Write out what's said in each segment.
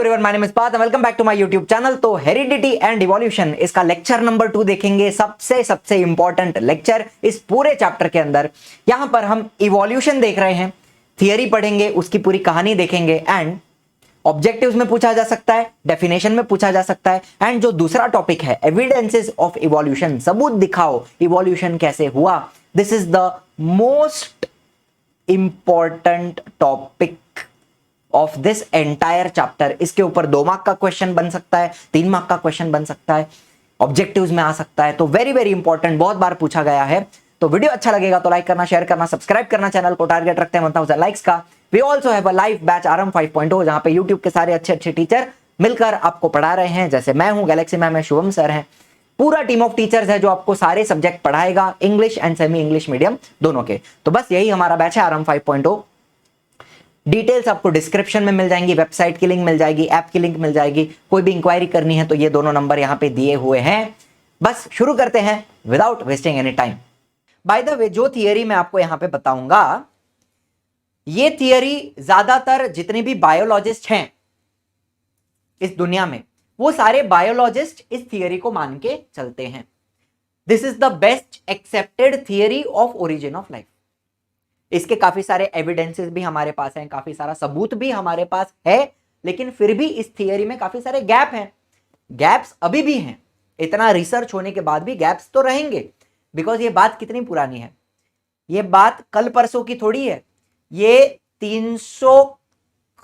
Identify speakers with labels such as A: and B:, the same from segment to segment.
A: Everyone, my name is Parth, welcome back to my YouTube channel. तो heredity and evolution इसका lecture number 2 देखेंगे। सबसे important lecture इस पूरे चैप्टर के अंदर। यहां पर हम इवोल्यूशन देख रहे हैं, थियरी पढ़ेंगे, उसकी पूरी कहानी देखेंगे एंड ऑब्जेक्टिव्स में पूछा जा सकता है, डेफिनेशन में पूछा जा सकता है एंड जो दूसरा टॉपिक है एविडेंसेस ऑफ इवोल्यूशन, सबूत दिखाओ इवोल्यूशन कैसे हुआ। This is the most important topic of this entire chapter. इसके ऊपर 2 मार्क का क्वेश्चन बन सकता है, 3 मार्क का क्वेश्चन बन सकता है, ऑब्जेक्टिव्स में आ सकता है। तो वेरी इंपॉर्टेंट, बहुत बार पूछा गया है। तो वीडियो अच्छा लगेगा तो लाइक करना, शेयर करना, सब्सक्राइब करना। चैनल को टारगेट रखते हैं 1000 लाइक्स का। We also have a live batch RM 5.0 जहां पे यूट्यूब के सारे अच्छे टीचर मिलकर आपको पढ़ा रहे हैं। जैसे मैं हूं गैलेक्सी मैम है, शुभम सर हैं, पूरा टीम ऑफ टीचर्स है जो आपको सारे सब्जेक्ट पढ़ाएगा, English and semi English medium दोनों के। तो बस यही हमारा बैच है आरएम 5.0। डिटेल्स आपको डिस्क्रिप्शन में मिल जाएंगी, वेबसाइट की लिंक मिल जाएगी, ऐप की लिंक मिल जाएगी। कोई भी इंक्वायरी करनी है तो ये दोनों नंबर यहां पे दिए हुए हैं। बस शुरू करते हैं without wasting any time. Bye the वे, जो थियरी मैं आपको यहां पे बताऊंगा, ये थियरी ज्यादातर जितने भी बायोलॉजिस्ट हैं इस दुनिया में, वो सारे बायोलॉजिस्ट इस थियरी को मान के चलते हैं। This is the best accepted theory of origin of life. इसके काफी सारे एविडेंसेस भी हमारे पास हैं, काफी सारा सबूत भी हमारे पास है, लेकिन फिर भी इस थियरी में काफी सारे गैप हैं। गैप्स अभी भी हैं, इतना रिसर्च होने के बाद भी गैप्स तो रहेंगे। बिकॉज ये बात कितनी पुरानी है, ये बात कल परसों की थोड़ी है, ये 300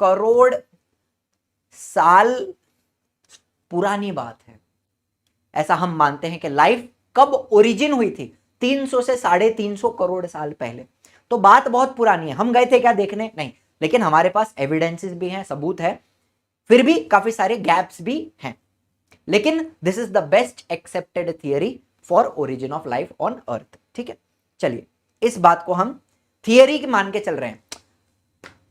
A: करोड़ साल पुरानी बात है। ऐसा हम मानते हैं कि लाइफ कब ओरिजिन हुई थी, 300 से 350 करोड़ साल पहले। तो बात बहुत पुरानी है। हम गए थे क्या देखने? नहीं, लेकिन हमारे पास एविडेंसेस भी हैं, सबूत है, फिर भी काफी सारे गैप्स भी हैं। लेकिन this is the best accepted theory for origin of life on earth. ठीक है, चलिए इस बात को हम थियरी मान के चल रहे हैं।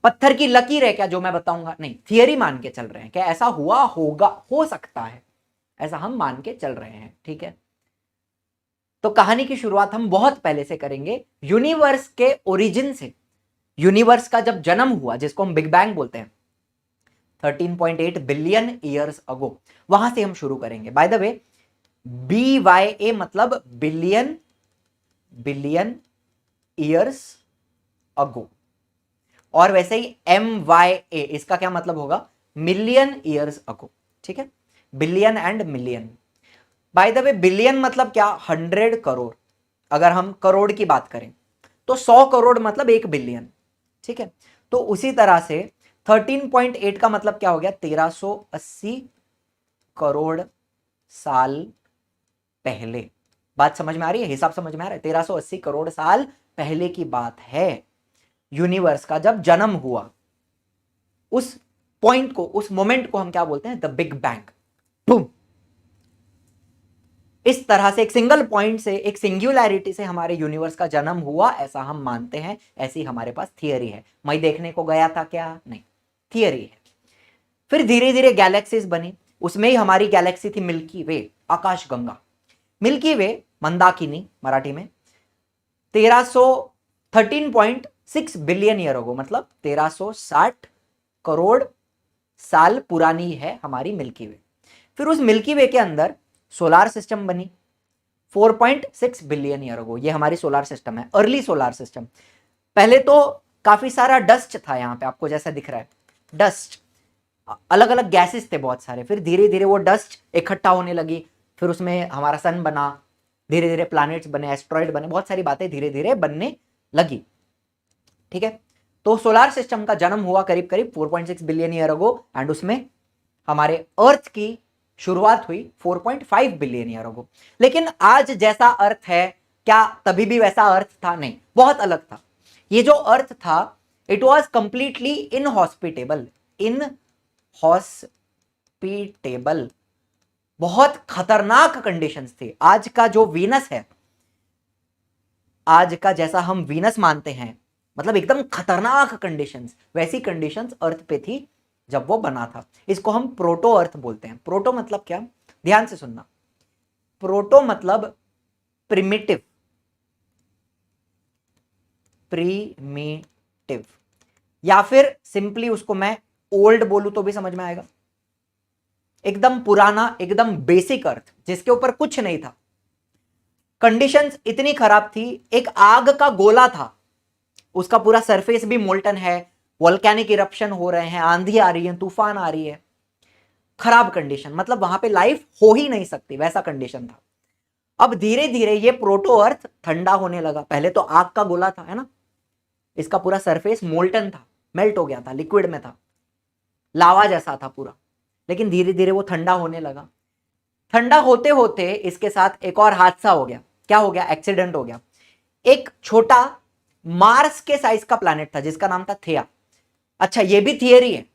A: पत्थर की लकीर है क्या जो मैं बताऊंगा? नहीं, थियरी मान के चल रहे हैं। क्या ऐसा हुआ होगा, हो सकता है, ऐसा हम मान के चल रहे हैं। ठीक है, तो कहानी की शुरुआत हम बहुत पहले से करेंगे, यूनिवर्स के ओरिजिन से। यूनिवर्स का जब जन्म हुआ, जिसको हम बिग बैंग बोलते हैं, 13.8 बिलियन ईयर्स अगो, वहां से हम शुरू करेंगे। बाय द वे, BYA मतलब बिलियन ईयर्स अगो, और वैसे ही MYA इसका क्या मतलब होगा? Million years ago. ठीक है, billion and million. Bye the way, billion मतलब क्या? 100 करोड़। अगर हम करोड़ की बात करें तो 100 करोड़ मतलब 1 बिलियन। ठीक है, तो उसी तरह से 13.8 का मतलब क्या हो गया? 1380 करोड़ साल पहले। बात समझ में आ रही है? हिसाब समझ में आ रहा है? 1380 करोड़ साल पहले की बात है। यूनिवर्स का जब जन्म हुआ, उस पॉइंट को, उस मोमेंट को हम क्या बोलते हैं? The big bang. बूम। इस तरह से एक सिंगल पॉइंट से, एक सिंगुलैरिटी से हमारे यूनिवर्स का जन्म हुआ, ऐसा हम मानते हैं। ऐसी हमारे पास थियरी है। मैं देखने को गया था क्या? नहीं, थियरी है। फिर धीरे धीरे गैलेक्सीज बनी, उसमें ही हमारी गैलेक्सी थी मिल्की वे, आकाश गंगा। मिल्की वे, मंदाकिनी मराठी में, 13.6 बिलियन ईयर अगो, मतलब 1360 करोड़ साल पुरानी है हमारी मिल्की वे। फिर उस मिल्की वे के अंदर सोलार सिस्टम बनी 4.6 बिलियन ईयर अगो। ये हमारी सोलार सिस्टम है, अर्ली सोलार सिस्टम। पहले तो काफी सारा डस्ट था यहां पे, आपको जैसा दिख रहा है डस्ट, अलग अलग गैसेस थे बहुत सारे। फिर धीरे धीरे वो डस्ट इकट्ठा होने लगी, फिर उसमें हमारा सन बना, धीरे धीरे प्लैनेट्स बने, एस्ट्रॉइड बने, बहुत सारी बातें धीरे धीरे बनने लगी। ठीक है, तो सोलार सिस्टम का जन्म हुआ करीब करीब 4.6 बिलियन ईयर अगो एंड उसमें हमारे अर्थ की शुरुआत हुई 4.5 बिलियन ईयर अगो। लेकिन आज जैसा अर्थ है, क्या तभी भी वैसा अर्थ था? नहीं, बहुत अलग था। ये जो अर्थ था, it was completely inhospitable. Inhospitable, बहुत खतरनाक कंडीशंस थी। आज का जो वीनस है, आज का जैसा हम वीनस मानते हैं, मतलब एकदम खतरनाक कंडीशंस, वैसी कंडीशंस अर्थ पे थी जब वो बना था। इसको हम प्रोटो अर्थ बोलते हैं। प्रोटो मतलब क्या? ध्यान से सुनना। प्रोटो मतलब प्रिमिटिव, प्रीमिटिव, या फिर सिंपली उसको मैं ओल्ड बोलूं तो भी समझ में आएगा। एकदम पुराना, एकदम बेसिक अर्थ, जिसके ऊपर कुछ नहीं था। कंडीशंस इतनी खराब थी, एक आग का गोला था, उसका पूरा सरफेस भी मोल्टन है, वोल्केनिक इरप्शन हो रहे हैं, आंधी आ रही है, तूफान आ रही है, खराब कंडीशन, मतलब वहां पे लाइफ हो ही नहीं सकती, वैसा कंडीशन था। अब धीरे धीरे ये प्रोटो अर्थ ठंडा होने लगा। पहले तो आग का गोला था, है ना, इसका पूरा सरफेस मोल्टन था, मेल्ट हो गया था, लिक्विड में था, लावा जैसा था पूरा। लेकिन धीरे धीरे वो ठंडा होने लगा। ठंडा होते होते इसके साथ एक और हादसा हो गया। क्या हो गया? एक्सीडेंट हो गया। एक छोटा मार्स के साइज का प्लैनेट था जिसका नाम था थिया। अच्छा, ये भी थियरी है,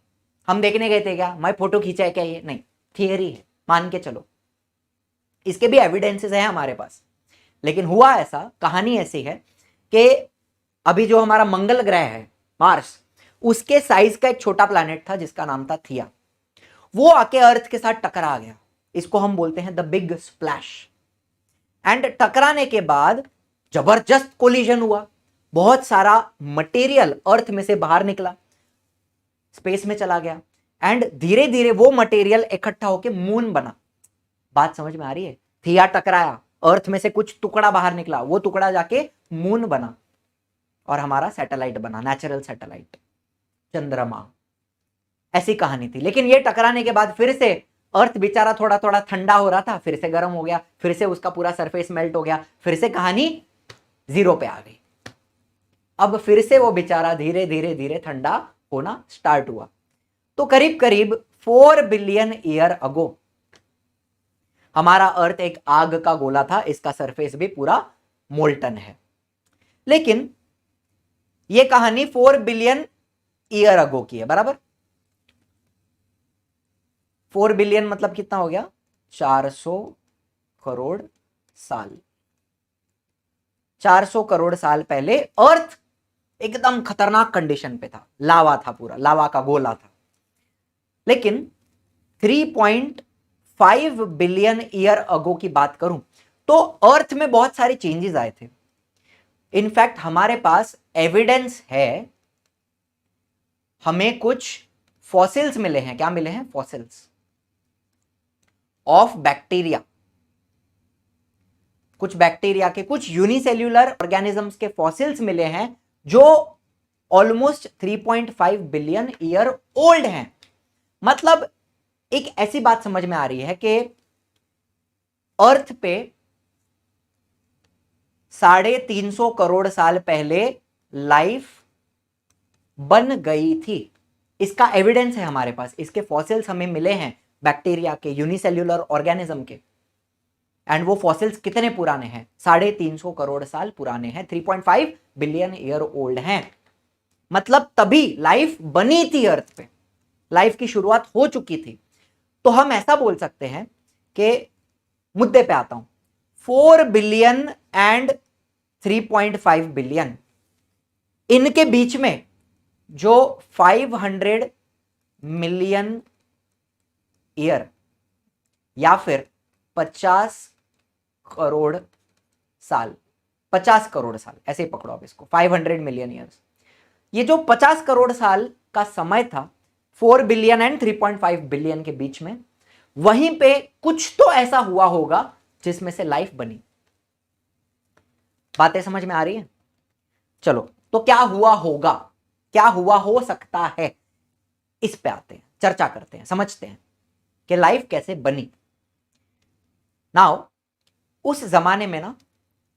A: हम देखने गए थे क्या, मैं फोटो खींचा है क्या, ये नहीं, थियरी है, मान के चलो, इसके भी एविडेंसेस हैं हमारे पास। लेकिन हुआ ऐसा, कहानी ऐसी है कि अभी जो हमारा मंगल ग्रह है मार्स, उसके साइज का एक छोटा प्लैनेट था जिसका नाम था थिया। वो आके अर्थ के साथ टकरा गया। इसको हम बोलते हैं द बिग स्प्लैश। एंड टकराने के बाद जबरदस्त कोलिजन हुआ, बहुत सारा मटेरियल अर्थ में से बाहर निकला, स्पेस में चला गया, एंड धीरे धीरे वो मटेरियल इकट्ठा होकर मून बना। बात समझ में आ रही है? थिया टकराया, अर्थ में से कुछ टुकड़ा बाहर निकला, वो टुकड़ा जाके मून बना और हमारा सैटेलाइट बना, नेचुरल सैटेलाइट, चंद्रमा। ऐसी कहानी थी। लेकिन ये टकराने के बाद फिर से अर्थ बेचारा थोड़ा थोड़ा ठंडा हो रहा था, फिर से गर्म हो गया, फिर से उसका पूरा सरफेस मेल्ट हो गया, फिर से कहानी जीरो पे आ गई। अब फिर से वो बेचारा धीरे धीरे धीरे ठंडा होना स्टार्ट हुआ। तो करीब करीब 4 बिलियन ईयर अगो हमारा अर्थ एक आग का गोला था, इसका सरफेस भी पूरा मोल्टन है। लेकिन ये कहानी 4 बिलियन ईयर अगो की है, बराबर। 4 बिलियन मतलब कितना हो गया? 400 करोड़ साल। 400 करोड़ साल पहले अर्थ एकदम खतरनाक कंडीशन पे था, लावा था, पूरा लावा का गोला था। लेकिन 3.5 बिलियन ईयर अगो की बात करूं तो अर्थ में बहुत सारे चेंजेस आए थे। इनफैक्ट हमारे पास एविडेंस है, हमें कुछ फॉसिल्स मिले हैं। क्या मिले हैं? Fossils of bacteria. कुछ बैक्टीरिया के, कुछ यूनिसेल्यूलर ऑर्गेनिजम्स के फॉसिल्स मिले हैं जो ऑलमोस्ट 3.5 बिलियन ईयर ओल्ड हैं। मतलब एक ऐसी बात समझ में आ रही है कि अर्थ पे 350 करोड़ साल पहले लाइफ बन गई थी। इसका एविडेंस है हमारे पास, इसके फॉसिल्स हमें मिले हैं, बैक्टीरिया के, यूनिसेल्यूलर ऑर्गेनिज्म के। एंड वो फॉसिल्स कितने पुराने हैं? 350 करोड़ साल पुराने हैं, 3.5 बिलियन ईयर ओल्ड हैं। मतलब तभी लाइफ बनी थी अर्थ पे, लाइफ की शुरुआत हो चुकी थी। तो हम ऐसा बोल सकते हैं कि, मुद्दे पे आता हूं, 4 बिलियन एंड 3.5 बिलियन, इनके बीच में जो 500 मिलियन ईयर या फिर 50 करोड़ साल, 50 करोड़ साल ऐसे ही पकड़ो आप इसको, 500 मिलियन ईयर्स, ये जो 50 करोड़ साल का समय था 4 बिलियन एंड 3.5 बिलियन के बीच में, वहीं पे कुछ तो ऐसा हुआ होगा जिसमें से लाइफ बनी। बातें समझ में आ रही है? चलो, तो क्या हुआ होगा, क्या हुआ हो सकता है, इस पे आते हैं, चर्चा करते हैं, समझते हैं कि लाइफ कैसे बनी। नाउ उस जमाने में ना,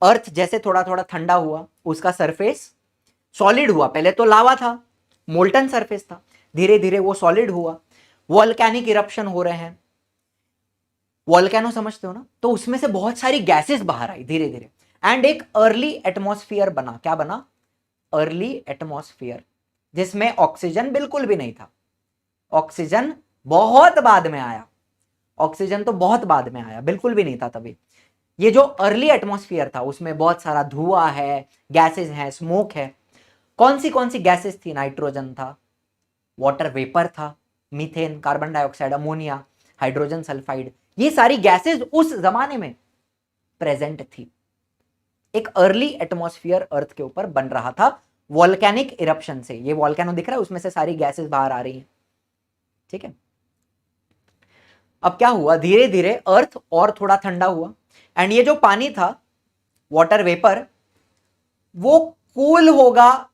A: अर्थ जैसे थोड़ा थोड़ा ठंडा हुआ, उसका सरफेस सॉलिड हुआ। पहले तो लावा था, मोल्टन सरफेस था, धीरे धीरे वो सॉलिड हुआ, वोल्केनिक इरप्शन हो रहे हैं, वोल्केनो समझते हो ना, तो उसमें से बहुत सारी गैसेस बाहर आई धीरे धीरे, एंड एक अर्ली एटमॉस्फेयर बना। क्या बना? अर्ली एटमॉस्फेयर, जिसमें ऑक्सीजन बिल्कुल भी नहीं था। ऑक्सीजन बहुत बाद में आया, ऑक्सीजन तो बहुत बाद में आया, बिल्कुल भी नहीं था तभी। ये जो अर्ली एटमॉस्फेयर था उसमें बहुत सारा धुआं है, गैसेस हैं, स्मोक है। कौन सी गैसेस थी? नाइट्रोजन था, वाटर वेपर था, methane, carbon dioxide, ammonia, hydrogen sulphide, ये सारी गैसेस उस जमाने में प्रेजेंट थी। एक अर्ली एटमॉस्फेयर अर्थ के ऊपर बन रहा था वॉल्केनिक इरप्शन से। ये वॉल्केनो दिख रहा है, उसमें से सारी गैसेस बाहर आ रही हैं, ठीक है। अब क्या हुआ, धीरे धीरे अर्थ और थोड़ा ठंडा हुआ एंड ये जो पानी था, वाटर वेपर, वो कूल होगा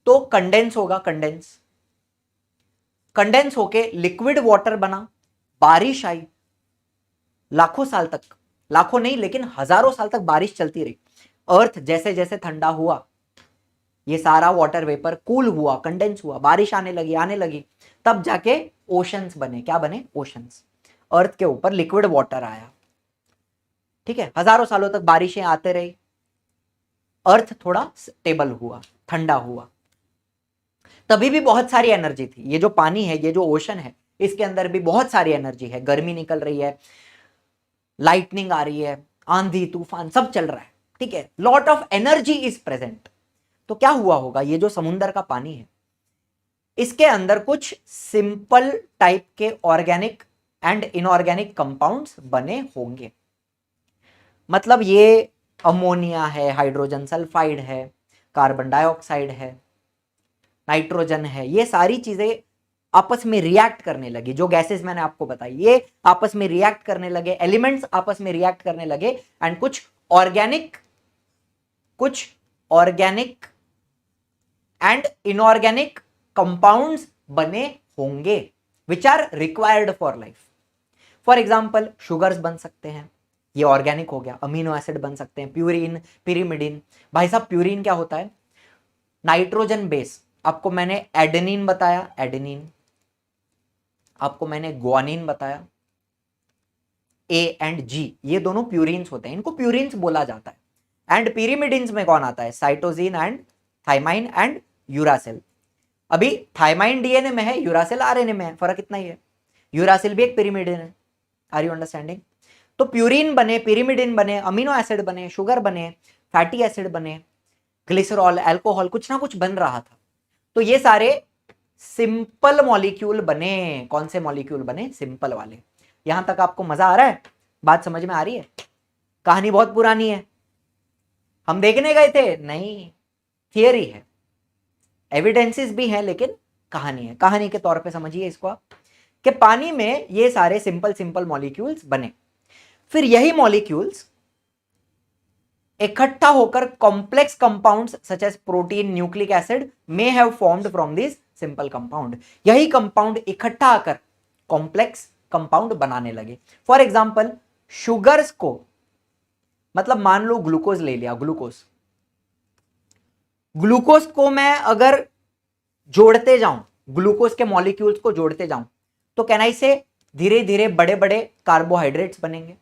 A: तो कंडेंस होगा, कंडेंस होके लिक्विड वाटर बना, बारिश आई, लाखों साल तक, लाखों नहीं लेकिन हजारों साल तक बारिश चलती रही। अर्थ जैसे जैसे ठंडा हुआ, ये सारा वाटर वेपर कूल हुआ, कंडेंस हुआ, बारिश आने लगी, तब जाके ओशंस बने। क्या बने? ओशंस। अर्थ के ऊपर लिक्विड वाटर आया, ठीक है, हजारों सालों तक बारिशें आते रही, अर्थ थोड़ा स्टेबल हुआ, ठंडा हुआ। तभी भी बहुत सारी एनर्जी थी। ये जो पानी है, ये जो ओशन है, इसके अंदर भी बहुत सारी एनर्जी है, गर्मी निकल रही है, लाइटनिंग आ रही है, आंधी तूफान सब चल रहा है, ठीक है, lot of energy is present. तो क्या हुआ होगा, ये जो समुंदर का पानी है, इसके अंदर कुछ सिंपल टाइप के ऑर्गेनिक एंड इनऑर्गेनिक कंपाउंड्स बने होंगे। मतलब ये अमोनिया है, हाइड्रोजन सल्फाइड है, कार्बन डाइऑक्साइड है, नाइट्रोजन है, ये सारी चीजें आपस में रिएक्ट करने लगी। जो गैसेस मैंने आपको बताई, ये आपस में रिएक्ट करने लगे, एलिमेंट्स आपस में रिएक्ट करने लगे एंड कुछ ऑर्गेनिक एंड इनऑर्गेनिक कंपाउंड्स बने होंगे which are required for life. For example sugars बन सकते हैं, ये ऑर्गेनिक हो गया, अमीनो एसिड बन सकते हैं, प्यूरिन, पिरिमिडिन। भाई साहब प्यूरिन क्या होता है? Nitrogen base. आपको मैंने एडेनिन बताया, एडेनिन, आपको मैंने ग्वानिन बताया, ए एंड जी, ये दोनों प्यूरिन्स होते हैं, इनको प्यूरिन्स बोला जाता है। एंड पिरिमिडिन्स में कौन आता है? Cytosine and thymine and uracil. अभी थाइमाइन डीएनए में है, यूरासिल आरएनए में है, फर्क इतना ही है। यूरासिल भी एक पिरिमिडिन है। Are you understanding? तो प्यूरिन बने, पिरिमिडिन बने, अमीनो एसिड बने, शुगर बने, फैटी एसिड बने, ग्लिसरॉल, अल्कोहल, कुछ ना कुछ बन रहा था। तो ये सारे सिंपल मॉलिक्यूल बने। कौन से मॉलिक्यूल बने? सिंपल वाले। यहां तक आपको मजा आ रहा है? बात समझ में आ रही है? कहानी बहुत पुरानी है, हम देखने गए थे नहीं, थियरी है, एविडेंसेस भी हैं, लेकिन कहानी है। कहानी के तौर पे समझिए इसको आप, कि पानी में ये सारे सिंपल मॉलिक्यूल्स बने, फिर यही मॉलिक्यूल्स इकट्ठा होकर complex compounds such as protein, nucleic acid may have formed from this simple compound. यही कंपाउंड इकट्ठा आकर कॉम्प्लेक्स कंपाउंड बनाने लगे। फॉर एग्जांपल शुगर्स को, मतलब मान लो ग्लूकोज ले लिया, ग्लूकोज को मैं अगर जोड़ते जाऊं, ग्लूकोज के मॉलिक्यूल्स को जोड़ते जाऊं, तो कहना इसे धीरे धीरे बड़े बड़े कार्बोहाइड्रेट्स बनेंगे।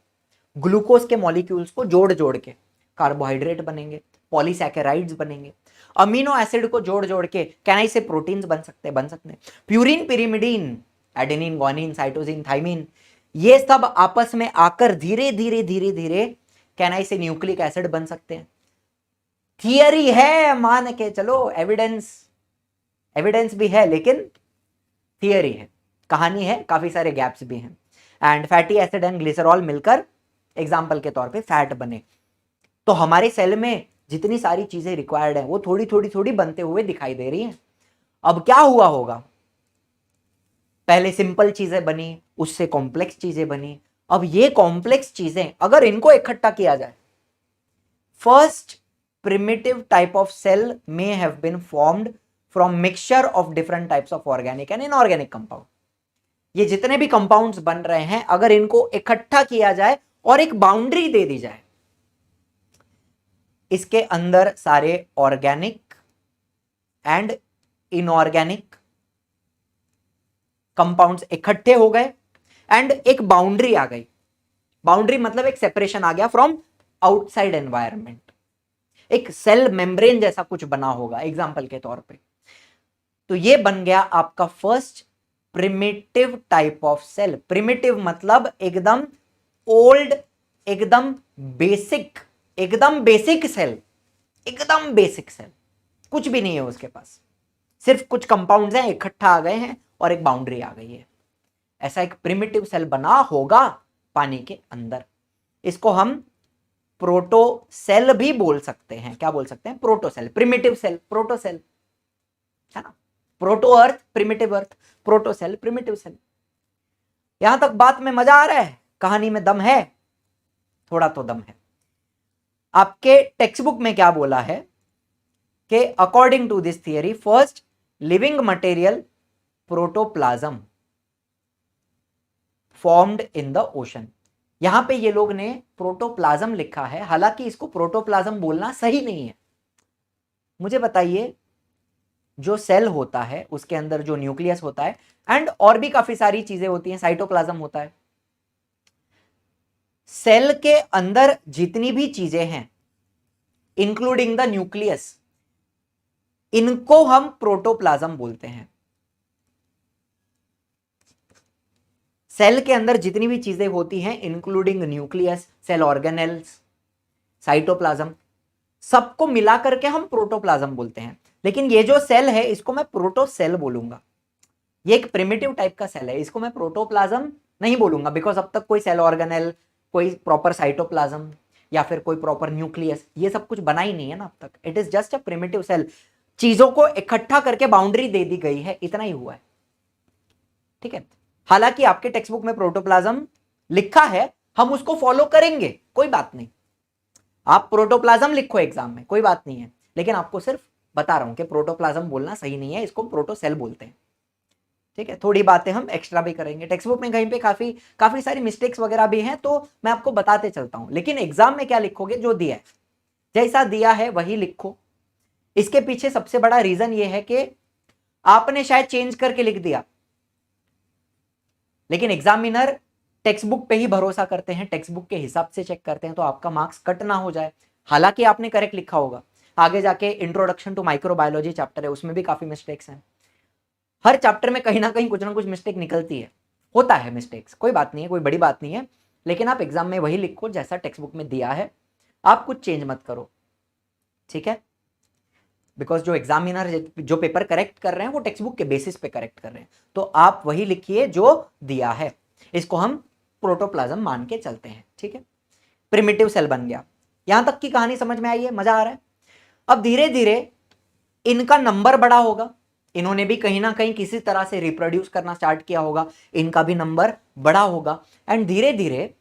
A: ग्लूकोज के मॉलिक्यूल्स को जोड़ जोड़ के कार्बोहाइड्रेट बनेंगे, पॉलीसैकेराइड्स बनेंगे। अमीनो एसिड को जोड़ जोड़ के कहना इसे प्रोटीन्स बन सकते हैं। Purine, pyrimidine, adenine, guanine, cytosine, thymine, ये सब आपस में आकर धीरे धीरे कहना इसे न्यूक्लिक एसिड बन सकते हैं। थियरी है, मान के चलो, एविडेंस भी है, लेकिन थियरी है, कहानी है, काफी सारे गैप्स भी हैं। And fatty acid and glycerol मिलकर एग्जाम्पल के तौर पे फैट बने। तो हमारे सेल में जितनी सारी चीजें रिक्वायर्ड है, वो थोड़ी थोड़ी बनते हुए दिखाई दे रही हैं। अब क्या हुआ होगा, पहले सिंपल चीजें बनी, उससे कॉम्प्लेक्स चीजें बनी। अब ये कॉम्प्लेक्स चीजें अगर इनको इकट्ठा किया जाए, first primitive type of cell may have been formed from mixture of different types of organic and inorganic compound। ये जितने भी कंपाउंड्स बन रहे हैं, अगर इनको इकट्ठा किया जाए और एक बाउंड्री दे दी जाए, इसके अंदर सारे ऑर्गेनिक एंड इनऑर्गेनिक कंपाउंड्स इकट्ठे हो गए एंड एक बाउंड्री आ गई। बाउंड्री मतलब एक सेपरेशन आ गया फ्रॉम आउटसाइड एनवायरनमेंट। एक सेल मेम्ब्रेन जैसा कुछ बना होगा एग्जाम्पल के तौर पे। तो ये बन गया आपका first primitive type of cell. Primitive मतलब एकदम ओल्ड, एकदम बेसिक सेल, एकदम बेसिक सेल, कुछ भी नहीं है उसके पास, सिर्फ कुछ कंपाउंड्स हैं, इकट्ठा आ गए हैं और एक बाउंड्री आ गई है। ऐसा एक प्रिमिटिव सेल बना होगा पानी के अंदर। इसको हम प्रोटो सेल भी बोल सकते हैं। क्या बोल सकते हैं? Proto cell, primitive cell, proto cell, है ना। Proto earth, primitive earth, proto cell, primitive cell. यहां तक बात में मजा आ रहा है? कहानी में दम है? थोड़ा तो दम है। आपके टेक्स्ट बुक में क्या बोला है कि according to this theory first living material protoplasm formed in the ocean. यहां पे ये लोग ने प्रोटोप्लाज्म लिखा है, हालांकि इसको प्रोटोप्लाज्म बोलना सही नहीं है। मुझे बताइए, जो सेल होता है उसके अंदर जो न्यूक्लियस होता है एंड और भी काफी सारी चीजें होती हैं, साइटोप्लाज्म होता है, सेल के अंदर जितनी भी चीजें हैं इंक्लूडिंग द न्यूक्लियस, इनको हम प्रोटोप्लाज्म बोलते हैं। सेल के अंदर जितनी भी चीजें होती हैं including nucleus, cell organelles, cytoplasm, सबको मिलाकर के हम प्रोटोप्लाज्म बोलते हैं। लेकिन ये जो सेल है इसको मैं प्रोटोसेल बोलूंगा। ये एक प्रिमिटिव टाइप का सेल है, इसको मैं प्रोटोप्लाज्म नहीं बोलूंगा, बिकॉज अब तक कोई सेल ऑर्गेनेल, कोई प्रॉपर साइटोप्लाज्म या फिर कोई प्रॉपर न्यूक्लियस, ये सब कुछ बना ही नहीं है ना अब तक। It is just a primitive cell. चीजों को इकट्ठा करके बाउंड्री दे दी गई है, इतना ही हुआ है। ठीक है, हालांकि आपके टेक्स्ट बुक में प्रोटोप्लाज्म लिखा है, हम उसको फॉलो करेंगे, कोई बात नहीं। आप प्रोटोप्लाज्म लिखो एग्जाम में, कोई बात नहीं है, लेकिन आपको सिर्फ बता रहा हूं कि प्रोटोप्लाज्म बोलना सही नहीं है, इसको प्रोटोसेल बोलते हैं। ठीक है, थोड़ी बातें हम एक्स्ट्रा भी करेंगे। टेक्स्ट बुक में कहीं पे काफी सारी मिस्टेक्स वगैरह भी हैं, तो मैं आपको बताते चलता हूं। लेकिन एग्जाम में क्या लिखोगे? जो दिया है, जैसा दिया है वही लिखो। इसके पीछे सबसे बड़ा रीजन ये है कि आपने शायद चेंज करके लिख दिया, लेकिन एग्जामिनर टेक्स्ट बुक पे ही भरोसा करते हैं, टेक्स्ट बुक के हिसाब से चेक करते हैं, तो आपका मार्क्स कट ना हो जाए। हालांकि आपने करेक्ट लिखा होगा, आगे जाके इंट्रोडक्शन टू माइक्रोबायोलॉजी चैप्टर है, उसमें भी काफी मिस्टेक्स हैं। हर चैप्टर में कहीं ना कहीं कुछ ना कुछ मिस्टेक निकलती है, होता है मिस्टेक्स, कोई बात नहीं है, कोई बड़ी बात नहीं है। लेकिन आप एग्जाम में वही लिखो जैसा टेक्स्ट बुक में दिया है, आप कुछ चेंज मत करो। ठीक है, बिकॉज जो एग्जामिनर जो पेपर करेक्ट कर रहे हैं वो टेक्स्ट बुक के बेसिस पे करेक्ट कर रहे हैं, तो आप वही लिखिए जो दिया है। इसको हम प्रोटोप्लाज्म मान के चलते हैं। ठीक है, प्रिमिटिव सेल बन गया। यहां तक की कहानी समझ में आई है? मजा आ रहा है? अब धीरे धीरे इनका नंबर बड़ा होगा, इन्होंने भी कहीं ना कहीं किसी तरह से रिप्रोड्यूस करना स्टार्ट किया होगा, इनका भी नंबर बड़ा होगा, एंड धीरे धीरे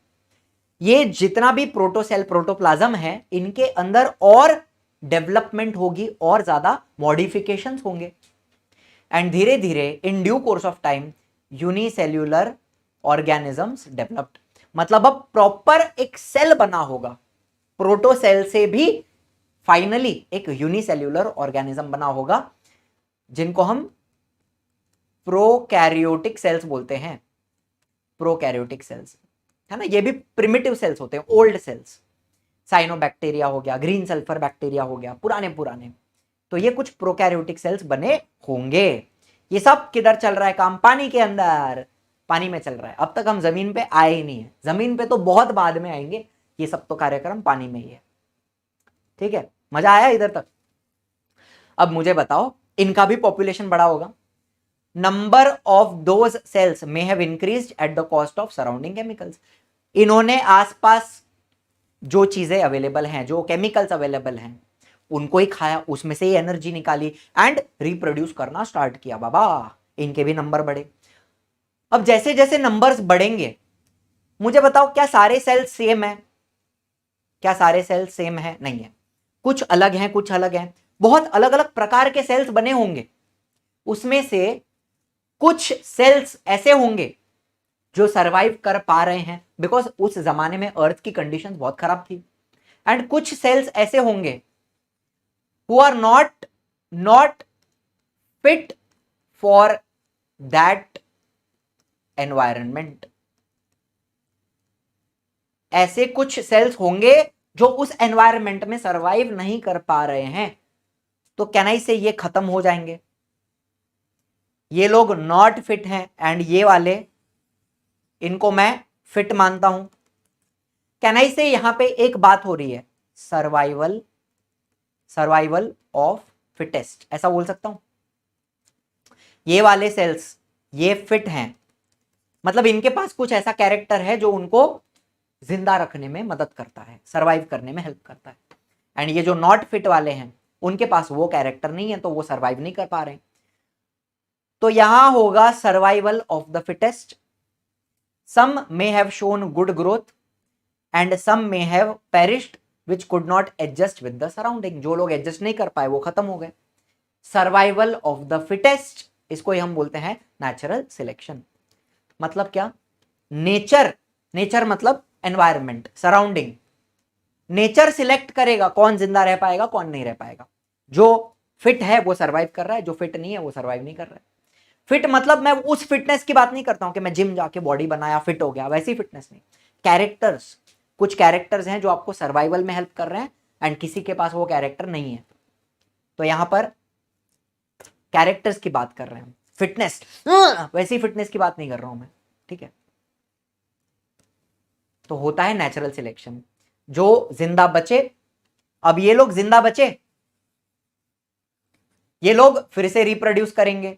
A: ये जितना भी प्रोटोसेल प्रोटोप्लाज्म है इनके अंदर और डेवलपमेंट होगी, और ज्यादा मॉडिफिकेशंस होंगे, एंड धीरे धीरे in due course of time unicellular organisms developed. मतलब अब प्रॉपर एक सेल बना होगा, प्रोटोसेल से भी फाइनली एक यूनिसेल्यूलर ऑर्गेनिज्म बना होगा, जिनको हम प्रोकैरियोटिक सेल्स बोलते हैं। प्रोकैरियोटिक सेल्स है ना, ये भी प्रिमिटिव सेल्स होते हैं, ओल्ड सेल्स। साइनोबैक्टीरिया हो गया, ग्रीन सल्फर बैक्टीरिया हो गया, पुराने पुराने, तो ये कुछ प्रोकैरियोटिक सेल्स बने होंगे। ये सब किधर चल रहा है काम? पानी के अंदर, पानी में चल रहा है। अब तक हम जमीन पे आए ही नहीं है, जमीन पे तो बहुत बाद में आएंगे, ये सब तो कार्यक्रम पानी में ही है। ठीक है, मजा आया इधर तक? अब मुझे बताओ, इनका भी पॉपुलेशन बड़ा होगा, number of those cells may have increased at the cost of surrounding chemicals. इन्होंने आसपास जो चीजें अवेलेबल हैं, जो केमिकल्स अवेलेबल हैं, उनको ही खाया, उसमें से ही एनर्जी निकाली एंड रिप्रोड्यूस करना स्टार्ट किया। बाबा, इनके भी नंबर बढ़े। अब जैसे जैसे नंबर्स बढ़ेंगे, मुझे बताओ क्या सारे सेल्स सेम है? क्या सारे सेल्स सेम है? नहीं है, कुछ अलग हैं, कुछ अलग हैं। बहुत अलग अलग प्रकार के सेल्स बने होंगे, उसमें से कुछ सेल्स ऐसे होंगे जो सरवाइव कर पा रहे हैं, बिकॉज उस जमाने में अर्थ की कंडीशन बहुत खराब थी, एंड कुछ सेल्स ऐसे होंगे who are not fit for that environment। ऐसे कुछ सेल्स होंगे जो उस एनवायरमेंट में सरवाइव नहीं कर पा रहे हैं, तो कैन आई से ये खत्म हो जाएंगे। ये लोग नॉट फिट हैं, एंड ये वाले, इनको मैं फिट मानता हूं। कैन आई से यहां पे एक बात हो रही है, सर्वाइवल ऑफ फिटेस्ट, ऐसा बोल सकता हूं। ये वाले सेल्स ये फिट हैं, मतलब इनके पास कुछ ऐसा कैरेक्टर है जो उनको जिंदा रखने में मदद करता है, सरवाइव करने में हेल्प करता है। एंड ये जो नॉट फिट वाले हैं, उनके पास वो कैरेक्टर नहीं है, तो वो सरवाइव नहीं कर पा रहे। तो यहां होगा survival of the fittest, some may have shown good growth and some may have perished which could not adjust with the surrounding. जो लोग एडजस्ट नहीं कर पाए वो खत्म हो गए. सर्वाइवल ऑफ द फिटेस्ट, इसको ही हम बोलते हैं नेचुरल सिलेक्शन. मतलब क्या? नेचर, नेचर मतलब एनवायरमेंट, सराउंडिंग. नेचर सिलेक्ट करेगा कौन जिंदा रह पाएगा कौन नहीं रह पाएगा. जो फिट है वो सर्वाइव कर रहा है, जो फिट नहीं है वो सर्वाइव नहीं कर रहा है. फिट मतलब मैं उस फिटनेस की बात नहीं करता हूं कि मैं जिम जाके बॉडी बनाया फिट हो गया, वैसी फिटनेस नहीं. कैरेक्टर्स, कुछ कैरेक्टर्स हैं जो आपको सर्वाइवल में हेल्प कर रहे हैं एंड किसी के पास वो कैरेक्टर नहीं है. तो यहां पर कैरेक्टर्स की बात कर रहे हैं. फिटनेस, वैसी फिटनेस की बात नहीं कर रहा हूं मैं. ठीक है. तो होता है नेचुरल सिलेक्शन. जो जिंदा बचे, अब ये लोग जिंदा बचे, ये लोग फिर से रिप्रोड्यूस करेंगे,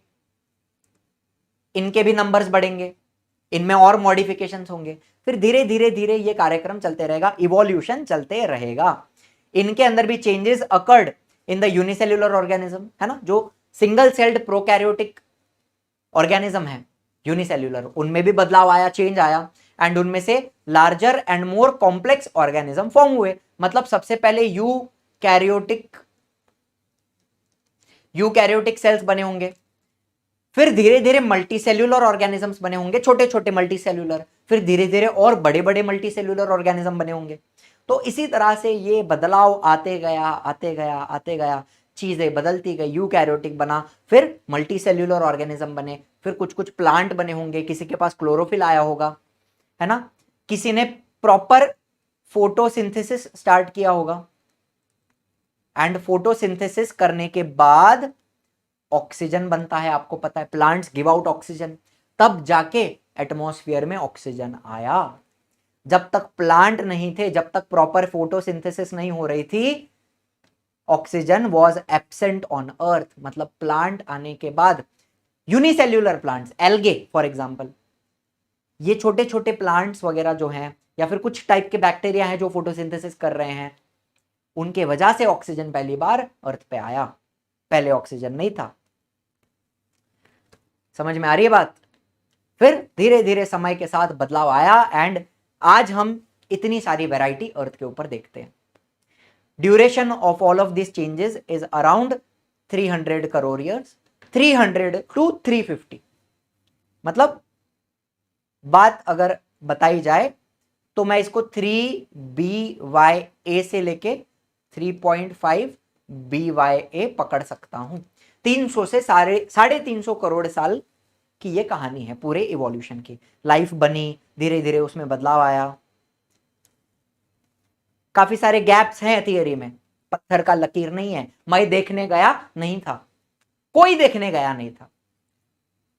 A: इनके भी नंबर्स बढ़ेंगे, इनमें और मॉडिफिकेशंस होंगे, फिर धीरे धीरे धीरे ये कार्यक्रम चलते रहेगा, इवोल्यूशन चलते रहेगा. इनके अंदर भी changes occurred in the unicellular organism, है ना. जो सिंगल सेल्ड प्रोकैरियोटिक ऑर्गेनिज्म है यूनिसेल्युलर, उनमें भी बदलाव आया, चेंज आया एंड उनमें से larger and more complex organism form हुए. मतलब सबसे पहले यूकैरियोटिक सेल्स बने होंगे, फिर धीरे धीरे मल्टी सेल्यूलर ऑर्गेनिजम्स बने होंगे, छोटे छोटे मल्टी सेल्यूलर, फिर धीरे धीरे और बड़े बड़े मल्टी सेल्यूलर ऑर्गेनिज्म बने होंगे. तो इसी तरह से ये बदलाव आते गया आते गया आते गया, चीजें बदलती गई. यूकैरियोटिक बना, फिर मल्टी सेल्यूलर ऑर्गेनिज्म बने, फिर कुछ कुछ प्लांट बने होंगे, किसी के पास क्लोरोफिल आया होगा, है ना, किसी ने प्रॉपर फोटोसिंथेसिस स्टार्ट किया होगा एंड फोटोसिंथेसिस करने के बाद ऑक्सीजन बनता है. आपको पता है प्लांट्स गिव आउट ऑक्सीजन, तब जाके एटमॉस्फेयर में ऑक्सीजन आया. जब तक प्लांट नहीं थे, जब तक प्रॉपर फोटोसिंथेसिस नहीं हो रही थी, oxygen was absent on earth. मतलब प्लांट आने के बाद unicellular plants, algae for example, ये छोटे छोटे प्लांट्स वगैरह जो हैं, या फिर कुछ टाइप के बैक्टीरिया हैं जो फोटोसिंथेसिस कर रहे हैं, उनके वजह से ऑक्सीजन पहली बार अर्थ पे आया. पहले ऑक्सीजन नहीं था. समझ में आ रही है बात? फिर धीरे धीरे समय के साथ बदलाव आया एंड आज हम इतनी सारी वैरायटी अर्थ के ऊपर देखते हैं. Duration of all of this changes is around 300 crore years, 300 to 350. मतलब बात अगर बताई जाए तो मैं इसको 3BYA से लेके 3.5 BYA पकड़ सकता हूं. 300 से 350 करोड़ साल की ये कहानी है पूरे इवोल्यूशन की. लाइफ बनी, धीरे धीरे उसमें बदलाव आया, काफी सारे गैप्स हैं थियरी में. पत्थर का लकीर नहीं है, मैं देखने गया नहीं था, कोई देखने गया नहीं था.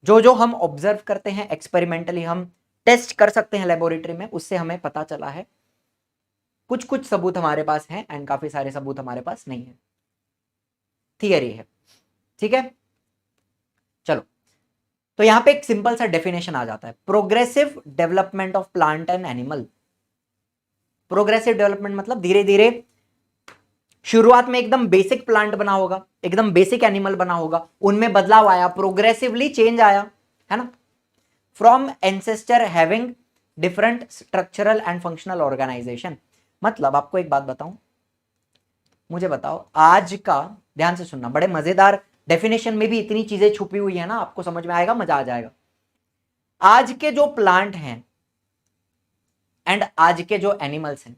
A: जो जो हम ऑब्जर्व करते हैं एक्सपेरिमेंटली, हम टेस्ट कर सकते हैं लेबोरेटरी में, उससे हमें पता चला है. कुछ कुछ सबूत हमारे पास हैं एंड काफी सारे सबूत हमारे पास नहीं है. थियरी है. ठीक है, चलो. तो यहां पे एक सिंपल सा डेफिनेशन आ जाता है, progressive development of plant and animal. Progressive development मतलब धीरे धीरे, शुरुआत में एकदम बेसिक प्लांट बना होगा, एकदम बेसिक एनिमल बना होगा, उनमें बदलाव आया, प्रोग्रेसिवली चेंज आया, है ना. From ancestor having different structural and functional organisation. मतलब आपको एक बात बताऊं, मुझे बताओ आज का, ध्यान से सुनना, बड़े मजेदार डेफिनेशन में भी इतनी चीजें छुपी हुई है ना, आपको समझ में आएगा, मजा आ जाएगा. आज के जो प्लांट हैं एंड आज के जो एनिमल्स हैं,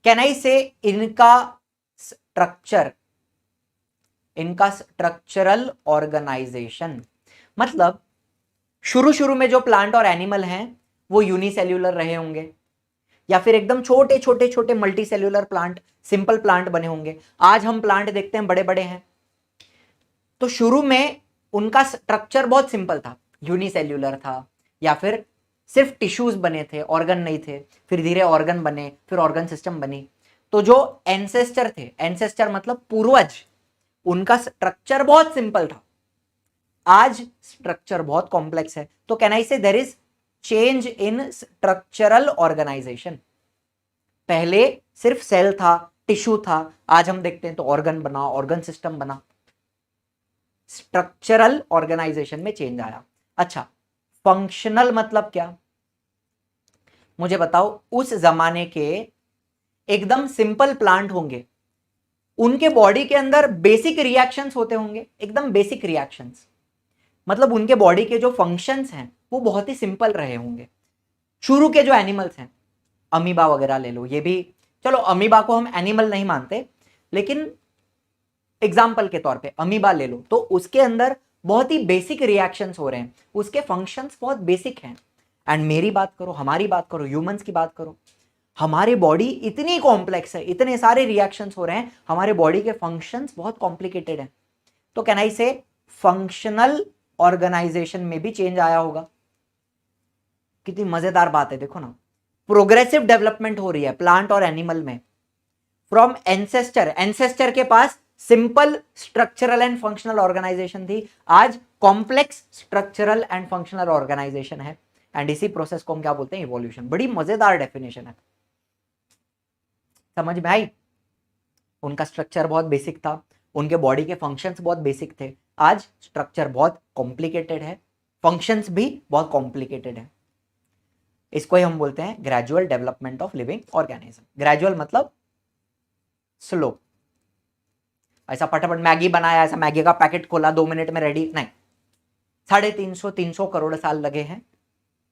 A: कैन आई से इनका स्ट्रक्चरल ऑर्गेनाइजेशन, मतलब शुरू में जो प्लांट और एनिमल हैं वो यूनिसेल्यूलर रहे होंगे, या फिर एकदम छोटे छोटे छोटे multi cellular plant, simple plant बने होंगे. आज हम प्लांट देखते हैं बड़े बड़े हैं, तो शुरू में उनका स्ट्रक्चर बहुत सिंपल था, यूनिसेल्यूलर था, या फिर सिर्फ टिश्यूज बने थे, ऑर्गन नहीं थे. फिर धीरे ऑर्गन बने, फिर ऑर्गन सिस्टम बनी. तो जो एंसेस्टर थे, एंसेस्टर मतलब पूर्वज, उनका स्ट्रक्चर बहुत सिंपल था. आज स्ट्रक्चर बहुत कॉम्प्लेक्स है. तो can I say there is change in structural organisation. पहले सिर्फ सेल था, टिश्यू था, आज हम देखते हैं तो ऑर्गन बना, ऑर्गन सिस्टम बना. स्ट्रक्चरल ऑर्गेनाइजेशन में चेंज आया. अच्छा, फंक्शनल मतलब क्या? मुझे बताओ उस जमाने के एकदम सिंपल प्लांट होंगे, उनके बॉडी के अंदर बेसिक रिएक्शंस होते होंगे, एकदम बेसिक रिएक्शंस, मतलब उनके बॉडी के जो फंक्शंस हैं वो बहुत ही सिंपल रहे होंगे। शुरू के जो एनिमल्स हैं, अमीबा वगैरह ले लो, ये भी चलो अमीबा को हम एनिमल नहीं मानते, लेकिन एग्जाम्पल के तौर पे अमीबा ले लो, तो उसके अंदर बहुत ही बेसिक रिएक्शंस हो रहे हैं, उसके फंक्शंस बहुत बेसिक हैं। एंड मेरी बात करो, हमारी बात करो, ह्यूमंस की बात करो, हमारी बॉडी इतनी कॉम्प्लेक्स है, इतने सारे रिएक्शंस हो रहे हैं, हमारे बॉडी के फंक्शंस बहुत कॉम्प्लिकेटेड हैं। तो कैन आई से फंक्शनल ऑर्गेनाइजेशन में भी चेंज आया होगा। कितनी मजेदार बात है, देखो ना, प्रोग्रेसिव डेवलपमेंट हो रही है प्लांट और एनिमल में। फ्रॉम एंसेस्टर के पास simple structural and functional organization थी, आज complex structural and functional organization है। एंड इसी प्रोसेस को हम क्या बोलते हैं, इवोल्यूशन। बड़ी मजेदार डेफिनेशन है, समझ में आई। उनका स्ट्रक्चर बहुत बेसिक था, उनके बॉडी के फंक्शंस बहुत बेसिक थे, आज स्ट्रक्चर बहुत कॉम्प्लिकेटेड है, फंक्शंस भी बहुत कॉम्प्लिकेटेड है। इसको ही हम बोलते हैं gradual development of living organism. Gradual मतलब स्लो। ऐसा फटाफट मैगी बनाया, ऐसा मैगी का पैकेट खोला 2 मिनट में रेडी, नहीं, 350 करोड़ साल लगे हैं।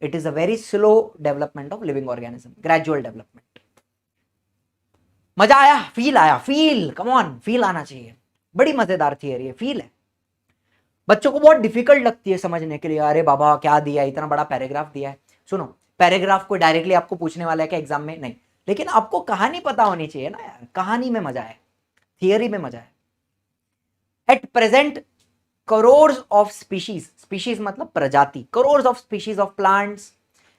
A: It is a very slow development of living organism, gradual development. मजा आया, फील आया, फील, कम ऑन, फील आना चाहिए। बड़ी मजेदार थियरी है, फील है। बच्चों को बहुत डिफिकल्ट लगती है समझने के लिए, अरे बाबा क्या दिया, इतना बड़ा पैराग्राफ दिया है। सुनो, पैराग्राफ को डायरेक्टली आपको पूछने वाला है क्या एग्जाम में, नहीं, लेकिन आपको कहानी पता होनी चाहिए ना यार, कहानी में मजा है, थियरी में मजा है। At present crore of species मतलब प्रजाति, crore of species of plants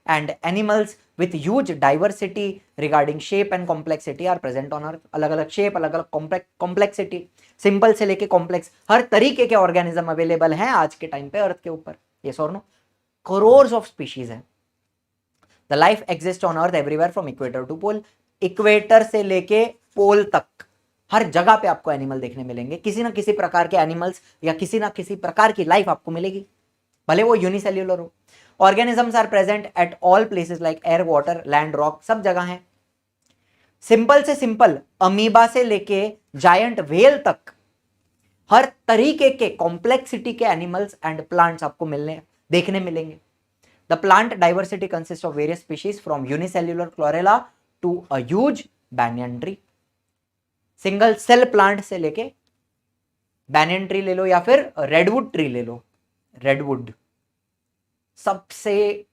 A: and animals with huge diversity regarding shape and complexity are present on earth। अलग अलग शेप, अलग अलग कॉम्प्लेक्सिटी, सिंपल से लेके कॉम्प्लेक्स, हर तरीके के ऑर्गेनिज्म अवेलेबल हैं आज के टाइम पे अर्थ के ऊपर। यस और नो, करोड़ ऑफ स्पीशीज है। The life exist on earth everywhere from equator to pole. Equator से लेके पोल तक हर जगह पे आपको एनिमल देखने मिलेंगे, किसी ना किसी प्रकार के एनिमल्स या किसी ना किसी प्रकार की लाइफ आपको मिलेगी, भले वो यूनिसेल्युलर हो। Organisms are present at all places like air, water, land, rock, सब जगह हैं। सिंपल से सिंपल अमीबा से लेके जायंट व्हेल तक हर तरीके के कॉम्प्लेक्सिटी के एनिमल्स एंड प्लांट्स आपको देखने मिलेंगे। The plant diversity consist of various species from unicellular chlorella to a huge banyan tree. Single cell plant से लेके banyan ट्री ले लो या फिर रेडवुड ट्री ले लो, रेडवुड सबसे,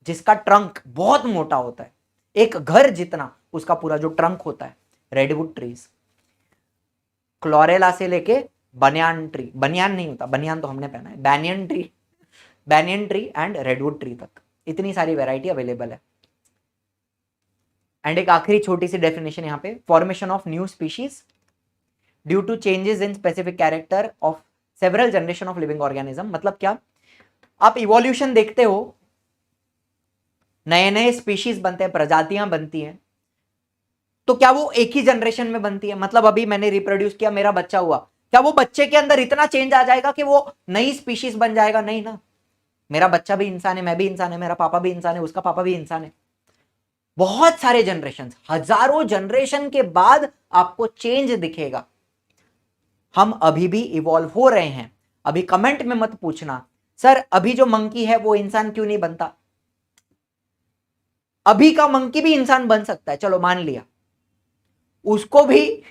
A: जिसका ट्रंक बहुत मोटा होता है, एक घर जितना उसका पूरा जो ट्रंक होता है, रेडवुड ट्रीज। क्लोरेला से लेके बनियान ट्री, बनियान नहीं होता, बनियान तो हमने पहना है, banyan tree and redwood tree तक इतनी सारी वैरायटी अवेलेबल है। एंड एक आखिरी छोटी सी डेफिनेशन यहां पे, formation of new species due to changes in specific character of several generation of living organism. मतलब क्या, आप इवोल्यूशन देखते हो, नए नए स्पीशीज बनते हैं, प्रजातियां बनती हैं, तो क्या वो एक ही जनरेशन में बनती है? मतलब अभी मैंने रिप्रोड्यूस किया, मेरा बच्चा हुआ, क्या वो बच्चे के अंदर इतना चेंज आ जाएगा कि वो नई स्पीशीज बन जाएगा? नहीं ना, मेरा बच्चा भी इंसान है, मैं भी इंसान है, मेरा पापा भी इंसान है, उसका पापा भी इंसान है। बहुत सारे जनरेशन, हजारों जनरेशन के बाद आपको चेंज दिखेगा। हम अभी भी इवॉल्व हो रहे हैं। अभी कमेंट में मत पूछना सर अभी जो मंकी है वो इंसान क्यों नहीं बनता। अभी का मंकी भी इंसान बन सकता है, चलो मान लिया, उसको भी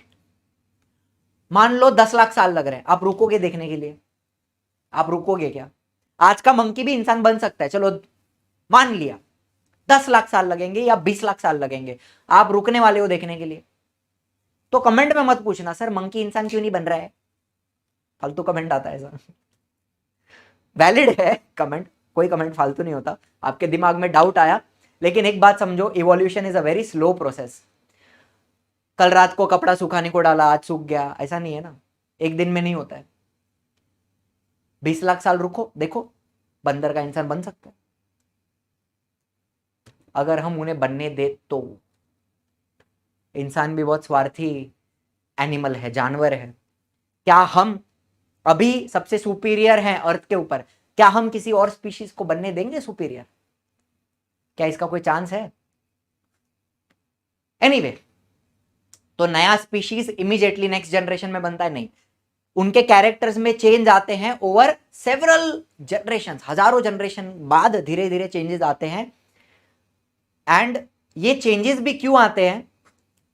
A: मान लो 10 लाख साल लग रहे हैं, आप रुकोगे देखने के लिए? आप रुकोगे क्या? आज का मंकी भी इंसान बन सकता है, चलो मान लिया 10 लाख साल लगेंगे या 20 लाख साल लगेंगे, आप रुकने वाले हो देखने के लिए? तो कमेंट में मत पूछना सर मंकी इंसान क्यों नहीं बन रहा है, फालतू कमेंट आता है सर। वैलिड है कमेंट, कोई कमेंट फालतू नहीं होता, आपके दिमाग में डाउट आया, लेकिन एक बात समझो, evolution is a very slow process. कल रात को कपड़ा सुखाने को डाला, आज सूख गया, ऐसा नहीं है ना, एक दिन में नहीं होता है। 20 लाख साल रुको, देखो बंदर का इंसान बन सकता है अगर हम उन्हें बनने दे तो। इंसान भी बहुत स्वार्थी एनिमल है, जानवर है। क्या हम अभी सबसे सुपीरियर हैं अर्थ के ऊपर? क्या हम किसी और स्पीशीज को बनने देंगे सुपीरियर? क्या इसका कोई चांस है? एनीवे, तो नया स्पीशीज इमीडिएटली नेक्स्ट जनरेशन में बनता है? नहीं, उनके कैरेक्टर्स में चेंज आते हैं ओवर सेवरल जनरेशन, हजारों जनरेशन बाद धीरे धीरे चेंजेस आते हैं। एंड ये चेंजेस भी क्यों आते हैं?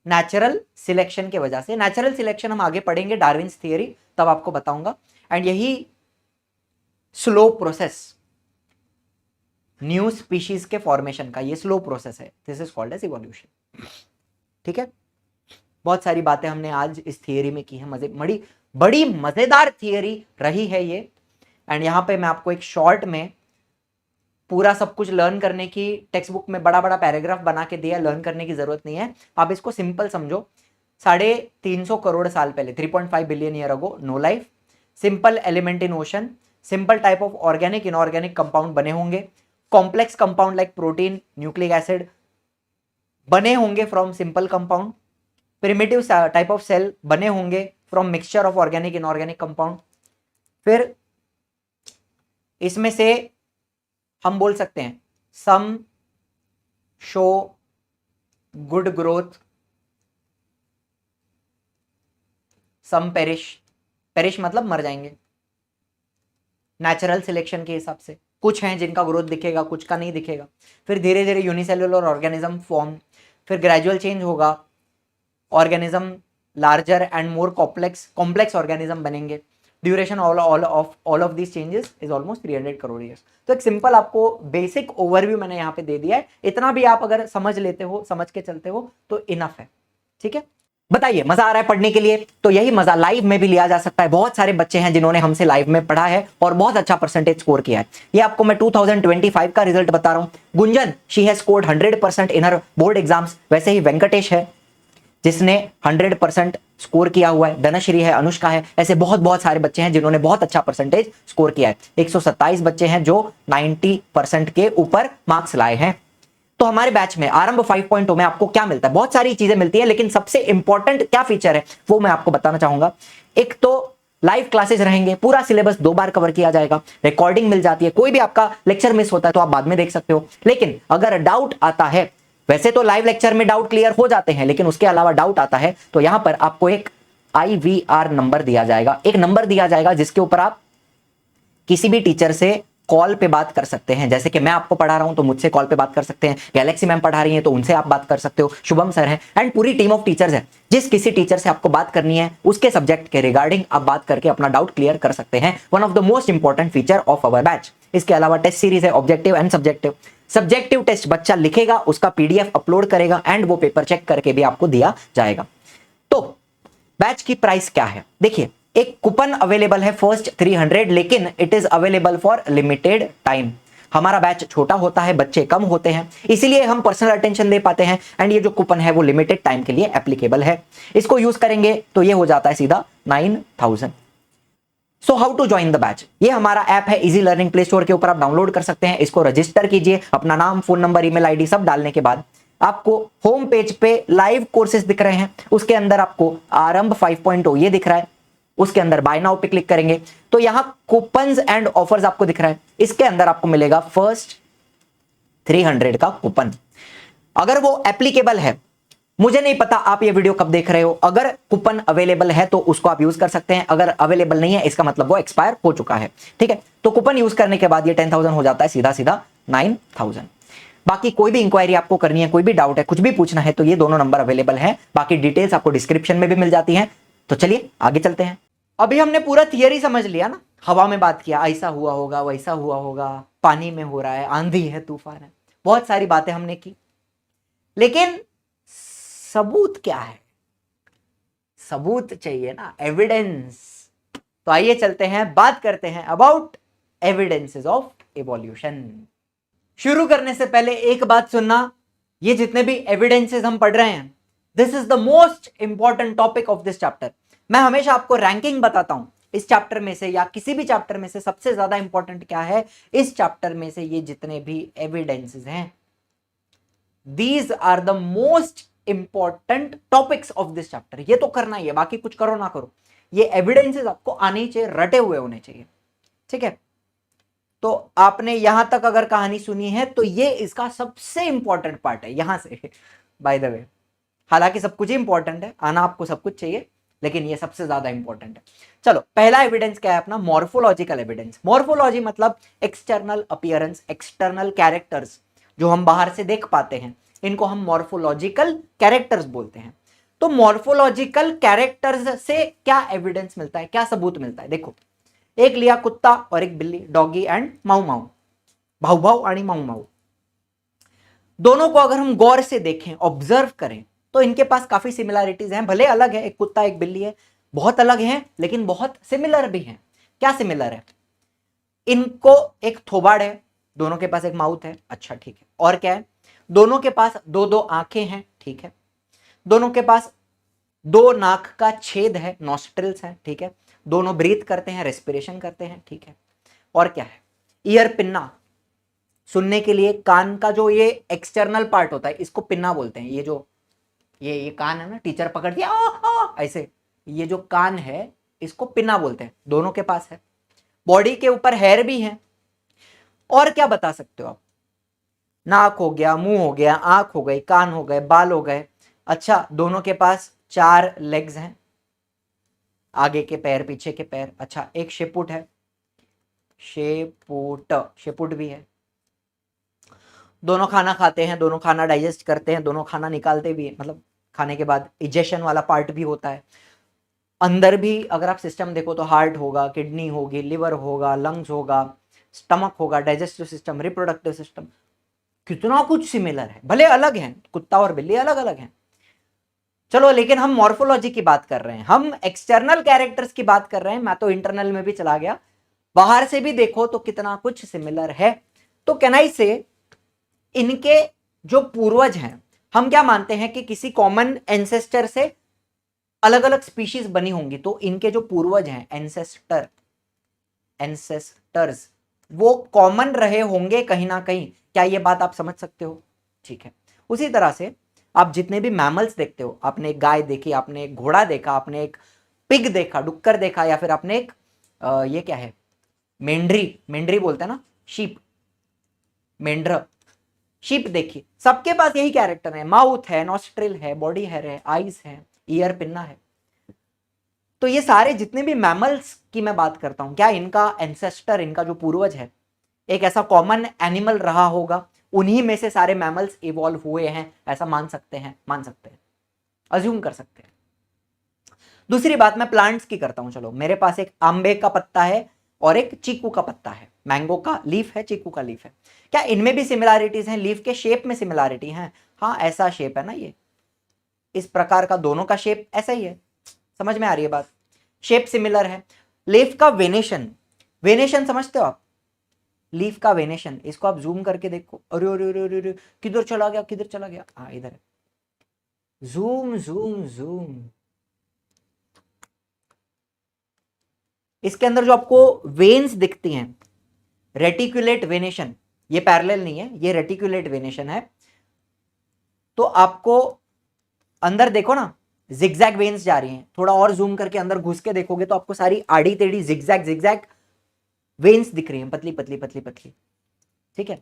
A: नेचुरल सिलेक्शन के वजह से। नेचुरल सिलेक्शन हम आगे पढ़ेंगे, डार्विन्स थियरी, तब आपको बताऊंगा। एंड यही स्लो प्रोसेस न्यू स्पीशीज के फॉर्मेशन का, ये स्लो प्रोसेस है, this is called as evolution. ठीक है, बहुत सारी बातें हमने आज इस थियरी में की है, बड़ी मजेदार थियरी रही है ये। एंड यहां पे मैं आपको एक शॉर्ट में पूरा सब कुछ लर्न करने की, टेक्स्ट बुक में बड़ा बड़ा पैराग्राफ बना के दिया, लर्न करने की जरूरत नहीं है, आप इसको सिंपल समझो। 350 करोड़ साल पहले, 3.5 billion year ago, no life, simple element in ocean, simple type of organic inorganic compound बने होंगे, complex compound like protein, nucleic acid बने होंगे from simple compound, primitive type of cell बने होंगे from mixture of organic inorganic compound. फिर इसमें से हम बोल सकते हैं some show good growth, some perish मतलब मर जाएंगे नेचुरल सिलेक्शन के हिसाब से। कुछ हैं जिनका ग्रोथ दिखेगा, कुछ का नहीं दिखेगा। फिर धीरे धीरे यूनिसेल्युलर ऑर्गेनिज्म फॉर्म, फिर ग्रेजुअल चेंज होगा, organism larger and more complex organism बनेंगे। Duration all of this changes is almost 300 crore years. तो एक सिंपल आपको बेसिक ओवरव्यू मैंने यहाँ पे दे दिया है, इतना भी आप अगर समझ लेते हो, समझ के चलते हो तो इनफ है। ठीक है, बताइए मजा आ रहा है पढ़ने के लिए? तो यही मजा लाइव में भी लिया जा सकता है। बहुत सारे बच्चे हैं जिन्होंने हमसे लाइव में पढ़ा है और बहुत अच्छा परसेंटेज स्कोर किया है। ये आपको मैं 2025 का रिजल्ट बता रहा हूं। Gunjan, she has scored 100% in her board exams. वैसे ही वेंकटेश है जिसने 100% स्कोर किया हुआ है, धनश्री है, अनुष्का है, ऐसे बहुत सारे बच्चे हैं जिन्होंने बहुत अच्छा परसेंटेज स्कोर किया है। 127 बच्चे हैं जो 90% के ऊपर मार्क्स लाए हैं। तो हमारे बैच में आरंभ 5.0 में आपको क्या मिलता है? बहुत सारी चीजें मिलती है, लेकिन सबसे इंपॉर्टेंट क्या फीचर है वो मैं आपको बताना चाहूंगा। एक तो लाइव क्लासेस रहेंगे, पूरा सिलेबस 2 बार कवर किया जाएगा, रिकॉर्डिंग मिल जाती है, कोई भी आपका लेक्चर मिस होता है तो आप बाद में देख सकते हो। लेकिन अगर डाउट आता है, वैसे तो लाइव लेक्चर में डाउट क्लियर हो जाते हैं, लेकिन उसके अलावा डाउट आता है तो यहां पर आपको एक IVR नंबर दिया जाएगा, एक नंबर दिया जाएगा जिसके ऊपर आप किसी भी टीचर से कॉल पे बात कर सकते हैं। जैसे कि मैं आपको पढ़ा रहा हूं तो मुझसे कॉल पे बात कर सकते हैं, गैलेक्सी मैम पढ़ा रही हैं तो उनसे आप बात कर सकते हो, शुभम सर हैं, एंड पूरी टीम ऑफ टीचर्स है। जिस किसी टीचर से आपको बात करनी है उसके सब्जेक्ट के रिगार्डिंग आप बात करके अपना डाउट क्लियर कर सकते हैं। One of the most important feature of our batch. इसके अलावा टेस्ट सीरीज है, objective and subjective. Subjective test बच्चा लिखेगा, उसका PDF अपलोड करेगा एंड वो पेपर चेक करके भी आपको दिया जाएगा। तो बैच की प्राइस क्या है? देखिए, एक कूपन अवेलेबल है फर्स्ट 300, लेकिन it is available for limited time. हमारा बैच छोटा होता है, बच्चे कम होते हैं, इसीलिए हम पर्सनल अटेंशन दे पाते हैं। एंड ये जो कूपन है वो लिमिटेड टाइम के लिए एप्लीकेबल है। इसको यूज करेंगे तो ये हो जाता है सीधा 9000। So how to join the batch? ये हमारा ऐप है इजी लर्निंग, प्ले स्टोर के ऊपर आप डाउनलोड कर सकते हैं। इसको रजिस्टर कीजिए, अपना नाम, फोन नंबर, ईमेल आईडी सब डालने के बाद आपको होम पेज पे लाइव कोर्सेज दिख रहे हैं, उसके अंदर आपको आरंभ 5.0 ये दिख रहा है, उसके अंदर बाय नाउ पे क्लिक करेंगे तो यहां कूपन्स एंड ऑफर्स आपको दिख रहा है। इसके अंदर आपको मिलेगा फर्स्ट 300 का कूपन। अगर वो एप्लीकेबल है, मुझे नहीं पता आप ये वीडियो कब देख रहे हो, अगर कूपन अवेलेबल है तो उसको आप यूज कर सकते हैं, अगर अवेलेबल नहीं है इसका मतलब वो एक्सपायर हो चुका है। ठीक है, तो कूपन यूज करने के बाद ये 10,000 हो जाता है सीधा सीधा 9,000। बाकी कोई भी इंक्वायरी आपको करनी है, कोई भी डाउट है, कुछ भी पूछना है तो ये दोनों नंबर अवेलेबल है। बाकी डिटेल्स आपको डिस्क्रिप्शन में भी मिल जाती है। तो चलिए आगे चलते हैं। अभी हमने पूरा थियरी समझ लिया ना, हवा में बात किया, ऐसा हुआ होगा, वैसा हुआ होगा, पानी में हो रहा है, आंधी है, तूफान है, बहुत सारी बातें हमने की। लेकिन सबूत क्या है? सबूत चाहिए ना, एविडेंस। तो आइए चलते हैं, बात करते हैं अबाउट एविडेंसेस ऑफ इवोल्यूशन। शुरू करने से पहले एक बात सुनना, ये जितने भी एविडेंसेस हम पढ़ रहे हैं, this is the most important topic of this chapter. मैं हमेशा आपको रैंकिंग बताता हूं इस चैप्टर में से या किसी भी चैप्टर में से सबसे ज्यादा इंपॉर्टेंट क्या है। इस चैप्टर में से ये जितने भी एविडेंसेस हैं, these are the most important topics of this chapter. ये तो करना ही है, बाकी कुछ करो ना करो, ये एविडेंसेस आपको आने ही चाहिए, रटे हुए होने चाहिए। ठीक है, तो आपने यहां तक अगर कहानी सुनी है तो ये इसका सबसे इंपॉर्टेंट पार्ट है यहां से बाय द वे। हालांकि सब कुछ ही इंपॉर्टेंट है, आना आपको सब कुछ चाहिए, लेकिन ये सबसे ज्यादा इंपॉर्टेंट है। चलो पहला एविडेंस क्या है अपना, मॉर्फोलॉजिकल एविडेंस। मॉर्फोलॉजी मतलब एक्सटर्नल अपीयरेंस, एक्सटर्नल कैरेक्टर्स जो हम बाहर से देख पाते हैं, इनको हम मॉर्फोलॉजिकल कैरेक्टर्स बोलते हैं। तो मॉर्फोलॉजिकल कैरेक्टर्स से क्या एविडेंस मिलता है, क्या सबूत मिलता है? देखो, एक लिया कुत्ता और एक बिल्ली, डॉगी एंड माऊ माऊ, भाऊ भाऊ आणि माऊ माऊ। दोनों को अगर हम गौर से देखें, ऑब्जर्व करें, तो इनके पास काफी सिमिलरिटीज हैं, भले अलग है, एक कुत्ता एक बिल्ली है, बहुत अलग हैं लेकिन बहुत सिमिलर भी हैं। क्या सिमिलर है? इनको एक थोबाड़ है, दोनों के पास एक माउथ है, अच्छा ठीक है। और क्या है? दोनों के पास दो दो आंखें हैं, ठीक है। दोनों के पास दो नाक का छेद है, नॉस्ट्रिल्स है, ठीक है। दोनों ब्रीथ करते हैं, रेस्पिरेशन करते हैं, ठीक है। और क्या है? ईयर पिन्ना, सुनने के लिए कान का जो ये एक्सटर्नल पार्ट होता है, इसको पिन्ना बोलते हैं। ये जो ये कान है ना, टीचर पकड़ दिया ऐसे, ये जो कान है इसको पिन्ना बोलते हैं, दोनों के पास है। बॉडी के ऊपर हेयर भी है। और क्या बता सकते हो आप? नाक हो गया, मुंह हो गया, आंख हो गई, कान हो गए, बाल हो गए। अच्छा, दोनों के पास 4 लेग्स हैं, आगे के पैर, पीछे के पैर। अच्छा, एक शेपुट है, शेपुट भी है। दोनों खाना खाते हैं, दोनों खाना डाइजेस्ट करते हैं, दोनों खाना निकालते भी हैं, मतलब खाने के बाद इजेशन वाला पार्ट भी होता है। अंदर भी अगर आप सिस्टम देखो तो हार्ट होगा, किडनी होगी, लिवर होगा, लंग्स होगा, स्टमक होगा, डाइजेस्टिव सिस्टम, रिप्रोडक्टिव सिस्टम। कितना कुछ सिमिलर है, भले अलग हैं, कुत्ता और बिल्ली अलग अलग हैं। चलो, लेकिन हम मॉर्फोलॉजी की बात कर रहे हैं, हम एक्सटर्नल कैरेक्टर्स की बात कर रहे हैं। मैं तो इंटरनल में भी चला गया, बाहर से भी देखो तो कितना कुछ सिमिलर है। तो कैन आई से इनके जो पूर्वज हैं, हम क्या मानते हैं कि किसी कॉमन एंसेस्टर से अलग अलग स्पीशीज बनी होंगी। तो इनके जो पूर्वज हैं, एंसेस्टर्स, वो कॉमन रहे होंगे कहीं ना कहीं। क्या ये बात आप समझ सकते हो? ठीक है। उसी तरह से आप जितने भी मैमल्स देखते हो, आपने एक गाय देखी, आपने एक घोड़ा देखा, आपने एक पिग देखा, डुक्कर देखा, या फिर आपने एक ये क्या है, मेंढरी बोलते हैं ना, शीप, मेंढर, शीप देखी। सबके पास यही कैरेक्टर है, माउथ है, नॉस्ट्रिल है, बॉडी हेयर है, आईज है, ईयर पिन्ना है। तो ये सारे जितने भी मैमल्स की मैं बात करता हूं, क्या इनका एंसेस्टर, इनका जो पूर्वज है, एक ऐसा कॉमन एनिमल रहा होगा? उन्हीं में से सारे मैमल्स इवॉल्व हुए हैं, ऐसा मान सकते हैं, अज्यूम कर सकते हैं। दूसरी बात मैं प्लांट्स की करता हूं। चलो, मेरे पास एक आंबे का पत्ता है और एक चीकू का पत्ता है, मैंगो का लीफ है, चीकू का लीफ है। क्या इनमें भी सिमिलरिटीज हैं? लीफ के शेप में सिमिलरिटी है। हाँ, ऐसा शेप है ना, ये इस प्रकार का, दोनों का शेप ऐसा ही है। समझ में आ रही है बात? शेप सिमिलर है। लीफ का वेनेशन, वेनेशन समझते हो आप? लीफ का वेनेशन, इसको आप जूम करके देखो। अरे अरे अरे अरे, किधर चला गया, किधर चला गया? हाँ, इधर है। Zoom zoom zoom. इसके अंदर जो आपको वेन्स दिखती हैं, रेटिकुलेट वेनेशन, ये पैरेलल नहीं है, ये रेटिकुलेट वेनेशन है। तो आपको अंदर देखो ना, जिगजैग वेन्स जा रही हैं। थोड़ा और जूम करके अंदर घुस के देखोगे तो आपको सारी आड़ी टेढ़ी जिगजैग वेन्स दिख रही हैं, पतली पतली पतली पतली, ठीक है।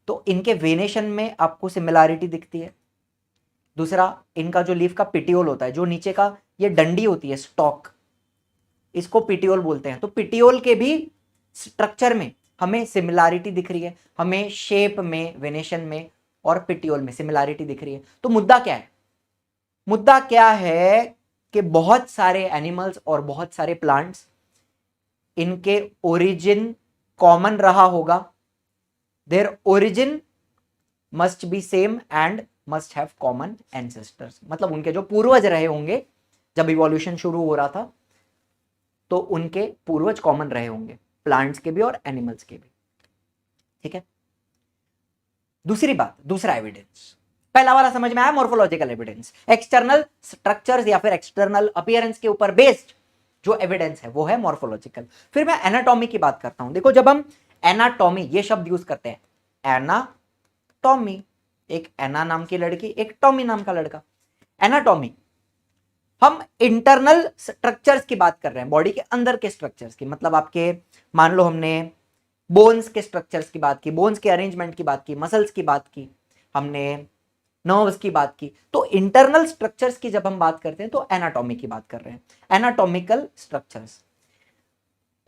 A: तो इनके वेनेशन में आपको सिमिलैरिटी दिखती है। दूसरा, इनका जो लीफ का पिटियोल होता है, जो नीचे का ये डंडी होती है, स्टॉक, इसको पिटियोल बोलते हैं। तो पिटियोल के भी स्ट्रक्चर में हमें सिमिलैरिटी दिख रही है, हमें शेप में, वेनेशन में और पिटियोल में सिमिलैरिटी दिख रही है। तो मुद्दा क्या है? मुद्दा क्या है कि बहुत सारे एनिमल्स और बहुत सारे प्लांट्स, इनके ओरिजिन कॉमन रहा होगा। Their origin must be same and must have common ancestors. मतलब उनके जो पूर्वज रहे होंगे जब इवोल्यूशन शुरू हो रहा था, तो उनके पूर्वज कॉमन रहे होंगे, प्लांट्स के भी और एनिमल्स के भी, ठीक है। दूसरी बात, दूसरा एविडेंस, पहला वाला समझ में आया, मॉर्फोलॉजिकल एविडेंस, एक्सटर्नल स्ट्रक्चर्स या फिर एक्सटर्नल अपीयरेंस के ऊपर बेस्ड जो एविडेंस है वो है मॉर्फोलॉजिकल। फिर मैं एनाटॉमी की बात करता हूं। देखो, जब हम एनाटॉमी ये शब्द यूज करते हैं, एनाटॉमी, एक एना नाम की लड़की, एक टॉमी नाम का लड़का, एनाटॉमी, हम इंटरनल स्ट्रक्चर्स की बात कर रहे हैं, बॉडी के अंदर के स्ट्रक्चर्स की, मतलब आपके मान लो हमने बोन्स के स्ट्रक्चर्स की बात की, बोन्स के अरेंजमेंट की बात की, मसल्स की बात की, हमने नर्व्स की बात की। तो इंटरनल स्ट्रक्चर्स की जब हम बात करते हैं तो एनाटॉमी की बात कर रहे हैं, एनाटॉमिकल स्ट्रक्चर्स।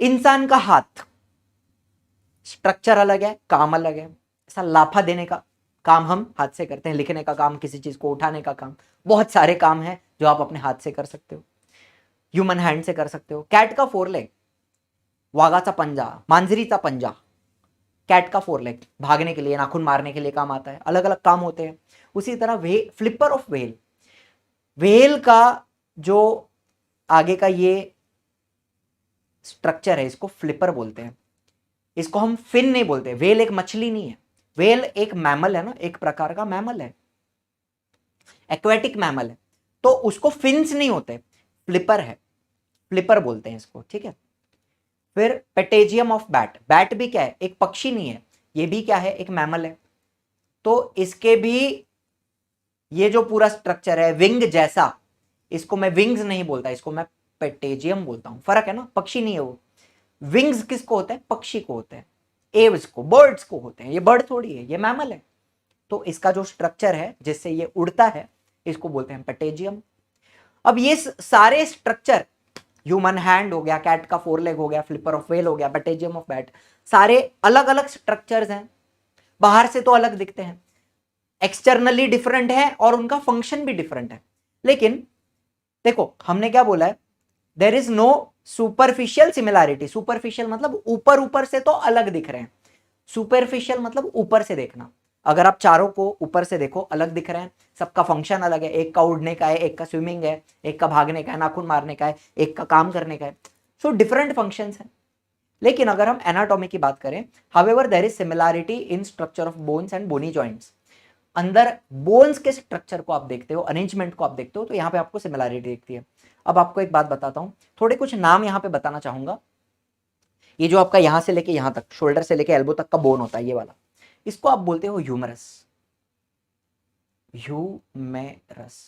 A: इंसान का हाथ स्ट्रक्चर अलग है, काम अलग है। ऐसा लाफा देने का काम हम हाथ से करते हैं, लिखने का काम, किसी चीज को उठाने का काम, बहुत सारे काम हैं जो आप अपने हाथ से कर सकते हो, ह्यूमन हैंड से कर सकते हो। कैट का 4 लेग, वाघाचा पंजा, मांजरीचा पंजा, कैट का 4 लेग भागने के लिए, नाखून मारने के लिए काम आता है, अलग अलग काम होते हैं। उसी तरह फ्लिपर ऑफ व्हेल, व्हेल का जो आगे का ये स्ट्रक्चर है इसको फ्लिपर बोलते हैं, इसको हम फिन नहीं बोलते। व्हेल एक मछली नहीं है, व्हेल एक मैमल है ना, एक प्रकार का मैमल है, एक्वेटिक मैमल है, तो उसको फिन्स नहीं होते, फ्लिपर है, फ्लिपर बोलते हैं इसको, ठीक है। फिर पेटेजियम ऑफ बैट, बैट भी क्या है, एक पक्षी नहीं है, ये भी क्या है, एक मैमल है। तो इसके भी ये जो पूरा स्ट्रक्चर है विंग जैसा, इसको मैं विंग्स नहीं बोलता, इसको मैं पेटेजियम बोलता हूं। फर्क है ना, पक्षी नहीं है वो। विंग्स किसको होते हैं, पक्षी को होते हैं, एव्स को, बर्ड्स को होते हैं, ये बर्ड थोड़ी है, ये मैमल है। तो इसका जो स्ट्रक्चर है जिससे ये उड़ता है, इसको बोलते हैं पेटेजियम। अब ये सारे स्ट्रक्चर, ह्यूमन हैंड हो गया, कैट का 4 लेग हो गया, फ्लिपर ऑफ व्हेल हो गया, पेटेजियम ऑफ बैट, सारे अलग अलग स्ट्रक्चर्स हैं। बाहर से तो अलग दिखते हैं, एक्सटर्नली डिफरेंट है और उनका फंक्शन भी डिफरेंट है। लेकिन देखो हमने क्या बोला है, there is no superficial similarity. Superficial मतलब ऊपर ऊपर से तो अलग दिख रहे हैं, सुपरफिशियल मतलब ऊपर से देखना। अगर आप चारों को ऊपर से देखो अलग दिख रहे हैं, सबका फंक्शन अलग है, एक का उड़ने का है, एक का स्विमिंग है, एक का भागने का है, नाखून मारने का है, एक का काम करने का है, सो डिफरेंट फंक्शंस हैं। लेकिन अगर हम एनाटॉमी की बात करें, however there is similarity in structure of bones and bony joints. अंदर बोन्स के स्ट्रक्चर को आप देखते हो, अरेंजमेंट को आप देखते हो, तो यहां पे आपको सिमिलैरिटी दिखती है। अब आपको एक बात बताता हूं, थोड़े कुछ नाम यहां पे बताना चाहूंगा। ये जो आपका यहां से लेके यहां तक, शोल्डर से लेके एल्बो तक का बोन होता है, ये वाला, इसको आप बोलते हो ह्यूमरस। ह्यूमेरस।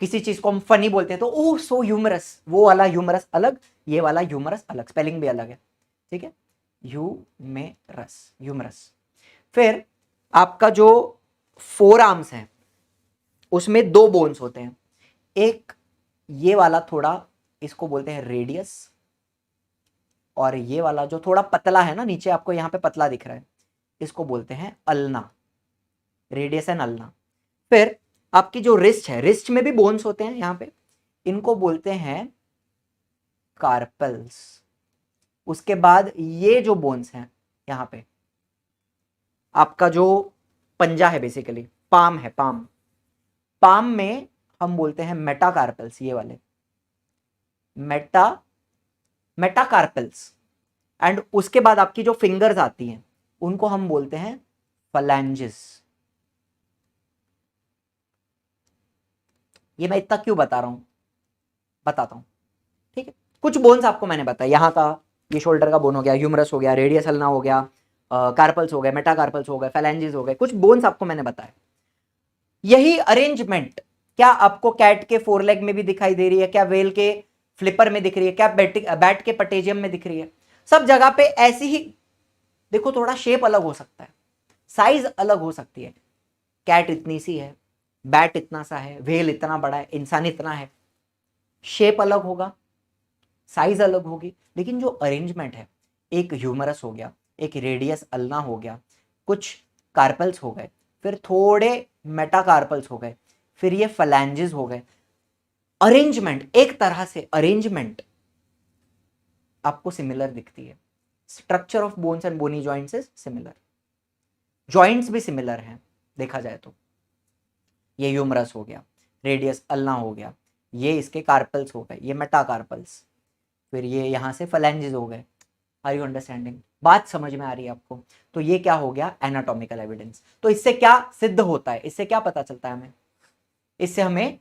A: किसी चीज को हम फनी बोलते हैं तो ओह सो ह्यूमरस, वो वाला ह्यूमरस अलग, ये वाला ह्यूमरस अलग, स्पेलिंग भी अलग है, ठीक है। ह्यूमेरस, ह्यूमरस। फिर आपका जो 4 आर्म्स है उसमें 2 बोन्स होते हैं, एक ये वाला थोड़ा, इसको बोलते हैं रेडियस, और ये वाला जो थोड़ा पतला है ना, नीचे आपको यहां पे पतला दिख रहा है, इसको बोलते हैं अल्ना, रेडियस एंड अल्ना। फिर आपकी जो रिस्ट है, रिस्ट में भी बोन्स होते हैं यहां पे, इनको बोलते हैं कार्पल्स। उसके बाद ये जो बोन्स हैं यहां पे, आपका जो पंजा है, बेसिकली पाम है, पाम, पाम में हम बोलते हैं मेटाकार्पल्स, ये वाले मेटाकार्पल्स। एंड उसके बाद आपकी जो फिंगर्स आती हैं उनको हम बोलते हैं फलैंजेस। ये मैं इतना क्यों बता रहा हूं, बताता हूं, ठीक है। कुछ बोन्स आपको मैंने बताया, यहां का ये शोल्डर का बोन हो गया, ह्यूमरस हो गया, रेडियस अल्ना हो गया, कार्पल्स हो गए, मेटाकार्पल्स हो गए, फैलेंजेस हो गए, कुछ बोन्स आपको मैंने बताया। यही अरेंजमेंट क्या आपको कैट के 4 लेग में भी दिखाई दे रही है, क्या वेल के फ्लिपर में दिख रही है, क्या बैट के पटेजियम में दिख रही है, सब जगह पे ऐसी ही। देखो थोड़ा शेप अलग हो सकता है, साइज अलग हो सकती है, कैट इतनी सी है, बैट इतना सा है, व्हेल इतना बड़ा है, इंसान इतना है, शेप अलग होगा, साइज अलग होगी, लेकिन जो अरेंजमेंट है, एक ह्यूमरस हो गया, एक रेडियस अल्ना हो गया, कुछ कार्पल्स हो गए, फिर थोड़े मेटाकार्पल्स हो गए, फिर ये फलैंजेस हो गए। अरेंजमेंट, एक तरह से अरेंजमेंट आपको सिमिलर दिखती है। Structure of bones and bony joints is similar, joints भी सिमिलर हैं देखा जाए तो। ये ह्यूमरस हो गया, रेडियस अल्ना हो गया, ये इसके कार्पल्स हो गए, ये मेटाकार्पल्स, फिर ये यहां से फलैंजेस हो गए। आर यू अंडरस्टैंडिंग, बात समझ में आ रही है आपको। तो ये क्या हो गया, एनाटॉमिकल एविडेंस। तो इससे क्या सिद्ध होता है, इससे क्या पता चलता है हमें, इससे हमें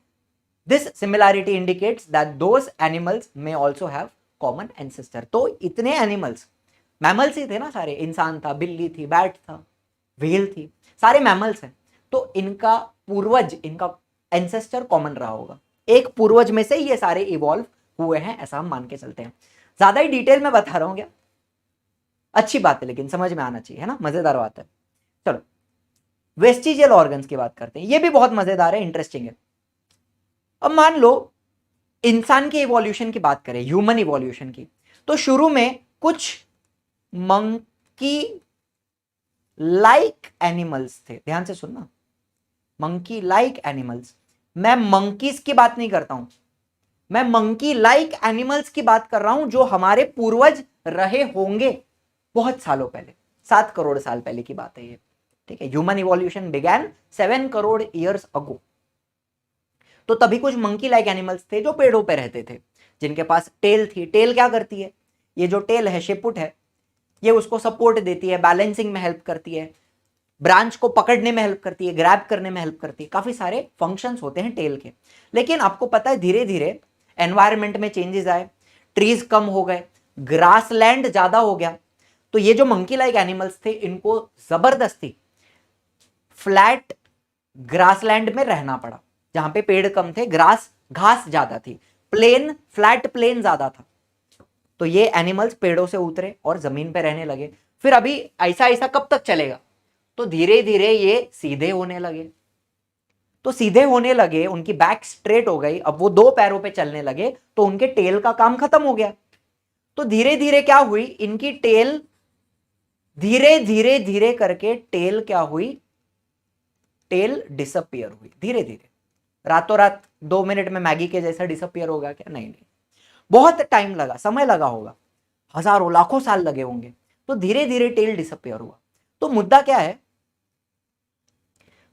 A: this similarity indicates that those animals may also have common ancestor. तो इतने एनिमल्स, मैमल्स ही थे ना सारे, इंसान था, बिल्ली थी, बैट था, व्हेल थी, सारे मैमल्स हैं, तो इनका पूर्वज, इनका एंसेस्टर कॉमन रहा होगा, एक पूर्वज में से ये सारे इवॉल्व हुए हैं, ऐसा हम मान के चलते हैं। ज्यादा ही डिटेल में बता रहा हूं क्या, अच्छी बात है लेकिन समझ में आना चाहिए, है ना, मजेदार बात है। चलो वेस्टिजियल ऑर्गन्स की बात करते हैं, ये भी बहुत मजेदार है, इंटरेस्टिंग है। अब मान लो इंसान के इवोल्यूशन की बात करें, ह्यूमन इवोल्यूशन की, तो शुरू में कुछ मंकी लाइक एनिमल्स थे, ध्यान से सुनना, मंकी लाइक एनिमल्स। मैं मंकीज की बात नहीं करता हूं, मैं मंकी लाइक एनिमल्स की बात कर रहा हूं जो हमारे पूर्वज रहे होंगे बहुत सालों पहले, 7 करोड़ साल पहले की बात है ये, ठीक है। Human evolution began 7 crore years ago. तो तभी कुछ मंकी लाइक एनिमल्स थे जो पेड़ों पे रहते थे, जिनके पास टेल थी। टेल क्या करती है, ये जो टेल है, शेपुट है, ये उसको सपोर्ट देती है, बैलेंसिंग में हेल्प करती है, ब्रांच को पकड़ने में हेल्प करती है, ग्रैब करने में हेल्प करती है, काफी सारे फंक्शंस होते हैं टेल के। लेकिन आपको पता है धीरे धीरे एनवायरमेंट में चेंजेस आए, ट्रीज कम हो गए, ग्रासलैंड ज्यादा हो गया, तो ये जो मंकी लाइक एनिमल्स थे इनको जबरदस्ती फ्लैट ग्रासलैंड में रहना पड़ा, जहां पे पेड़ कम थे, घास ज्यादा थी, प्लेन फ्लैट प्लेन ज्यादा था। तो ये एनिमल्स पेड़ों से उतरे और जमीन पे रहने लगे। फिर अभी ऐसा ऐसा कब तक चलेगा, तो धीरे धीरे ये सीधे होने लगे। तो सीधे होने लगे, उनकी बैक स्ट्रेट हो गई, अब वो 2 पैरों पे चलने लगे, तो उनके टेल का काम खत्म हो गया। तो धीरे धीरे क्या हुई, इनकी टेल धीरे धीरे धीरे करके टेल क्या हुई, टेल डिसअपियर हुई धीरे धीरे। रातों रात 2 मिनट में मैगी के जैसा डिसअपियर होगा क्या, नहीं नहीं, बहुत टाइम लगा, समय लगा होगा, हजारों लाखों साल लगे होंगे। तो धीरे धीरे टेल डिसअपियर हुआ। तो मुद्दा क्या है,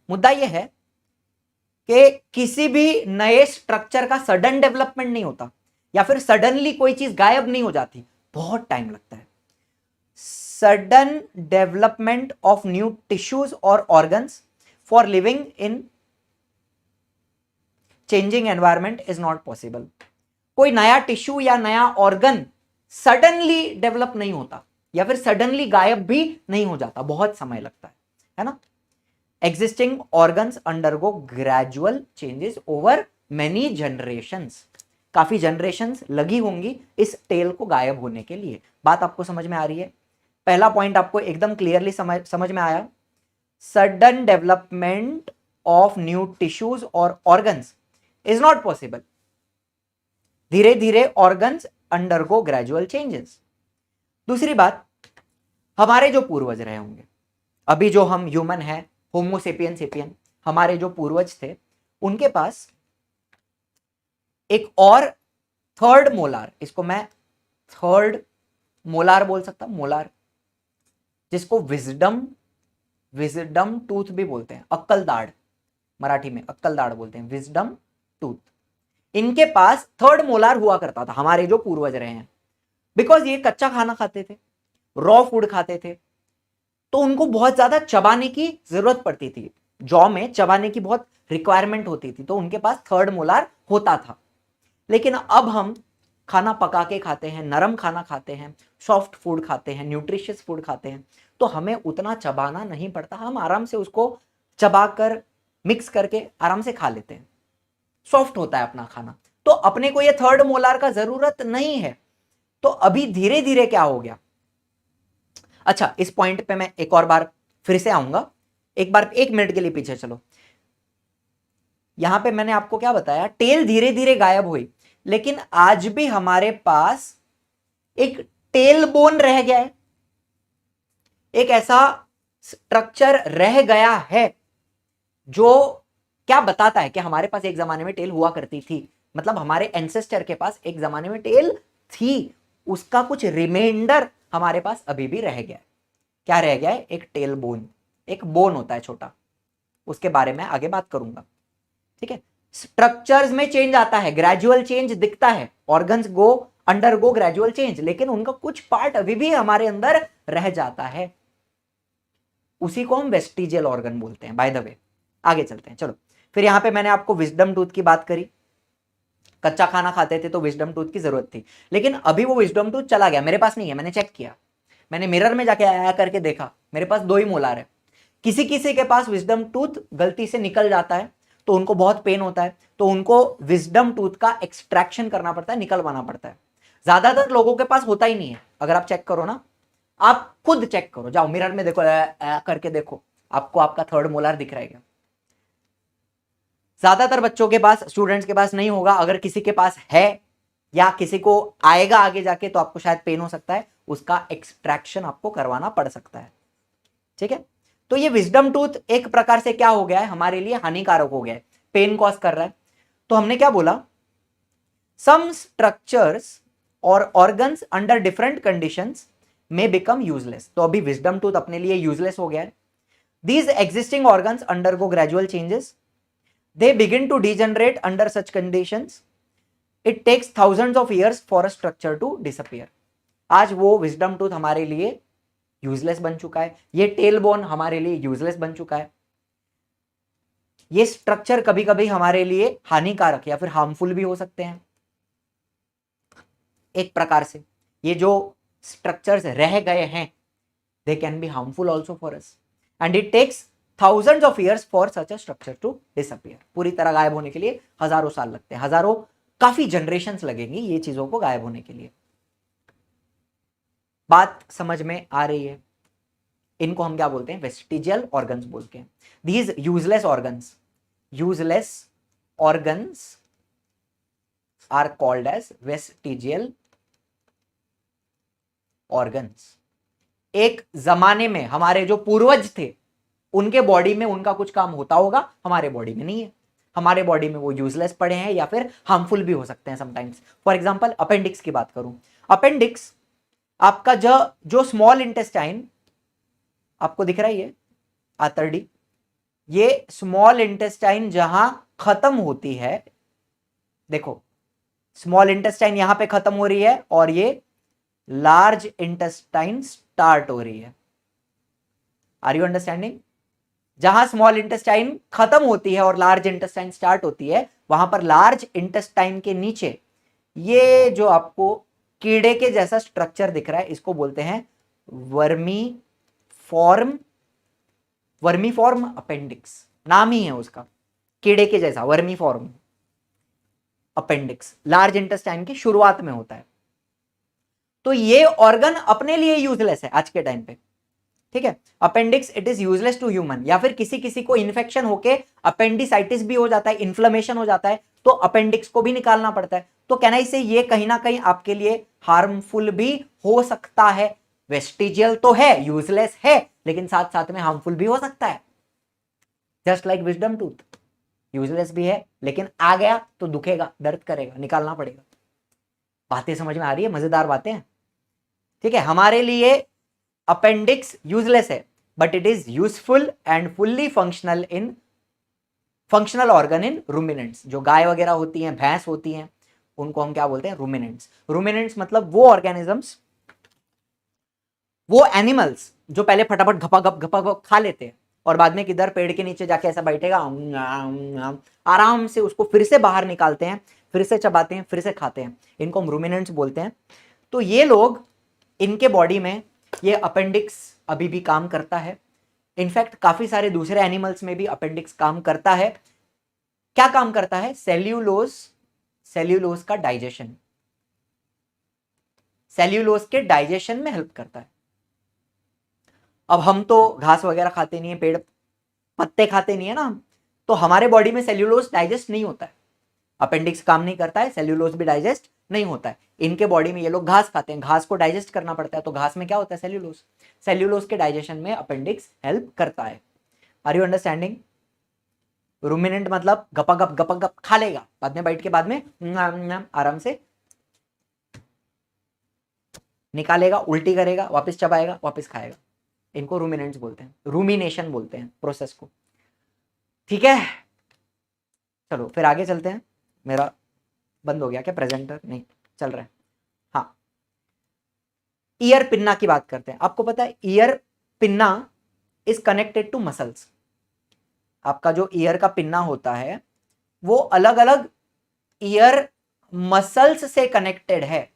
A: मुद्दा यह है कि किसी भी नए स्ट्रक्चर का सडन डेवलपमेंट नहीं होता, या फिर सडनली कोई चीज गायब नहीं हो जाती, बहुत टाइम लगता है। Sudden development of new tissues और organs for living in changing environment is not possible. कोई नया टिश्यू या नया ऑर्गन सडनली डेवलप नहीं होता, या फिर सडनली गायब भी नहीं हो जाता, बहुत समय लगता है ना। Existing organs undergo gradual changes over many generations. काफी जनरेशंस लगी होंगी इस टेल को गायब होने के लिए। बात आपको समझ में आ रही है? पहला पॉइंट आपको एकदम क्लियरली समझ में आया। Sudden development of new tissues और ऑर्गन्स इज नॉट पॉसिबल। धीरे धीरे ऑर्गन्स अंडरगो ग्रेजुअल चेंजेस। दूसरी बात, हमारे जो पूर्वज रहे होंगे, अभी जो हम ह्यूमन है, होमो सेपियन सेपियन, हमारे जो पूर्वज थे, उनके पास एक और थर्ड मोलार, इसको मैं थर्ड मोलार बोल सकता हूं, मोलार, जिसको विजडम टूथ भी बोलते हैं, अक्कल दाढ़, मराठी में अक्कल दाढ़ बोलते हैं, विजडम टूथ। इनके पास थर्ड मोलार हुआ करता था, हमारे जो पूर्वज रहे हैं। बिकॉज ये कच्चा खाना खाते थे, रॉ फूड खाते थे, तो उनको बहुत ज्यादा चबाने की जरूरत पड़ती थी, जॉ में चबाने की बहुत रिक्वायरमेंट होती थी, तो उनके पास थर्ड मोलार होता था। लेकिन अब हम खाना पका के खाते हैं, नरम खाना खाते हैं, सॉफ्ट फूड खाते हैं, न्यूट्रिशियस फूड खाते हैं, तो हमें उतना चबाना नहीं पड़ता, हम आराम से उसको चबाकर मिक्स करके आराम से खा लेते हैं, सॉफ्ट होता है अपना खाना। तो अपने को ये थर्ड मोलार का जरूरत नहीं है। तो अभी धीरे धीरे क्या हो गया, अच्छा इस पॉइंट पे मैं एक और बार फिर से आऊंगा, एक बार 1 मिनट के लिए पीछे चलो। यहां पे मैंने आपको क्या बताया, टेल धीरे धीरे गायब हुई, लेकिन आज भी हमारे पास एक टेल बोन रह गया है, एक ऐसा स्ट्रक्चर रह गया है जो क्या बताता है कि हमारे पास एक जमाने में टेल हुआ करती थी, मतलब हमारे एंसेस्टर के पास एक जमाने में टेल थी, उसका कुछ रिमाइंडर हमारे पास अभी भी रह गया है। क्या रह गया है? एक टेल बोन, एक बोन होता है छोटा, उसके बारे में आगे बात करूंगा, ठीक है। स्ट्रक्चर्स में चेंज आता है, ग्रेजुअल चेंज दिखता है, ऑर्गन्स अंडरगो ग्रेजुअल चेंज, लेकिन उनका कुछ पार्ट अभी भी हमारे अंदर रह जाता है, उसी को हम वेस्टिजियल ऑर्गन बोलते हैं। बाय द वे आगे चलते हैं, चलो। फिर यहां पे मैंने आपको विजडम टूथ की बात करी, कच्चा खाना खाते थे तो विजडम टूथ की जरूरत थी, लेकिन अभी वो विजडम टूथ चला गया, मेरे पास नहीं है, मैंने चेक किया, मैंने मिरर में जाके आया करके देखा, मेरे पास 2 ही मोलार है। किसी किसी के पास विजडम टूथ गलती से निकल जाता है, तो उनको बहुत पेन होता है, तो उनको विजडम टूथ का एक्सट्रैक्शन करना पड़ता है, निकलवाना पड़ता है। ज्यादातर लोगों के पास होता ही नहीं है। अगर आप चेक करो ना, आप खुद चेक करो, जाओ मिरर में देखो, करके देखो, आपको आपका थर्ड मोलार दिख रहेगा। ज्यादातर बच्चों के पास, स्टूडेंट्स के पास नहीं होगा। अगर किसी के पास है या किसी को आएगा आगे जाके, तो आपको शायद पेन हो सकता है, उसका एक्सट्रैक्शन आपको करवाना पड़ सकता है। ठीक है, तो ये विजडम टूथ एक प्रकार से क्या हो गया है, हमारे लिए हानिकारक हो गया है, पेन कॉज कर रहा है। तो हमने क्या बोला, सम स्ट्रक्चर्स और ऑर्गन्स अंडर डिफरेंट कंडीशंस में बिकम यूजलेस। तो अभी विजडम टूथ अपने लिए यूजलेस हो गया है। These existing organs undergo gradual changes, they begin to degenerate under such conditions. It takes thousands of years for a structure to disappear. आज वो विजडम टूथ हमारे लिए यूजलेस बन चुका है, ये टेल बोन हमारे लिए यूजलेस बन चुका है। ये स्ट्रक्चर कभी कभी हमारे लिए हानिकारक या फिर हार्मफुल भी हो सकते हैं। एक प्रकार से ये जो स्ट्रक्चर्स रह गए हैं, they can be harmful also for us, and it takes thousands of years for such a structure to disappear. पूरी तरह गायब होने के लिए हजारों साल लगते हैं, हजारों, काफी जनरेशंस लगेंगी ये चीजों को गायब होने के लिए। बात समझ में आ रही है? इनको हम क्या बोलते हैं, वेस्टिजियल ऑर्गन्स बोलते हैं। These useless organs are called as vestigial organs. एक जमाने में हमारे जो पूर्वज थे, उनके बॉडी में उनका कुछ काम होता होगा, हमारे बॉडी में नहीं है। हमारे बॉडी में वो यूजलेस पड़े हैं या फिर हार्मफुल भी हो सकते हैं समटाइम्स। फॉर एग्जांपल अपेंडिक्स की बात करूं, अपेंडिक्स आपका जो स्मॉल इंटेस्टाइन आपको दिख रहा है, आतरडी, ये स्मॉल इंटेस्टाइन जहां खत्म होती है, देखो स्मॉल इंटेस्टाइन यहां पे खत्म हो रही है और ये लार्ज इंटेस्टाइन स्टार्ट हो रही है। Are you understanding? जहां स्मॉल इंटेस्टाइन खत्म होती है और लार्ज इंटेस्टाइन स्टार्ट होती है, वहां पर लार्ज इंटेस्टाइन के नीचे ये जो आपको कीड़े के जैसा स्ट्रक्चर दिख रहा है, इसको बोलते हैं वर्मीफॉर्म अपेंडिक्स। नाम ही है उसका, कीड़े के जैसा, वर्मीफॉर्म अपेंडिक्स। लार्ज इंटेस्टाइन की शुरुआत में होता है। तो ये ऑर्गन अपने लिए यूजलेस है आज के टाइम पे। ठीक है, appendix it is useless to human. या फिर किसी किसी को इन्फेक्शन होके अपेंडिसाइटिस भी हो जाता है, इन्फ्लेमेशन हो जाता है, तो अपेंडिक्स को भी निकालना पड़ता है। तो कहना से ये कहीं ना कहीं आपके लिए हार्मफुल भी हो सकता है। वेस्टिजियल तो है, यूजलेस है, लेकिन साथ साथ में हार्मफुल भी हो सकता है। Just like wisdom tooth, useless भी है, लेकिन आ गया तो दुखेगा, दर्द करेगा, निकालना पड़ेगा। बातें समझ में आ रही है? मजेदार बातें हैं। ठीक है, हमारे लिए अपेंडिक्स यूजलेस है, but it is useful and fully functional organ in ruminants. जो गाय वगैरह होती हैं, भैंस होती हैं, उनको हम क्या बोलते हैं, रूमिनेंट्स। रूमिनेंट्स मतलब वो ऑर्गेनिजम्स, वो एनिमल्स जो पहले फटाफट घपा घप खा लेते हैं और बाद में किधर पेड़ के नीचे जाके ऐसा बैठेगा, आराम से उसको फिर से बाहर निकालते हैं, फिर से चबाते हैं, फिर से खाते हैं। इनको हम रूमिनेंट्स बोलते हैं। तो ये लोग, इनके बॉडी में ये अपेंडिक्स अभी भी काम करता है। इनफैक्ट काफी सारे दूसरे एनिमल्स में भी अपेंडिक्स काम करता है। क्या काम करता है? सेल्यूलोज का डाइजेशन, सेल्यूलोज के डाइजेशन में हेल्प करता है। अब हम तो घास वगैरह खाते नहीं है, पेड़ पत्ते खाते नहीं है ना, तो हमारे बॉडी में सेल्यूलोज डाइजेस्ट नहीं होता है। अपेंडिक्स काम नहीं करता है, सेल्यूलोज भी डाइजेस्ट नहीं होता है। इनके बॉडी में ये लोग घास खाते हैं, घास को डाइजेस्ट करना पड़ता है, तो घास में क्या होता है, सेल्यूलोज। सेल्यूलोज के डाइजेशन में अपेंडिक्स हेल्प करता है। Are you understanding? रूमिनेंट मतलब गपा गप खा लेगा, बाद में बैठ के बाद में आराम से निकालेगा, उल्टी करेगा, वापस चबाएगा, वापस खाएगा। इनको रूमिनेंट्स बोलते हैं, रूमिनेशन बोलते हैं प्रोसेस को। ठीक है, चलो फिर आगे चलते हैं। मेरा बंद हो गया क्या प्रेजेंटर? नहीं, चल रहा है। हाँ, ईयर पिन्ना की बात करते हैं। आपको पता है ear pinna is connected to muscles. आपका जो ईयर का पिन्ना होता है वो अलग अलग ईयर मसल्स से कनेक्टेड है।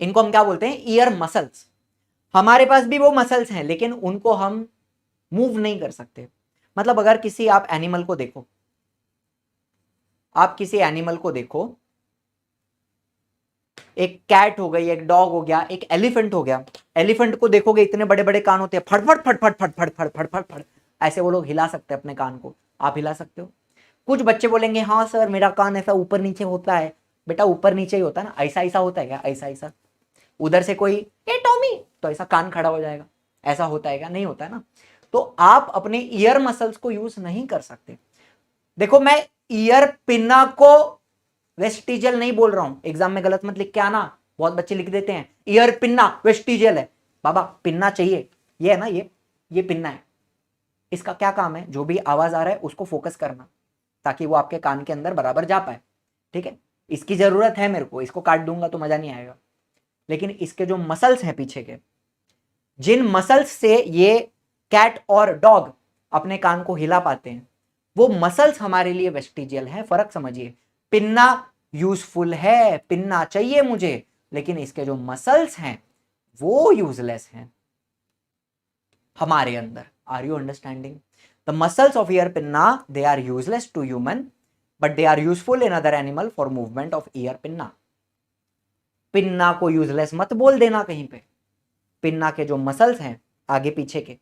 A: इनको हम क्या बोलते हैं? Year muscles. हमारे पास भी वो मसल्स हैं, लेकिन उनको हम मूव नहीं कर सकते। मतलब अगर किसी आप एनिमल को देखो, आप किसी एनिमल को देखो, एक कैट हो गई, एक डॉग हो गया, एक एलिफेंट हो गया, एलिफेंट को देखोगे इतने बड़े बड़े कान होते हैं, फटफट फटफट फटफट फटफट फटफट ऐसे वो लोग हिला सकते हैं अपने कान को, आप हिला सकते हो? कुछ बच्चे बोलेंगे हाँ सर मेरा कान ऐसा ऊपर नीचे होता है, बेटा ऊपर नीचे ही होता है ना, ऐसा ऐसा होता है क्या? ऐसा ऐसा उधर से कोई ए टॉमी तो ऐसा कान खड़ा हो जाएगा, ऐसा होता है क्या? नहीं होता है ना। तो आप अपने ईयर मसल्स को यूज नहीं कर सकते। देखो मैं ईयर पिन्ना को वेस्टिजियल नहीं बोल रहा हूं, एग्जाम में गलत मत लिख के आना, बहुत बच्चे लिख देते हैं ईयर पिन्ना वेस्टिजियल है। बाबा पिन्ना चाहिए, ये है ना, ये पिन्ना है, इसका क्या काम है? जो भी आवाज आ रहा है उसको फोकस करना ताकि वो आपके कान के अंदर बराबर जा पाए, ठीक है? इसकी जरूरत है मेरे को, इसको काट दूंगा तो मजा नहीं आएगा। लेकिन इसके जो मसल्स हैं पीछे के, जिन मसल्स से ये कैट और डॉग अपने कान को हिला पाते हैं, वो मसल्स हमारे लिए वेस्टिजियल है। फर्क समझिए, पिन्ना यूजफुल है, पिन्ना चाहिए मुझे, लेकिन इसके जो मसल्स हैं वो यूजलेस हैं हमारे अंदर। Are you understanding? The muscles of ear pinna they are useless to human but they are useful in other animal for movement of ear pinna. Pinna को यूजलेस मत बोल देना कहीं पे। पिन्ना के जो मसल्स हैं आगे पीछे के,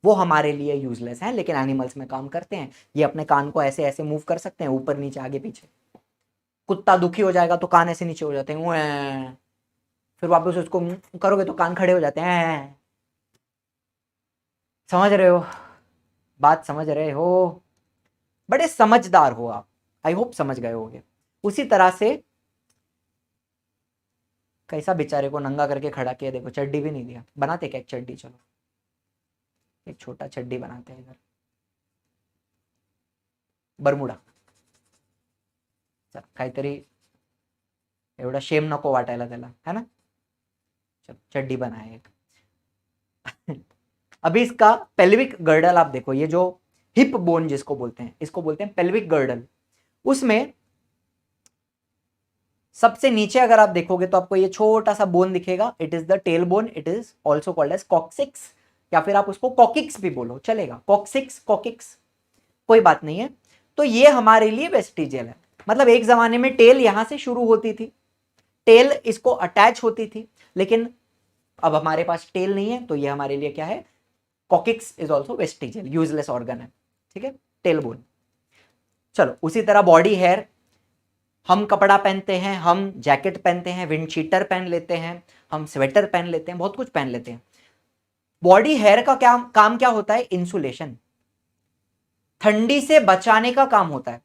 A: वो हमारे लिए यूजलेस हैं, लेकिन एनिमल्स में काम करते हैं। ये अपने कान को ऐसे ऐसे मूव कर सकते हैं, ऊपर नीचे आगे पीछे। कुत्ता दुखी हो जाएगा तो कान ऐसे नीचे हो जाते हैं, फिर वापस उसको करोगे तो कान खड़े हो जाते हैं। समझ रहे हो बात? समझ रहे हो? बड़े समझदार हो आप, आई होप समझ गए होगे। उसी तरह से कैसा बेचारे को नंगा करके खड़ा किया, देखो चड्डी भी नहीं दिया। बनाते क्या एक चड्डी? चलो एक छोटा चड्डी बनाते हैं इधर, बरमुडा। चल काहीतरी एवढा शेम नको वाटायला त्याला, है ना? चल चड्डी बनाए एक। अभी इसका पेल्विक गर्डल आप देखो, ये जो हिप बोन जिसको बोलते हैं, इसको बोलते हैं पेल्विक गर्डल। उसमें सबसे नीचे अगर आप देखोगे तो आपको ये छोटा सा बोन दिखेगा, it is the tail bone, it is also called as coccyx, या फिर आप उसको कॉकिक्स भी बोलो चलेगा, कॉक्सिक्स कॉकिक्स कोई बात नहीं है। तो ये हमारे लिए वेस्टिजियल है। मतलब एक जमाने में टेल यहां से शुरू होती थी, टेल इसको अटैच होती थी, लेकिन अब हमारे पास टेल नहीं है, तो ये हमारे लिए क्या है? Coccyx is also vestigial, useless organ है, ठीक है? Tail bone. चलो उसी तरह बॉडी हेयर, हम कपड़ा पहनते हैं, हम जैकेट पहनते हैं, विंड शीटर पहन लेते हैं, हम स्वेटर पहन लेते हैं, बहुत कुछ पहन लेते हैं। बॉडी हेयर का क्या काम क्या होता है? इंसुलेशन, ठंडी से बचाने का काम होता है।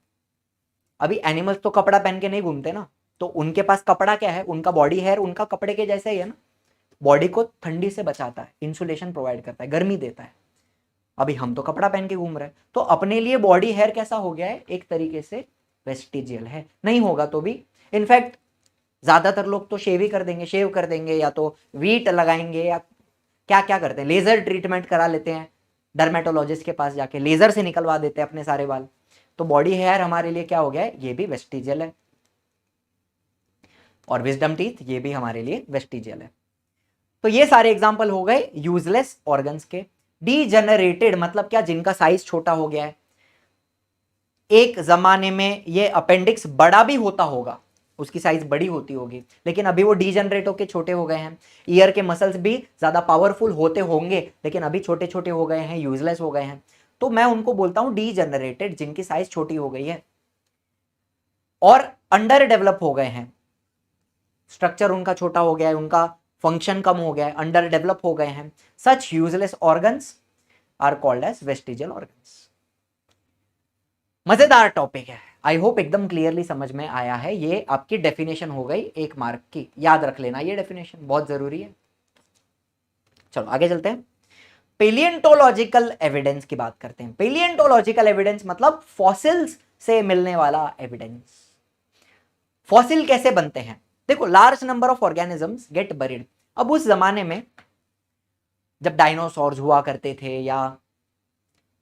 A: अभी एनिमल्स तो कपड़ा पहन के नहीं घूमते ना, तो उनके पास कपड़ा क्या है? उनका बॉडी हेयर उनका कपड़े के जैसे ही है ना, बॉडी को ठंडी से बचाता है, इंसुलेशन प्रोवाइड करता है, गर्मी देता है। अभी हम तो कपड़ा पहन के घूम रहे हैं, तो अपने लिए बॉडी हेयर कैसा हो गया है? एक तरीके से वेस्टिजियल है। नहीं होगा तो भी, इनफैक्ट ज्यादातर लोग तो शेव ही कर देंगे, शेव कर देंगे, या तो वीट लगाएंगे, या क्या क्या करते हैं, लेजर ट्रीटमेंट करा लेते हैं, डर्मेटोलॉजिस्ट के पास जाके लेजर से निकलवा देते हैं अपने सारे बाल। तो बॉडी हेयर हमारे लिए क्या हो गया है? ये भी वेस्टिजियल है। और विजडम टीथ, ये भी हमारे लिए वेस्टिजियल है। तो ये सारे एग्जांपल हो गए यूजलेस ऑर्गन्स के। डीजेनरेटेड मतलब क्या? जिनका साइज छोटा हो गया है। एक जमाने में ये अपेंडिक्स बड़ा भी होता होगा, उसकी साइज बड़ी होती होगी, लेकिन अभी वो डीजनरेट होके छोटे हो गए हैं। ईयर के मसल्स भी ज्यादा पावरफुल होते होंगे, लेकिन अभी छोटे छोटे हो गए हैं, यूजलेस हो गए हैं। तो मैं उनको बोलता हूं डीजनरेटेड, जिनकी साइज छोटी हो गई है और अंडर डेवलप हो गए हैं, स्ट्रक्चर उनका छोटा हो गया है, उनका फंक्शन कम हो गया है, अंडर डेवलप हो गए हैं। Such useless organs are called as vestigial organs. मजेदार टॉपिक है, आई होप एकदम क्लियरली समझ में आया है। ये आपकी डेफिनेशन हो गई 1 मार्क की, याद रख लेना, ये डेफिनेशन बहुत जरूरी है। चलो आगे चलते हैं, पेलियंटोलॉजिकल एविडेंस की बात करते हैं। पेलियंटोलॉजिकल एविडेंस मतलब फॉसिल्स से मिलने वाला एविडेंस। फॉसिल कैसे बनते हैं? देखो, large number of organisms get buried. अब उस जमाने में जब डायनासोर्स हुआ करते थे या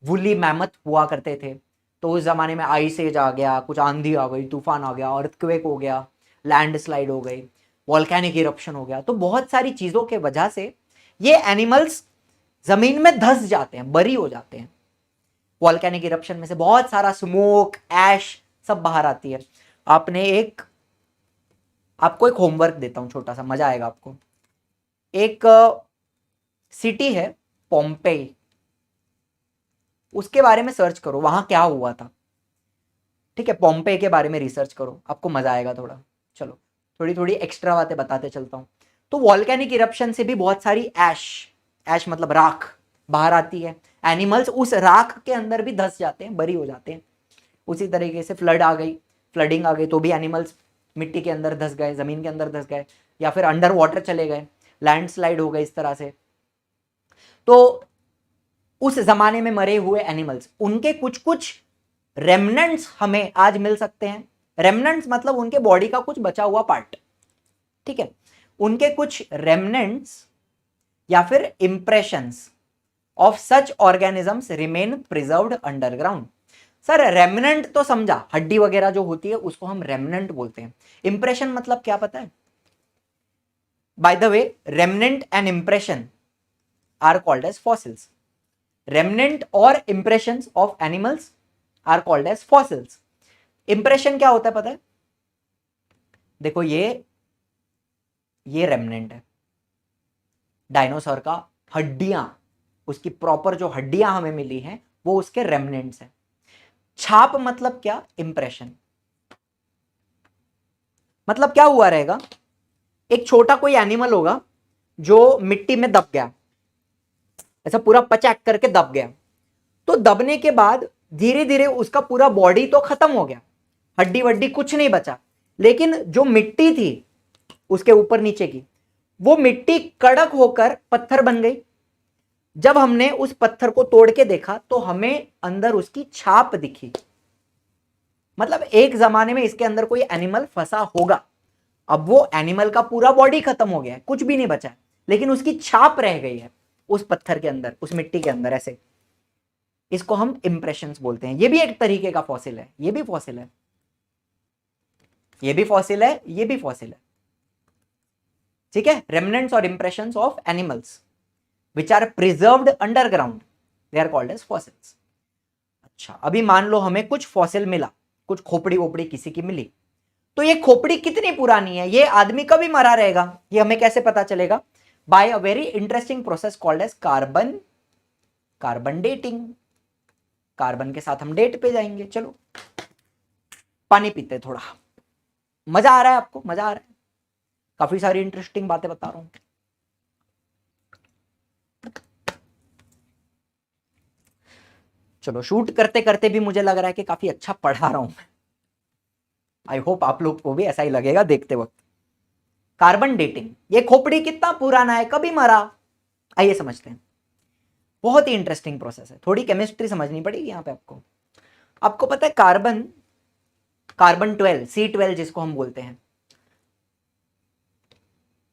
A: वुली मैमथ हुआ करते थे, तो उस जमाने में आइस एज आ गया, कुछ आंधी आ गई, तूफान आ गया, अर्थक्वेक हो गया, लैंडस्लाइड हो गई, वॉल्केनिक इरप्शन हो गया। तो बहुत सारी चीजों के वजह से ये एनिमल्स जमीन में धंस जाते हैं, बरी हो जाते हैं। वॉल्केनिक इरप्शन में से बहुत सारा स्मोक, ऐश सब बाहर आती है। आपको एक होमवर्क देता हूं छोटा सा, मजा आएगा आपको। एक सिटी है पोम्पेई, उसके बारे में सर्च करो, वहां क्या हुआ था। ठीक है, पोम्पेई के बारे में रिसर्च करो, आपको मजा आएगा थोड़ा। चलो थोड़ी थोड़ी एक्स्ट्रा बातें बताते चलता हूं। तो वॉल्केनिक इरप्शन से भी बहुत सारी ऐश, ऐश मतलब राख, बाहर आती है। एनिमल्स उस राख के अंदर भी धंस जाते हैं, बरी हो जाते हैं। उसी तरीके से फ्लड आ गई, फ्लडिंग आ गई तो भी एनिमल्स मिट्टी के अंदर धंस गए, जमीन के अंदर धंस गए, या फिर अंडर वाटर चले गए, लैंडस्लाइड हो गए इस तरह से। तो उस जमाने में मरे हुए एनिमल्स, उनके कुछ कुछ रेमनेंट्स हमें आज मिल सकते हैं। रेमनेंट्स मतलब उनके बॉडी का कुछ बचा हुआ पार्ट। ठीक है, उनके कुछ रेमनेंट्स या फिर impressions of such organisms remain preserved underground. Sir remnant तो समझा, हड्डी वगैरह जो होती है उसको हम रेमनेंट बोलते हैं। इंप्रेशन मतलब क्या पता है? By the way, remnant and impression are called as fossils. Remnant और impressions of animals are called as fossils. Impression क्या होता है पता है? देखो ये रेमनेंट है डायनासोर का, हड्डियां, उसकी प्रॉपर जो हड्डियां हमें मिली हैं वो उसके रेमनेंट्स हैं। छाप मतलब क्या? इंप्रेशन। मतलब क्या हुआ रहेगा, एक छोटा कोई एनिमल होगा जो मिट्टी में दब गया, ऐसा पूरा पचैक करके दब गया, तो दबने के बाद धीरे धीरे उसका पूरा बॉडी तो खत्म हो गया, हड्डी वड्डी कुछ नहीं बचा, लेकिन जो मिट्टी थी उसके ऊपर नीचे की, वो मिट्टी कड़क होकर पत्थर बन गई। जब हमने उस पत्थर को तोड़ के देखा तो हमें अंदर उसकी छाप दिखी। मतलब एक जमाने में इसके अंदर कोई एनिमल फंसा होगा। अब वो एनिमल का पूरा बॉडी खत्म हो गया है, कुछ भी नहीं बचा है, लेकिन उसकी छाप रह गई है उस पत्थर के अंदर, उस मिट्टी के अंदर। ऐसे इसको हम इंप्रेशंस बोलते हैं। ये भी एक तरीके का फॉसिल है, ये भी फॉसिल है, ये भी फॉसिल है, ये भी फॉसिल है। ठीक है, रेमनेंट्स और impressions of animals which are preserved underground, they are called as fossils. अच्छा, अभी मान लो हमें कुछ फॉसिल मिला, कुछ खोपड़ी वोपड़ी किसी की मिली, तो ये खोपड़ी कितनी पुरानी है, ये आदमी कभी मरा रहेगा, ये हमें कैसे पता चलेगा? By a very interesting process called as carbon dating. Carbon के साथ हम डेट पे जाएंगे। चलो पानी पीते थोड़ा, मजा आ रहा है आपको? मजा आ रहा है? काफी सारी इंटरेस्टिंग बातें बता रहा हूं। चलो, शूट करते करते भी मुझे लग रहा है कि काफी अच्छा पढ़ा रहा हूं। आई होप आप लोग को भी ऐसा ही लगेगा देखते वक्त। कार्बन डेटिंग, ये खोपड़ी कितना पुराना है, कभी मरा, आइए समझते हैं। बहुत ही इंटरेस्टिंग प्रोसेस है, थोड़ी केमिस्ट्री समझनी पड़ेगी यहां पे आपको। आपको पता है कार्बन 12 C12 जिसको हम बोलते हैं,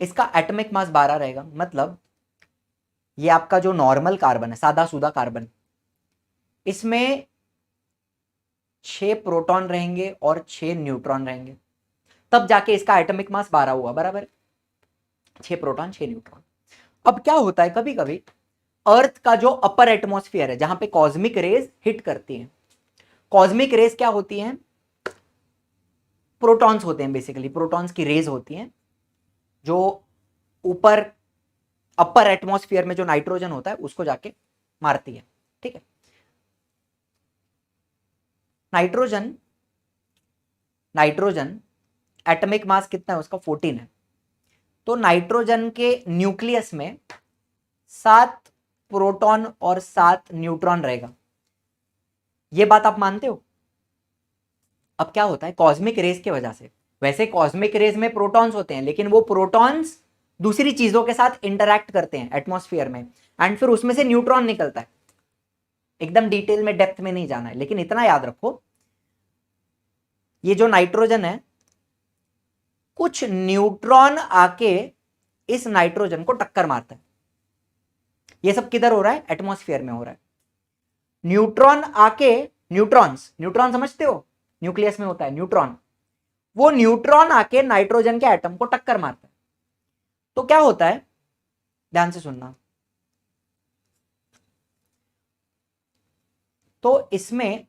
A: इसका एटॉमिक मास 12 रहेगा। मतलब ये आपका जो नॉर्मल कार्बन है, सादा सूदा कार्बन, इसमें 6 प्रोटॉन रहेंगे और 6 न्यूट्रॉन रहेंगे, तब जाके इसका एटॉमिक मास 12 हुआ, बराबर? 6 प्रोटॉन 6 न्यूट्रॉन। अब क्या होता है, कभी कभी अर्थ का जो अपर एटमॉस्फेयर है, जहां पे कॉस्मिक रेज हिट करती हैं, कॉस्मिक रेज क्या होती हैं? प्रोटॉन्स होते हैं, बेसिकली प्रोटॉन्स की रेज होती हैं, जो ऊपर अपर एटमॉस्फेयर में जो नाइट्रोजन होता है उसको जाके मारती है। ठीक है, नाइट्रोजन एटॉमिक मास कितना है उसका? 14 है। तो नाइट्रोजन के न्यूक्लियस में 7 प्रोटॉन और 7 न्यूट्रॉन रहेगा। यह बात आप मानते हो? अब क्या होता है, कॉस्मिक रेज की वजह से, वैसे कॉस्मिक रेज में प्रोटॉन्स होते हैं, लेकिन वो प्रोटॉन्स दूसरी चीजों के साथ इंटरैक्ट करते हैं एटमॉस्फेयर में, एंड फिर उसमें से न्यूट्रॉन निकलता है। एकदम डिटेल में, डेप्थ में नहीं जाना है, लेकिन इतना याद रखो, ये जो नाइट्रोजन है, कुछ न्यूट्रॉन आके इस नाइट्रोजन को टक्कर मारता है। ये सब किधर हो रहा है? एटमॉस्फेयर में हो रहा है। न्यूट्रॉन आके, न्यूट्रॉन समझते हो, न्यूक्लियस में होता है न्यूट्रॉन, वो न्यूट्रॉन आके नाइट्रोजन के एटम को टक्कर मारता है। तो क्या होता है, ध्यान से सुनना, तो इसमें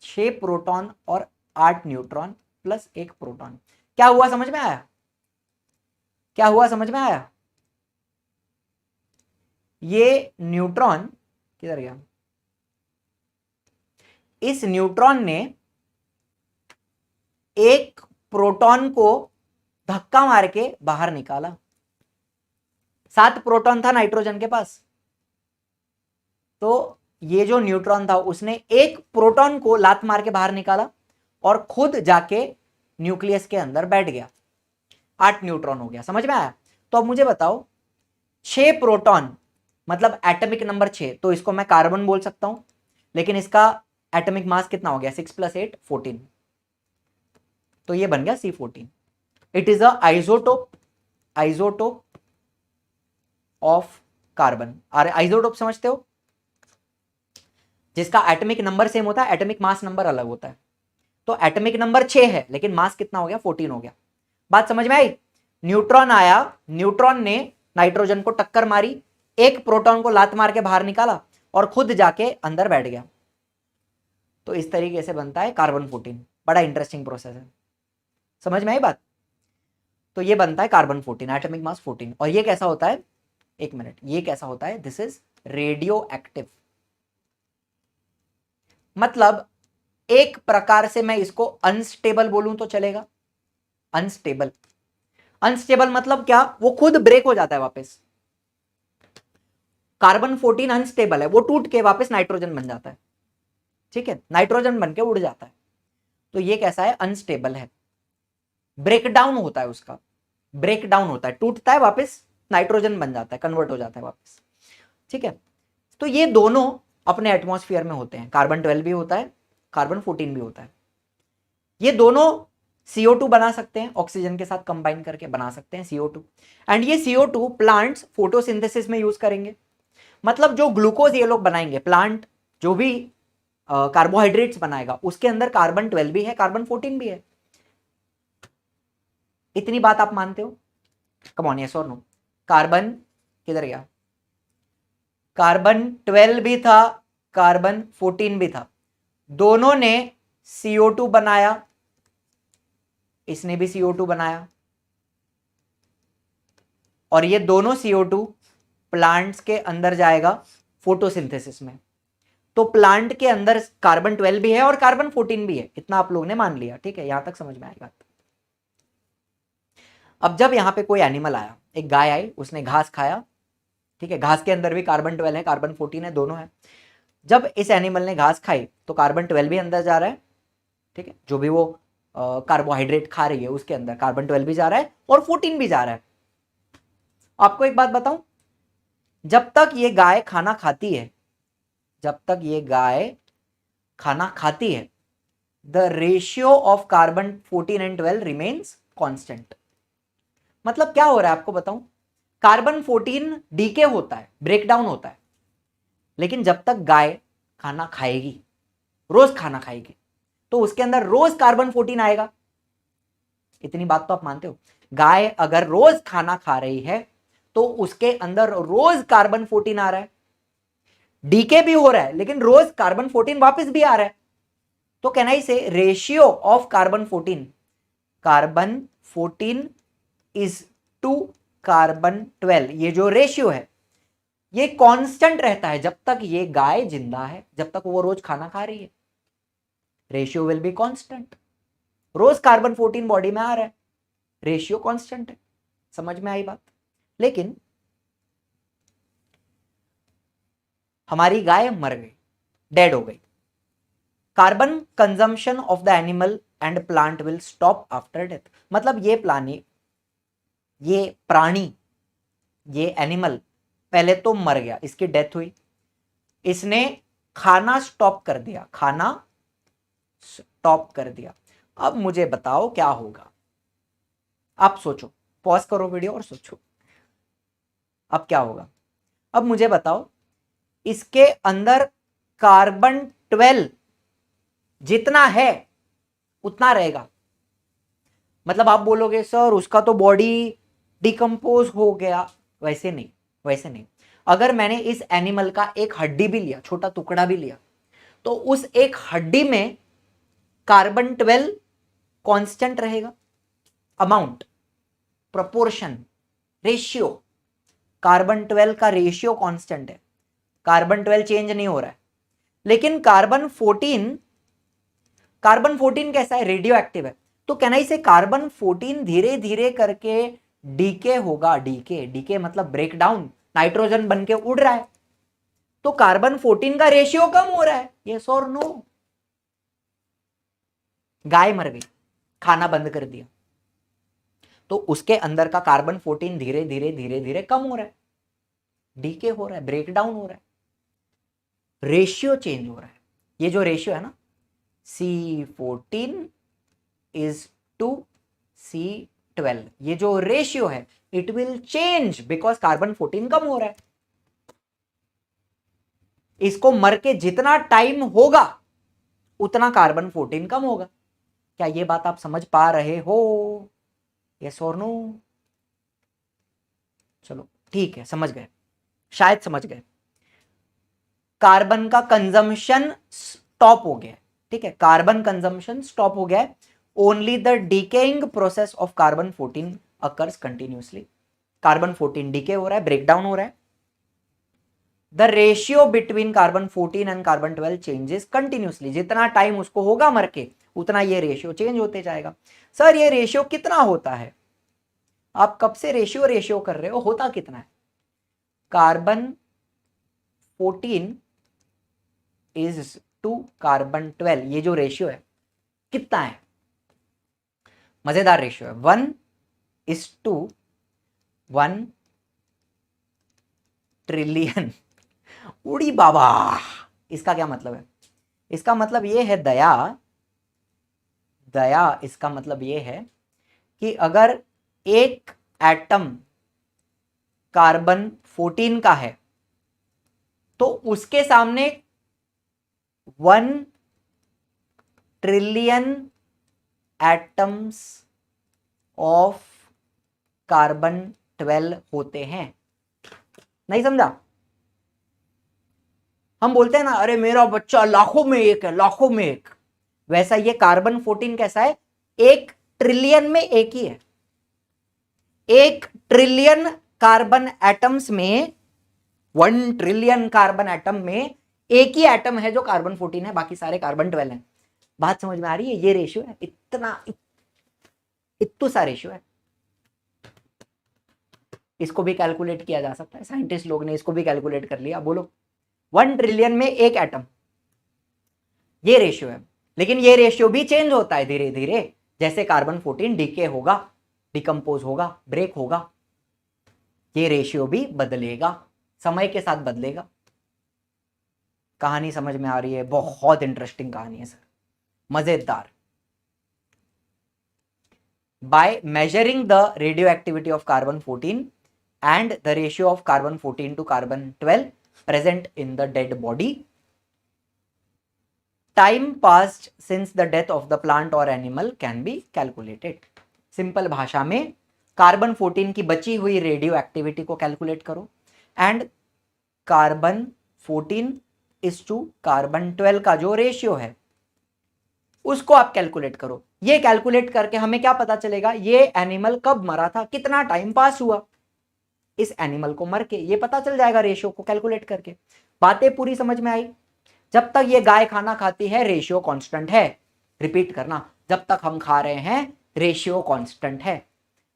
A: 6 प्रोटॉन और 8 न्यूट्रॉन प्लस 1 प्रोटॉन। क्या हुआ समझ में आया? क्या हुआ समझ में आया? ये न्यूट्रॉन किधर गया? इस न्यूट्रॉन ने एक प्रोटॉन को धक्का मार के बाहर निकाला। 7 प्रोटॉन था नाइट्रोजन के पास, तो ये जो न्यूट्रॉन था उसने एक प्रोटॉन को लात मार के बाहर निकाला और खुद जाके न्यूक्लियस के अंदर बैठ गया। 8 न्यूट्रॉन हो गया। समझ में आया? तो अब मुझे बताओ 6 प्रोटॉन मतलब एटॉमिक नंबर 6, तो इसको मैं कार्बन बोल सकता हूं, लेकिन इसका एटॉमिक मास कितना हो गया? 6 + 8 14, तो ये बन गया C14। It is a isotope of carbon. अरे आइसोटोप समझते हो? जिसका एटॉमिक नंबर सेम होता है, एटॉमिक मास नंबर अलग होता है। तो एटॉमिक नंबर 6 है लेकिन मास कितना हो गया? 14 हो गया। बात समझ में आई? न्यूट्रॉन आया, न्यूट्रॉन ने नाइट्रोजन को टक्कर मारी, एक प्रोटॉन को लात मार के बाहर निकाला और खुद जाके अंदर बैठ गया। तो इस तरीके से बनता है कार्बन 14। बड़ा इंटरेस्टिंग प्रोसेस है। समझ में आई बात? तो ये बनता है कार्बन 14, एटॉमिक मास 14। और ये कैसा होता है? एक मिनट, ये कैसा होता है? This is radio active. मतलब एक प्रकार से मैं इसको अनस्टेबल बोलूं तो चलेगा। अनस्टेबल, अनस्टेबल मतलब क्या? वो खुद ब्रेक हो जाता है वापस। कार्बन 14 अनस्टेबल है, वो टूट के वापस नाइट्रोजन बन जाता है। ठीक है, नाइट्रोजन बन के उड़ जाता है। तो ये कैसा है? अनस्टेबल है, ब्रेकडाउन होता है उसका, ब्रेकडाउन होता है, टूटता है वापस नाइट्रोजन बन जाता है, कन्वर्ट हो जाता है वापस। ठीक है, तो ये दोनों अपने एटमॉस्फेयर में होते हैं। कार्बन 12 भी होता है, कार्बन 14 भी होता है। ये दोनों CO2 बना सकते हैं, ऑक्सीजन के साथ कंबाइन करके बना सकते हैं CO2। एंड ये CO2 प्लांट्स फोटोसिंथेसिस में यूज करेंगे। मतलब जो ग्लूकोज ये लोग बनाएंगे, प्लांट जो भी कार्बोहाइड्रेट्स बनाएगा उसके अंदर कार्बन 12 भी है, कार्बन 14 भी है। इतनी बात आप मानते हो? कम ऑन, यस और नो? कार्बन किधर गया? कार्बन 12 भी था, कार्बन 14 भी था, दोनों ने CO2 बनाया, इसने भी CO2 बनाया, और ये दोनों CO2 प्लांट्स के अंदर जाएगा फोटोसिंथेसिस में। तो प्लांट के अंदर कार्बन 12 भी है और कार्बन 14 भी है। इतना आप लोगों ने मान लिया। ठीक है, यहां तक समझ में आएगा। अब जब यहां पे कोई एनिमल आया, एक गाय आई, उसने घास खाया। ठीक है, घास के अंदर भी कार्बन 12 है, कार्बन 14 है, दोनों है। जब इस एनिमल ने घास खाई तो कार्बन 12 भी अंदर जा रहा है। ठीक है, जो भी वो कार्बोहाइड्रेट खा रही है उसके अंदर कार्बन 12 भी जा रहा है और 14 भी जा रहा है। आपको एक बात बताऊं, जब तक ये गाय खाना खाती है, जब तक ये गाय खाना खाती है, the ratio of carbon 14 and 12 remains constant. मतलब क्या हो रहा है आपको बताऊं, कार्बन 14 डीके होता है, ब्रेकडाउन होता है, लेकिन जब तक गाय खाना खाएगी, रोज खाना खाएगी, तो उसके अंदर रोज कार्बन 14 आएगा। इतनी बात तो आप मानते हो? गाय अगर रोज खाना खा रही है तो उसके अंदर रोज कार्बन 14 आ रहा है, डीके भी हो रहा है, लेकिन रोज कार्बन 14 वापस भी आ रहा है। तो can I say ratio of carbon 14 is to carbon 12, ये जो रेशियो है ये कांस्टेंट रहता है जब तक ये गाय जिंदा है, जब तक वो रोज खाना खा रही है। Ratio will be constant. रोज कार्बन 14 बॉडी में आ रहा है, रेशियो कांस्टेंट है। समझ में आई बात? लेकिन हमारी गाय मर गई, डेड हो गई। Carbon consumption of the animal and plant will stop after death. मतलब ये प्राणी, ये एनिमल पहले तो मर गया, इसकी डेथ हुई, इसने खाना स्टॉप कर दिया, खाना स्टॉप कर दिया। अब मुझे बताओ क्या होगा? आप सोचो, पॉज करो वीडियो और सोचो अब क्या होगा। अब मुझे बताओ, इसके अंदर कार्बन 12 जितना है उतना रहेगा। मतलब आप बोलोगे सर उसका तो बॉडी डिकम्पोज हो गया। वैसे नहीं, वैसे नहीं। अगर मैंने इस एनिमल का एक हड्डी भी लिया, छोटा टुकड़ा भी लिया, तो उस एक हड्डी में कार्बन 12 कांस्टेंट रहेगा, अमाउंट, प्रोपोर्शन, रेशियो, कार्बन 12 का रेशियो कांस्टेंट है, कार्बन 12 चेंज नहीं हो रहा है। लेकिन कार्बन 14 कैसा है, रेडियो एक्टिव है, तो कहना इसे कार्बन 14 धीरे धीरे करके डीके होगा, डीके मतलब ब्रेक डाउन, नाइट्रोजन बनके उड़ रहा है, तो कार्बन 14 का रेशियो कम हो रहा है, यस और नो। गाय मर गई, खाना बंद कर दिया, तो उसके अंदर का कार्बन 14 धीरे धीरे कम हो रहा है, डीके हो रहा है, ब्रेक डाउन हो रहा है, रेशियो चेंज हो रहा है। ये जो रेशियो है ना, C14 इज टू C12, ये जो रेशियो है it will change because carbon 14 कम हो रहा है। इसको मर के जितना टाइम होगा उतना कार्बन 14 कम होगा। क्या ये बात आप समझ पा रहे हो, यस और नो? चलो ठीक है, समझ गए, शायद समझ गए। कार्बन का कंजम्पशन स्टॉप हो गया है, ठीक है, कार्बन कंजम्पशन स्टॉप हो गया है, only the decaying process of carbon 14 occurs continuously. Carbon 14 decay हो रहा है, ब्रेकडाउन हो रहा है, the ratio between carbon 14 and carbon 12 changes continuously. जितना टाइम उसको होगा मर के उतना ये रेशियो चेंज होते जाएगा। सर ये रेशियो कितना होता है? आप कब से रेशियो कर रहे हो, होता कितना है? कार्बन 14 इज टू कार्बन 12, ये जो रेशियो है कितना है? मजेदार रेशियो है, 1:1 ट्रिलियन। उड़ी बाबा, इसका क्या मतलब है? इसका मतलब ये है दया, इसका मतलब ये है कि अगर एक एटम कार्बन 14 का है तो उसके सामने 1 ट्रिलियन एटम्स ऑफ कार्बन 12 होते हैं। नहीं समझा? हम बोलते हैं ना, अरे मेरा बच्चा लाखों में एक है, लाखों में एक, वैसा ये कार्बन 14 कैसा है, 1 ट्रिलियन में एक ही है। 1 ट्रिलियन कार्बन एटम्स में, 1 ट्रिलियन कार्बन एटम में एक ही एटम है जो कार्बन 14 है, बाकी सारे कार्बन 12 हैं। बात समझ में आ रही है? ये रेशियो है, इतना सा रेशियो है। इसको भी कैलकुलेट किया जा सकता है, साइंटिस्ट लोग ने इसको भी कैलकुलेट कर लिया। बोलो 1 ट्रिलियन में एक एटम, ये रेशियो है। लेकिन ये रेशियो भी चेंज होता है धीरे धीरे, जैसे कार्बन 14 डीके होगा, डिकम्पोज होगा, ब्रेक होगा, ये रेशियो भी बदलेगा, समय के साथ बदलेगा। कहानी समझ में आ रही है? बहुत इंटरेस्टिंग कहानी है सर, मजेदार। By measuring the radio activity of carbon 14 and the ratio of carbon 14 to carbon 12 present in the dead body, time passed since the death of the plant or animal can be calculated. Simple भाषा में carbon 14 की बची हुई radio activity को calculate करो and carbon 14 is to carbon 12 का जो ratio है उसको आप कैलकुलेट करो। ये कैलकुलेट करके हमें क्या पता चलेगा, ये एनिमल कब मरा था, कितना टाइम पास हुआ इस एनिमल को मर के, ये पता चल जाएगा रेशियो को कैलकुलेट करके। बातें पूरी समझ में आई? जब तक ये गाय खाना खाती है रेशियो कांस्टेंट है, रिपीट करना, जब तक हम खा रहे हैं रेशियो कांस्टेंट है,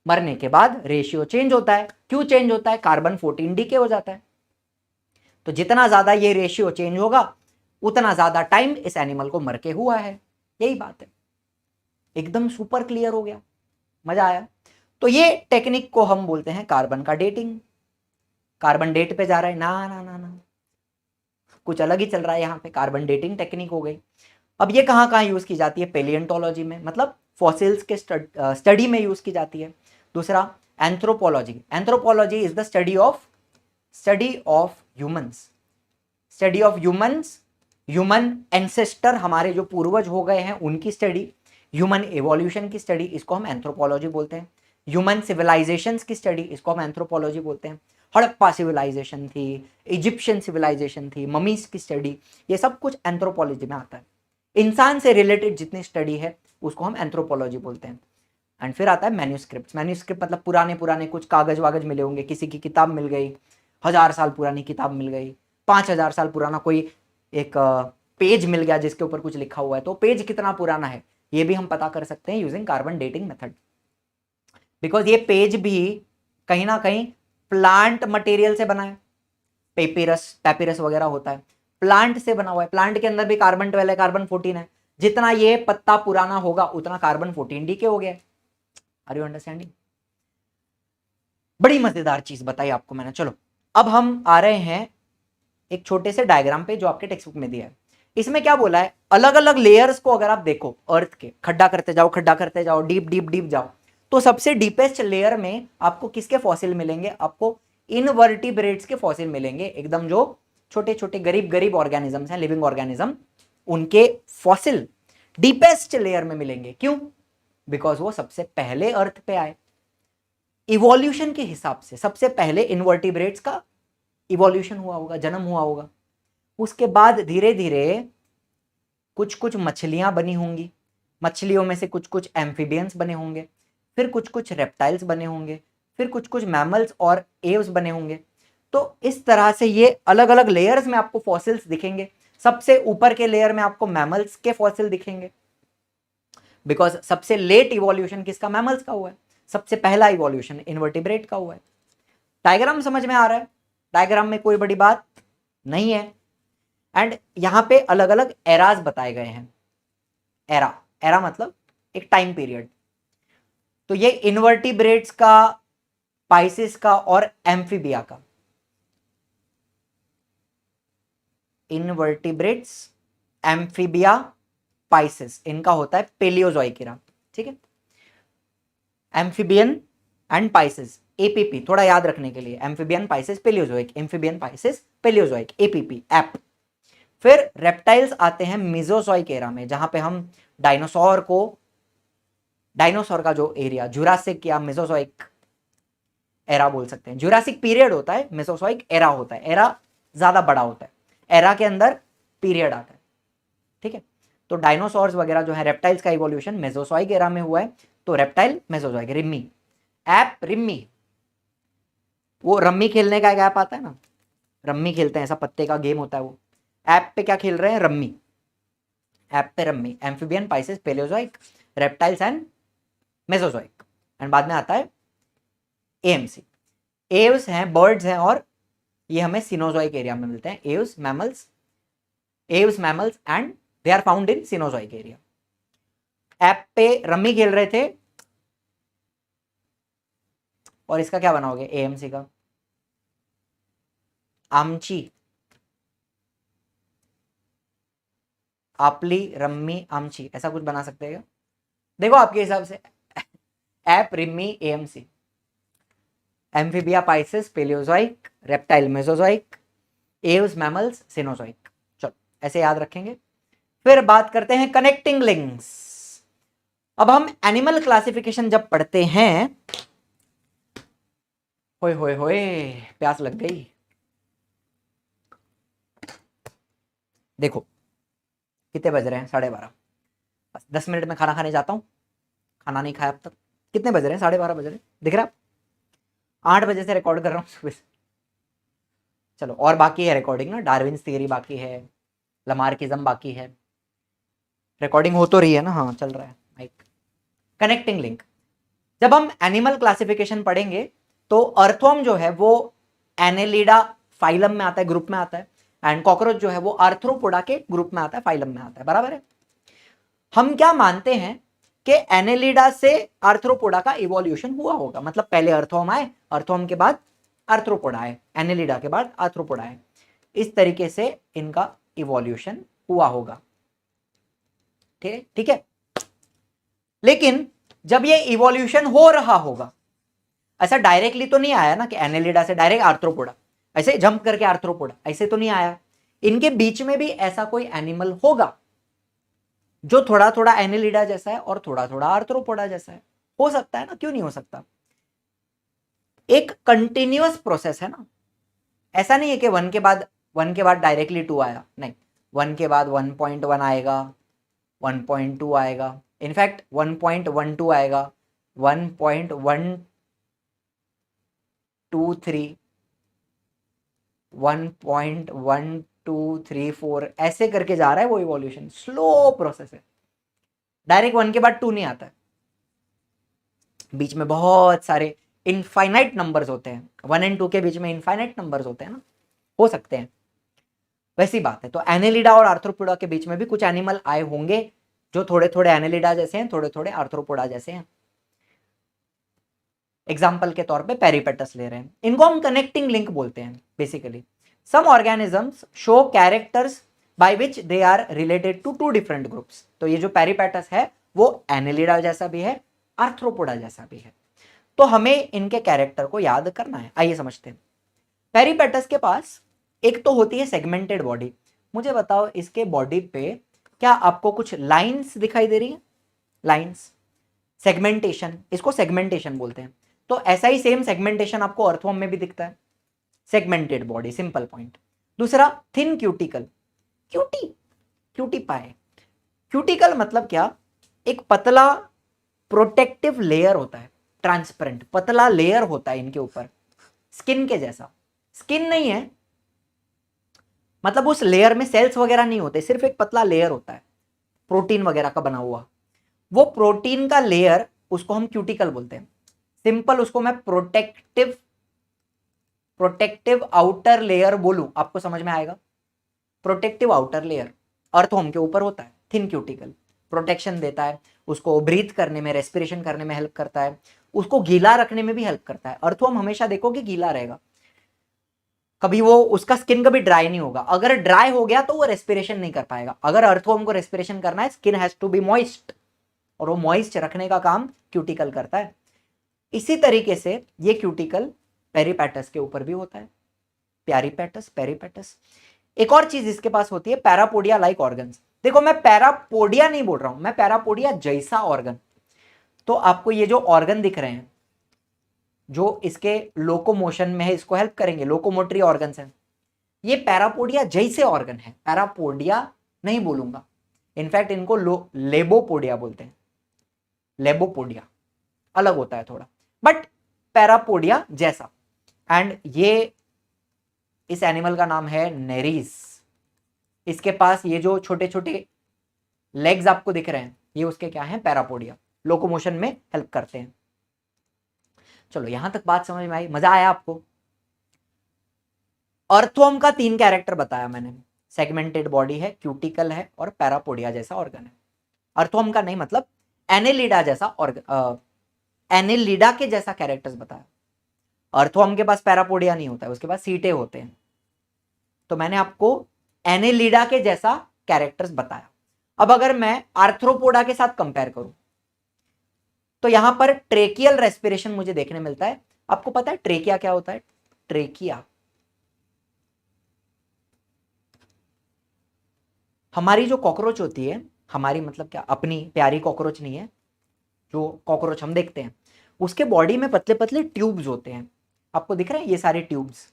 A: मरने के बाद रेशियो चेंज होता है। क्यों चेंज होता है? कार्बन 14 डीके हो जाता है, तो जितना ज्यादा ये रेशियो चेंज होगा उतना ज्यादा टाइम इस एनिमल को मर के हुआ है। यही बात है, एकदम सुपर क्लियर हो गया, मजा आया? तो ये टेक्निक को हम बोलते हैं कार्बन का डेटिंग। कार्बन डेट पे जा रहा है ना ना ना ना, कुछ अलग ही चल रहा है यहाँ पे, कार्बन डेटिंग टेक्निक हो गई। अब ये कहाँ कहाँ यूज की जाती है? पेलियोंटोलॉजी में, मतलब फॉसिल्स के स्टडी में यूज की जाती है। दूसरा anthropology, anthropology is the study of humans, study of humans, human ancestor, हमारे जो पूर्वज हो गए हैं उनकी स्टडी, ह्यूमन एवोल्यूशन की स्टडी, इसको हम एंथ्रोपोलॉजी बोलते हैं। ह्यूमन सिविलाइजेशंस की स्टडी, इसको हम एंथ्रोपोलॉजी बोलते हैं। हड़प्पा सिविलाइजेशन थी, इजिप्शियन सिविलाइजेशन थी, ममीज की स्टडी, ये सब कुछ एंथ्रोपोलॉजी में आता है। इंसान से रिलेटेड जितनी स्टडी है उसको हम एंथ्रोपोलॉजी बोलते हैं। एंड फिर आता है मैन्यूस्क्रिप्ट। मैन्यूस्क्रिप्ट मतलब पुराने पुराने कुछ कागज वागज मिले होंगे, किसी की किताब मिल गई, 1000 साल पुरानी किताब मिल गई, 5000 साल पुराना कोई एक पेज मिल गया जिसके ऊपर कुछ लिखा हुआ है, तो पेज कितना पुराना है ये भी हम पता कर सकते हैं using carbon dating method. Because ये पेज भी कहीं ना कहीं प्लांट मटेरियल से बना है, पेपिरस वगैरह होता है, प्लांट से बना हुआ है, प्लांट के अंदर भी कार्बन 12 है, कार्बन 14 है, जितना ये पत्ता पुराना होगा उतना कार्बन 14 डीके हो गया। Are you understanding? बड़ी मजेदार चीज बताई आपको मैंने। चलो अब हम आ रहे हैं एक छोटे से डायग्राम पे जो आपके टेक्स्ट बुक में दिया है। इसमें क्या बोला है, अलग अलग लेयर्स को अगर आप देखो अर्थ के, खड्डा करते जाओ, खड्डा करते जाओ, डीप डीप डीप जाओ, तो सबसे डीपेस्ट लेयर में आपको किसके फॉसिल मिलेंगे? आपको इनवर्टिब्रेट्स के फॉसिल मिलेंगे, एकदम जो छोटे छोटे गरीब गरीब ऑर्गेनिजम्स हैं, लिविंग ऑर्गेनिज्म, उनके फॉसिल डीपेस्ट लेयर में मिलेंगे। क्यों? बिकॉज वो सबसे पहले अर्थ पे आए। इवोल्यूशन के हिसाब से सबसे पहले इनवर्टिब्रेट्स का इवोल्यूशन हुआ होगा, जन्म हुआ होगा। उसके बाद धीरे धीरे कुछ कुछ मछलियां बनी होंगी, मछलियों में से कुछ कुछ एम्फीबियंस बने होंगे, फिर कुछ कुछ रेप्टाइल्स बने होंगे, फिर कुछ कुछ मैमल्स और एव्स बने होंगे। तो इस तरह से ये अलग अलग लेयर्स में आपको फॉसिल्स दिखेंगे। सबसे ऊपर के लेयर में आपको मैमल्स के फॉसिल दिखेंगे, बिकॉज सबसे लेट इवोल्यूशन किसका? मैमल्स का हुआ है। सबसे पहला इवोल्यूशन इनवर्टिब्रेट का हुआ है। डायग्राम समझ में आ रहा है? डायग्राम में कोई बड़ी बात नहीं है। एंड यहां पे अलग अलग एराज बताए गए हैं। एरा मतलब एक टाइम पीरियड। तो ये इनवर्टिब्रेट्स का, पाइसिस का और एम्फीबिया का, इनवर्टिब्रेट्स, एम्फीबिया, पाइसिस, इनका होता है पेलियोजोइक एरा। ठीक है, एम्फीबियन एंड पाइसिस, एपीपी, थोड़ा याद रखने के लिए, amphibian pisces Palaeozoic, amphibian pisces Palaeozoic, APP, app. फिर रेप्टाइल्स आते हैं मेसोजोइक एरा में, जहां पे हम डायनासोर का जो एरिया जुरासिक या मेसोजोइक एरा बोल सकते हैं। जुरासिक पीरियड होता है, मेसोजोइक एरा होता है। एरा ज्यादा बड़ा होता है, एरा के अंदर पीरियड आता है। ठीक है, तो डायनासोर्स वगैरह जो है, रेप्टाइल्स का इवोल्यूशन मेसोजोइक एरा में हुआ है, तो reptile Mesozoic. Rimmi, app, Rimmi, वो रम्मी खेलने का एक ऐप आता है ना, रम्मी खेलते हैं, ऐसा पत्ते का गेम होता है वो। ऐप पे क्या खेल रहे हैं? रम्मी। ऐप पे rummy. Amphibian, pisces, Palaeozoic, reptiles and Mesozoic. And बाद में आता है एएमसी। एव्स हैं, बर्ड्स हैं, और ये हमें सिनोजोइक एरिया में मिलते हैं। Aves mammals and they are found in Cenozoic era. App पे रम्मी खेल रहे थे, और इसका क्या बनाओगे? एएमसी का आमची, आपली, रम्मी, आमची, ऐसा कुछ बना सकते हैं क्या? देखो आपके हिसाब से, app, rummy, AMC, amphibia, pisces, Palaeozoic, reptile, Mesozoic, aves, mammals, Cenozoic. चलो ऐसे याद रखेंगे। फिर बात करते हैं कनेक्टिंग लिंक्स। अब हम एनिमल क्लासिफिकेशन जब पढ़ते हैं, होए होए होए, प्यास लग गई। देखो कितने बज रहे हैं? 12:30। बस 10 मिनट में खाना खाने जाता हूँ। खाना नहीं खाया अब तक। कितने बज रहे हैं? 12:30 बज रहे हैं, दिख रहा है? 8 बजे से रिकॉर्ड कर रहा हूँ सुबह से। चलो और बाकी है रिकॉर्डिंग ना, डार्विन्स थियरी बाकी है, लमार्किज्म बाकी है, रिकॉर्डिंग हो तो रही है ना? हाँ चल रहा है माइक। कनेक्टिंग लिंक, जब हम एनिमल क्लासिफिकेशन पढ़ेंगे तो अर्थवर्म जो है वो एनेलिडा फाइलम में आता है, ग्रुप में आता है, एंड कॉकरोच जो है वो आर्थ्रोपोडा के ग्रुप में आता है, फाइलम में आता है। बराबर है? हम क्या मानते हैं कि एनेलिडा से आर्थ्रोपोडा का इवोल्यूशन हुआ होगा, मतलब पहले अर्थवर्म आए, अर्थवर्म के बाद आर्थ्रोपोडा आए, एनेलिडा के बाद आर्थ्रोपोडा आए, इस तरीके से इनका इवोल्यूशन हुआ होगा। ठीक है, लेकिन जब ये इवोल्यूशन हो रहा होगा, ऐसा डायरेक्टली तो नहीं आया ना कि एनेलिडा से डायरेक्ट आर्थ्रोपोडा, ऐसे जंप करके आर्थ्रोपोडा, ऐसे तो नहीं आया। इनके बीच में भी ऐसा कोई एनिमल होगा जो थोड़ा थोड़ा एनेलिडा जैसा है और थोड़ा थोड़ा आर्थ्रोपोडा जैसा है। हो सकता है ना, क्यों नहीं हो सकता? एक कंटिन्यूअस प्रोसेस है ना, ऐसा नहीं है कि वन के बाद डायरेक्टली 2 आया, नहीं, 1 के बाद 1.1 आएगा, 1.2 आएगा, इनफैक्ट 1.12 आएगा, 1.123, 1.1234 ऐसे करके जा रहा है वो इवोल्यूशन, स्लो प्रोसेस है, डायरेक्ट 1 के बाद 2 नहीं आता है, बीच में बहुत सारे इनफाइनाइट नंबर्स होते हैं, 1 और 2 के बीच में इनफाइनाइट नंबर्स होते हैं ना, हो सकते हैं, वैसी बात है। तो एनेलिडा और आर्थ्रोपोडा के बीच में भी कुछ एनिमल आए होंगे जो थोड़े थोड़े एनेलिडा जैसे हैं, थोड़े थोड़े आर्थ्रोपोडा जैसे हैं। एग्जाम्पल के तौर पे पेरिपेटस ले रहे हैं, इनको हम कनेक्टिंग लिंक बोलते हैं basically. Some organisms show characters by which they are related to 2 different groups. तो ये जो पेरिपेटस है वो एनेलिडा जैसा भी है, आर्थ्रोपोडा जैसा भी है, तो हमें इनके कैरेक्टर को याद करना है। आइए समझते हैं। पेरिपेटस के पास एक तो होती है सेगमेंटेड बॉडी। मुझे बताओ इसके बॉडी पे क्या आपको कुछ लाइंस दिखाई दे रही है? लाइंस, सेगमेंटेशन, इसको सेगमेंटेशन बोलते हैं। तो ऐसा ही सेम सेगमेंटेशन आपको अर्थवर्म में भी दिखता है, सेगमेंटेड बॉडी, सिंपल पॉइंट। दूसरा, थिन क्यूटिकल, क्यूटी पाए। क्यूटिकल मतलब क्या? एक पतला प्रोटेक्टिव लेयर होता है, ट्रांसपेरेंट पतला लेयर होता है इनके ऊपर, स्किन के जैसा। स्किन नहीं है मतलब उस लेयर में सेल्स वगैरह नहीं होते, सिर्फ एक पतला लेयर होता है प्रोटीन वगैरह का बना हुआ। वो प्रोटीन का लेयर, उसको हम क्यूटिकल बोलते हैं। सिंपल उसको मैं प्रोटेक्टिव आउटर लेयर बोलूं, आपको समझ में आएगा। प्रोटेक्टिव आउटर लेयर अर्थवर्म के ऊपर होता है, थिन क्यूटिकल, प्रोटेक्शन देता है, उसको ब्रीथ करने में, रेस्पिरेशन करने में हेल्प करता है, उसको गीला रखने में भी हेल्प करता है। अर्थवर्म हमेशा देखोगे गीला रहेगा, कभी वो उसका स्किन कभी ड्राई नहीं होगा। अगर ड्राई हो गया तो वो रेस्पिरेशन नहीं कर पाएगा। अगर अर्थवर्म को रेस्पिरेशन करना है, skin has to be moist, और वो मॉइस्ट रखने का काम क्यूटिकल करता है। इसी तरीके से ये क्यूटिकल पेरिपेटस के ऊपर भी होता है, पेरिपेटस। एक और चीज इसके पास होती है, पैरापोडिया लाइक ऑर्गन्स। देखो मैं पैरापोडिया नहीं बोल रहा हूं, मैं पैरापोडिया जैसा ऑर्गन। तो आपको ये जो ऑर्गन दिख रहे हैं जो इसके लोकोमोशन में है, इसको हेल्प करेंगे, लोकोमोटरी ऑर्गन्स हैं, ये पैरापोडिया जैसे ऑर्गन है। पैरापोडिया नहीं बोलूंगा, इनफैक्ट इनको लेबोपोडिया बोलते हैं। लेबोपोडिया अलग होता है थोड़ा, बट पैरापोडिया जैसा। एंड ये इस एनिमल का नाम है नेरीज। इसके पास ये जो छोटे छोटे लेग्स आपको दिख रहे हैं, ये उसके क्या हैं? पैरापोडिया, लोकोमोशन में हेल्प करते हैं। चलो यहां तक बात समझ में आई, मजा आया आपको? अर्थवर्म का 3 कैरेक्टर बताया मैंने, सेगमेंटेड बॉडी है, क्यूटिकल है और पैरापोडिया जैसा ऑर्गन है। अर्थवर्म का नहीं, मतलब एनेलिडा जैसा ऑर्गन, एनेलिडा के जैसा कैरेक्टर्स बताया। अर्थवर्म के पास पैरापोडिया नहीं होता है, उसके पास सीटे होते हैं। तो मैंने आपको एनेलिडा के जैसा कैरेक्टर्स बताया। अब अगर मैं आर्थ्रोपोडा के साथ कंपेयर करूं तो यहां पर ट्रेकियल रेस्पिरेशन मुझे देखने मिलता है। आपको पता है ट्रेकिया क्या होता है? ट्रेकिया हमारी जो कॉकरोच होती है, हमारी मतलब क्या, अपनी प्यारी कॉकरोच नहीं है, जो कॉकरोच हम देखते हैं उसके बॉडी में पतले पतले ट्यूब्स होते हैं। आपको दिख रहे हैं ये सारे ट्यूब्स,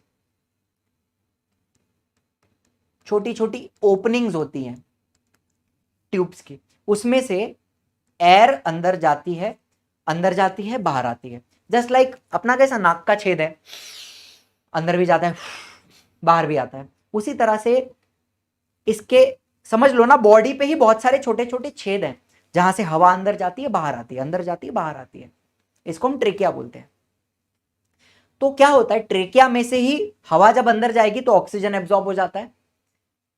A: छोटी छोटी ओपनिंग्स होती हैं ट्यूब्स की, उसमें से एयर अंदर जाती है बाहर आती है। जस्ट लाइक अपना कैसा नाक का छेद है, अंदर भी जाता है बाहर भी आता है, उसी तरह से इसके समझ लो ना, बॉडी पे ही बहुत सारे छोटे छोटे छेद हैं जहां से हवा अंदर जाती है बाहर आती है, अंदर जाती है बाहर आती है। इसको हम ट्रेकिया बोलते हैं। तो क्या होता है, ट्रेकिया में से ही हवा जब अंदर जाएगी तो ऑक्सीजन एब्जॉर्ब हो जाता है,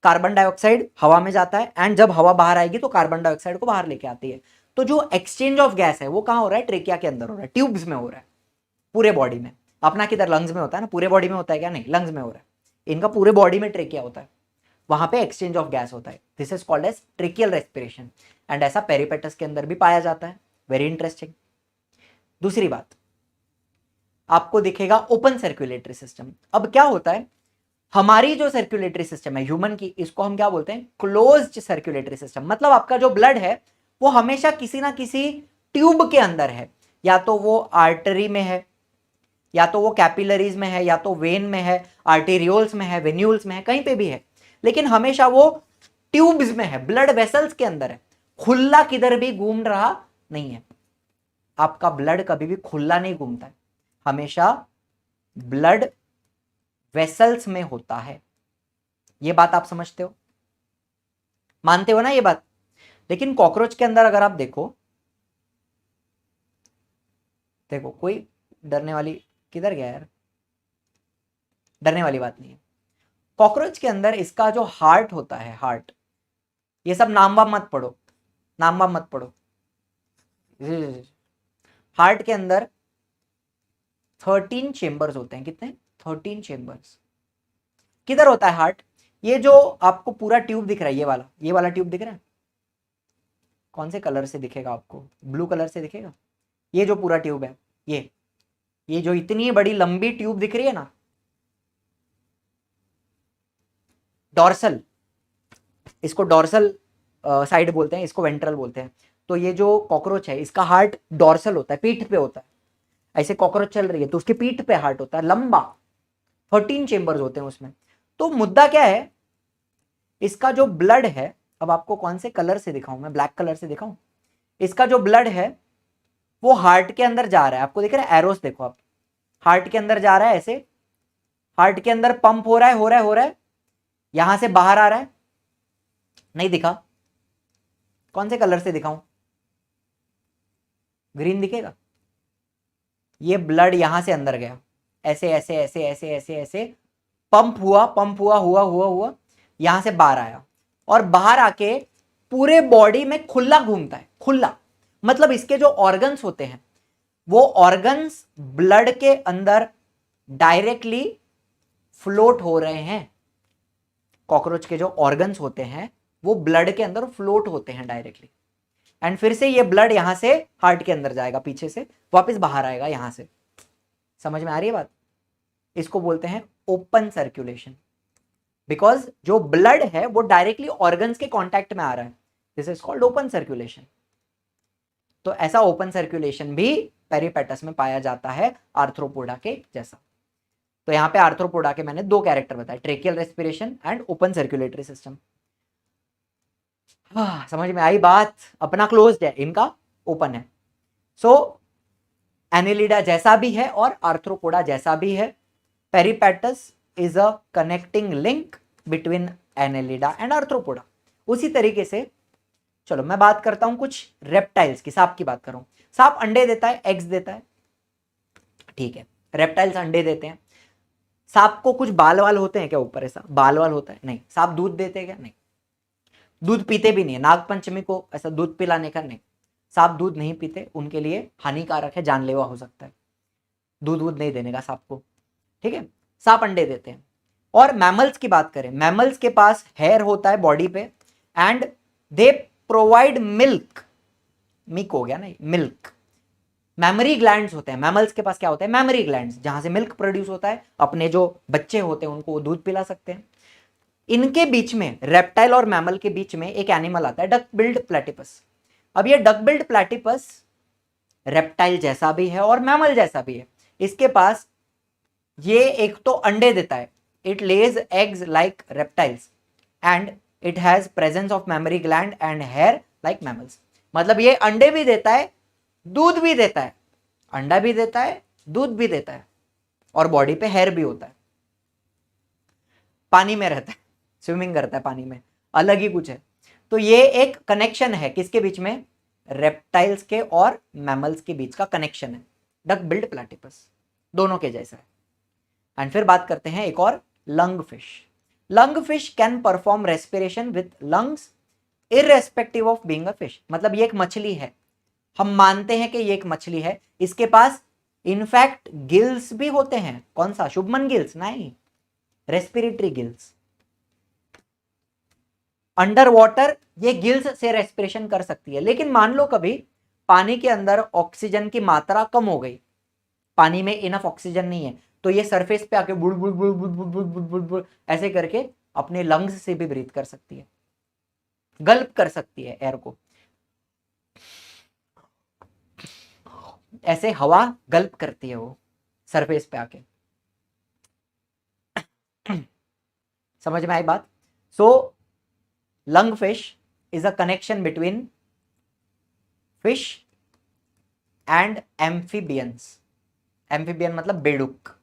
A: कार्बन डाइऑक्साइड हवा में जाता है, एंड जब हवा बाहर आएगी तो कार्बन डाइऑक्साइड को बाहर लेके आती है। तो जो एक्सचेंज ऑफ गैस है वो कहां हो रहा है? ट्रेकिया के अंदर हो रहा है, ट्यूब्स में हो रहा है, पूरे बॉडी में। अपना किधर लंग्स में होता है ना, पूरे बॉडी में होता है क्या? नहीं, लंग्स में हो रहा है। इनका पूरे बॉडी में ट्रेकिया होता है, वहां पे एक्सचेंज ऑफ गैस होता है। This is called as tracheal respiration, and ऐसा पेरिपेटस के अंदर भी पाया जाता है। Very interesting. दूसरी बात, आपको दिखेगा ओपन सर्कुलेटरी सिस्टम। अब क्या होता है, हमारी जो सर्कुलेटरी सिस्टम है ह्यूमन की, इसको हम क्या बोलते हैं? Closed circulatory system. मतलब आपका जो ब्लड है वो हमेशा किसी ना किसी ट्यूब के अंदर है, या तो वो आर्टरी में है, या तो वो कैपिलरीज में है, या तो वेन में है, आर्टेरियोल्स में है, वेन्यूल्स में है, कहीं पे भी है, लेकिन हमेशा वो ट्यूब्स में है, ब्लड वेसल्स के अंदर है, खुला किधर भी घूम रहा नहीं है। आपका ब्लड कभी भी खुला नहीं घूमता है, हमेशा ब्लड वेसल्स में होता है। ये बात आप समझते हो, मानते हो ना ये बात? लेकिन कॉकरोच के अंदर अगर आप देखो, देखो कोई डरने वाली, किधर गया यार, डरने वाली बात नहीं है। कॉकरोच के अंदर इसका जो हार्ट होता है, हार्ट, ये सब नाम वाम मत पढ़ो, नाम वाम मत पढ़ो। हार्ट के अंदर 13 चेंबर्स होते हैं। कितने? 13 चेंबर्स। किधर होता है हार्ट? ये जो आपको पूरा ट्यूब दिख रहा है, ये वाला ट्यूब दिख रहा है, कौन से कलर से दिखेगा आपको? ब्लू कलर से दिखेगा। ये जो पूरा ट्यूब है, ये जो इतनी बड़ी लंबी ट्यूब दिख रही है ना, डॉर्सल, इसको डॉर्सल साइड बोलते हैं, इसको वेंट्रल बोलते हैं। तो ये जो कॉकरोच है, इसका हार्ट डॉर्सल होता है, पीठ पे होता है। ऐसे कॉकरोच चल रही है तो उसके पीठ पे हार्ट होता है, लंबा, 13 चेंबर्स होते हैं उसमें। तो मुद्दा क्या है, इसका जो ब्लड है, अब आपको कौन से कलर से दिखाऊं मैं, ब्लैक कलर से दिखाऊं? इसका जो ब्लड है वो हार्ट के अंदर जा रहा है, आपको दिख रहा है एरोस, देखो आप, हार्ट के अंदर जा रहा है, ऐसे हार्ट के अंदर पंप हो रहा है, हो रहा है, यहां से बाहर आ रहा है, नहीं दिखा? कौन से कलर से दिखाऊं? ग्रीन दिखेगा। ये ब्लड यहां से अंदर गया, ऐसे ऐसे ऐसे ऐसे ऐसे ऐसे पंप हुआ, हुआ, यहां से बाहर आया, और बाहर आके पूरे बॉडी में खुला घूमता है। खुला मतलब इसके जो ऑर्गन्स होते हैं, वो ऑर्गन्स ब्लड के अंदर डायरेक्टली फ्लोट हो रहे हैं। कॉकरोच के जो ऑर्गन्स होते हैं वो ब्लड के अंदर फ्लोट होते हैं डायरेक्टली, एंड फिर से ये ब्लड यहां से हार्ट के अंदर जाएगा, पीछे से वापस बाहर आएगा यहां से। समझ में आ रही है बात? इसको बोलते हैं ओपन सर्कुलेशन, बिकॉज जो ब्लड है वो डायरेक्टली ऑर्गन्स के कांटेक्ट में आ रहा है, this is called open circulation. तो ऐसा ओपन सर्कुलेशन भी पेरिपेटस में पाया जाता है, आर्थ्रोपोडा के जैसा। तो यहां पे आर्थ्रोपोडा के मैंने दो कैरेक्टर बताए, tracheal respiration and open circulatory system. समझ में आई बात? अपना क्लोज्ड है, इनका ओपन है। सो एनिलिडा जैसा भी है और आर्थ्रोपोडा जैसा भी है, peripatus is a connecting link between annelida and arthropoda. उसी तरीके से चलो मैं बात करता हूं कुछ रेप्टाइल्स की, सांप की बात कर रहा हूं। सांप अंडे देता है, एग्स देता है, ठीक है, रेप्टाइल्स अंडे देते हैं। सांप को कुछ बाल वाल होते हैं क्या ऊपर, ऐसा बाल वाल होता है? नहीं। सांप दूध देते हैं क्या? नहीं। दूध पीते भी नहीं है, नागपंचमी को ऐसा दूध पिलाने का नहीं, सांप दूध नहीं पीते, उनके लिए हानिकारक है, जानलेवा हो सकता है, दूध वूध नहीं देने का सांप को, ठीक है। सांप अंडे देते हैं। और मैमल्स की बात करें, मैमल्स के पास हेयर होता है बॉडी पे, and they provide milk, milk हो गया ना, मिल्क। मैमरी ग्लैंड्स होते हैं मैमल्स के पास, क्या होता है? मैमरी ग्लैंड्स, जहां से मिल्क प्रोड्यूस होता है, अपने जो बच्चे होते हैं उनको वो दूध पिला सकते हैं। इनके बीच में, रेप्टाइल और मैमल के बीच में एक एनिमल आता है, डक बिल्ड प्लेटिपस। अब ये डक बिल्ड प्लेटिपस रेप्टाइल जैसा भी है और मैमल जैसा भी है। इसके पास ये एक तो अंडे देता है, it lays eggs like reptiles, and it has presence of mammary gland and hair like mammals. मतलब ये अंडे भी देता है, दूध भी देता है, अंडा भी देता है, दूध भी देता है, और बॉडी पे हेयर भी होता है, पानी में रहता है, स्विमिंग करता है पानी में, अलग ही कुछ है। तो ये एक कनेक्शन है किसके बीच में? रेप्टाइल्स के और मैमल्स के बीच का कनेक्शन है, डक बिल्ड प्लेटिपस, दोनों के जैसा है। एंड फिर बात करते हैं एक और, lung fish. Lung fish can perform respiration with lungs irrespective of being a fish. मतलब ये एक मछली है, हम मानते हैं कि ये एक मछली है, इसके पास इनफैक्ट गिल्स भी होते हैं। कौन सा? शुभमन गिल्स? नहीं, रेस्पिरेटरी गिल्स। अंडर वाटर ये गिल्स से रेस्पिरेशन कर सकती है, लेकिन मान लो कभी पानी के अंदर ऑक्सीजन की मात्रा कम हो गई, पानी में इनफ ऑक्सीजन नहीं है, तो ये सरफेस पे आके बुड़ बुड़ बुड़ बुड़ बुड़ बुड़ बुड़ बुड़ बुड़ ऐसे करके अपने लंग्स से भी ब्रीथ कर सकती है, गल्प कर सकती है एयर को, ऐसे हवा गल्प करती है वो, सरफेस पे आके। समझ में आई बात? So lung fish is a connection between fish and amphibians. Amphibian मतलब बेडुक,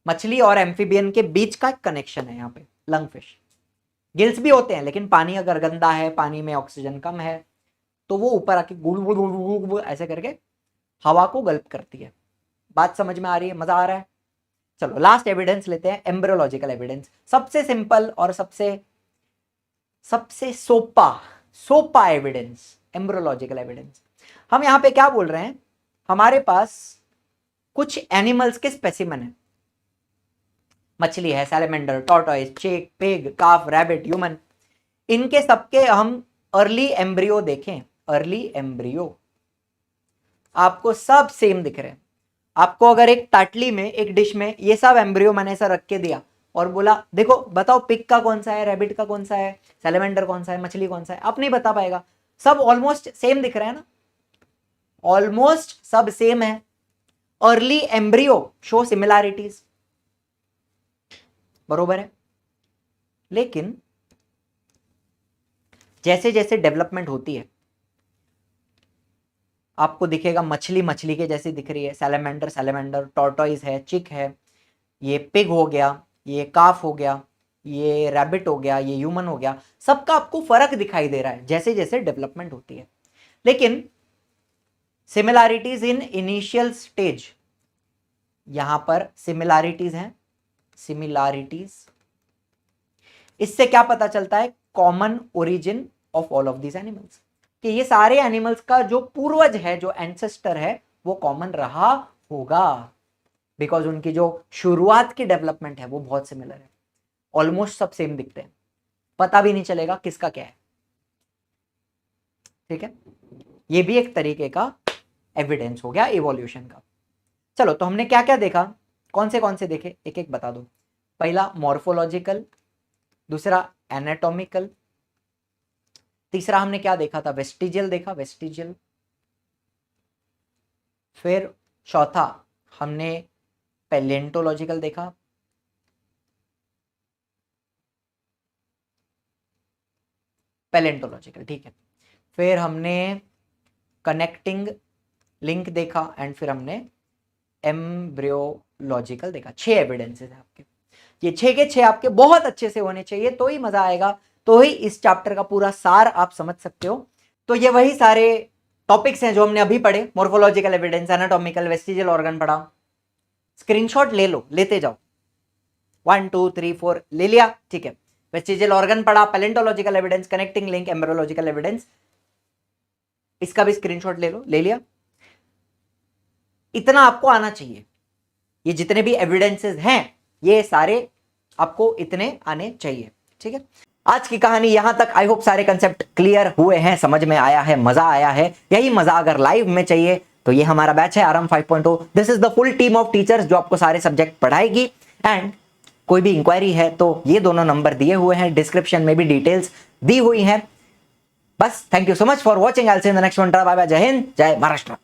A: मछली और एम्फीबियन के बीच का कनेक्शन है यहाँ पे लंग फिश। गिल्स भी होते हैं, लेकिन पानी अगर गंदा है, पानी में ऑक्सीजन कम है, तो वो ऊपर आके गुड़ गुड़ गुड़ गुड़ गुड़ ऐसे करके हवा को गल्प करती है। बात समझ में आ रही है? मजा आ रहा है? चलो लास्ट एविडेंस लेते हैं, एम्ब्रियोलॉजिकल एविडेंस। सबसे सिंपल और सबसे सोपा एविडेंस, एम्ब्रियोलॉजिकल एविडेंस। हम यहाँ पे क्या बोल रहे हैं, हमारे पास कुछ एनिमल्स के स्पेसिमेन है, मछली है, सैलेमेंडर, टॉर्टोइस, चेक, पिग, काफ, रैबिट, ह्यूमन, इनके सबके हम अर्ली एम्ब्रियो देखें, अर्ली एम्ब्रियो आपको सब सेम दिख रहे हैं। आपको अगर एक ताटली में, एक डिश में ये सब एम्ब्रियो मैंने ऐसा रख के दिया और बोला देखो बताओ पिग का कौन सा है, रैबिट का कौन सा है, सैलेमेंडर कौन सा है, मछली कौन सा है, आप नहीं बता पाएगा। सब ऑलमोस्ट सेम दिख रहे हैं ना, ऑलमोस्ट सब सेम है। अर्ली एम्ब्रियो शो सिमिलैरिटीज, बरोबर है। लेकिन जैसे जैसे डेवलपमेंट होती है आपको दिखेगा मछली मछली के जैसी दिख रही है, सैलेमेंडर सैलेमेंडर, टॉर्टोइस है, चिक है, ये पिग हो गया, ये काफ हो गया, ये रैबिट हो गया, ये ह्यूमन हो गया, सबका आपको फर्क दिखाई दे रहा है जैसे जैसे डेवलपमेंट होती है। लेकिन सिमिलैरिटीज इन इनिशियल स्टेज, यहां पर सिमिलैरिटीज हैं, सिमिलैरिटीज। इससे क्या पता चलता है, common origin of all of these animals, कि ये सारे एनिमल्स का जो पूर्वज है, जो एंसेस्टर है, वो कॉमन रहा होगा, बिकॉज उनकी जो शुरुआत की डेवलपमेंट है वो बहुत सिमिलर है, ऑलमोस्ट सब सेम दिखते हैं, पता भी नहीं चलेगा किसका क्या है। ठीक है, ये भी एक तरीके का एविडेंस हो गया इवोल्यूशन का। चलो तो हमने क्या क्या देखा, कौन से देखे, एक एक बता दो। पहला मॉर्फोलॉजिकल, दूसरा एनाटॉमिकल, तीसरा हमने क्या देखा था, वेस्टिजियल देखा, वेस्टिजियल। फिर चौथा हमने पैलेंटोलॉजिकल देखा, पैलेंटोलॉजिकल, ठीक है। फिर हमने कनेक्टिंग लिंक देखा एंड फिर हमने एम्ब्रियोलॉजिकल देखा। 6 एविडेंसेस है आपके, ये 6 के 6 आपके बहुत अच्छे से होने चाहिए, तो ही मजा आएगा, तो ही इस चैप्टर का पूरा सार आप समझ सकते हो। तो ये वही सारे टॉपिक्स हैं जो हमने अभी पढ़े, morphological evidence, anatomical, vestigial organ पढ़ा। स्क्रीनशॉट ले लो, लेते जाओ, 1 2 3 4 ले लिया, ठीक है। वेस्टिजियल ऑर्गन पढ़ा, palaeontological evidence, connecting link, embryological evidence, इसका भी स्क्रीनशॉट ले लो, ले लिया। इतना आपको आना चाहिए, ये जितने भी एविडेंसेस हैं ये सारे आपको इतने आने चाहिए, ठीक है। आज की कहानी यहां तक, आई होप सारे कंसेप्ट क्लियर हुए हैं, समझ में आया है, मजा आया है। यही मजा अगर लाइव में चाहिए तो ये हमारा बैच है आराम 5.0। This is the full team of teachers जो आपको सारे सब्जेक्ट पढ़ाएगी। एंड कोई भी इंक्वायरी है तो ये दोनों नंबर दिए हुए हैं, डिस्क्रिप्शन में भी डिटेल्स दी हुई हैं। बस thank you so much for watching, I will see you in the next one. Bye bye, जय हिंद, जय महाराष्ट्र।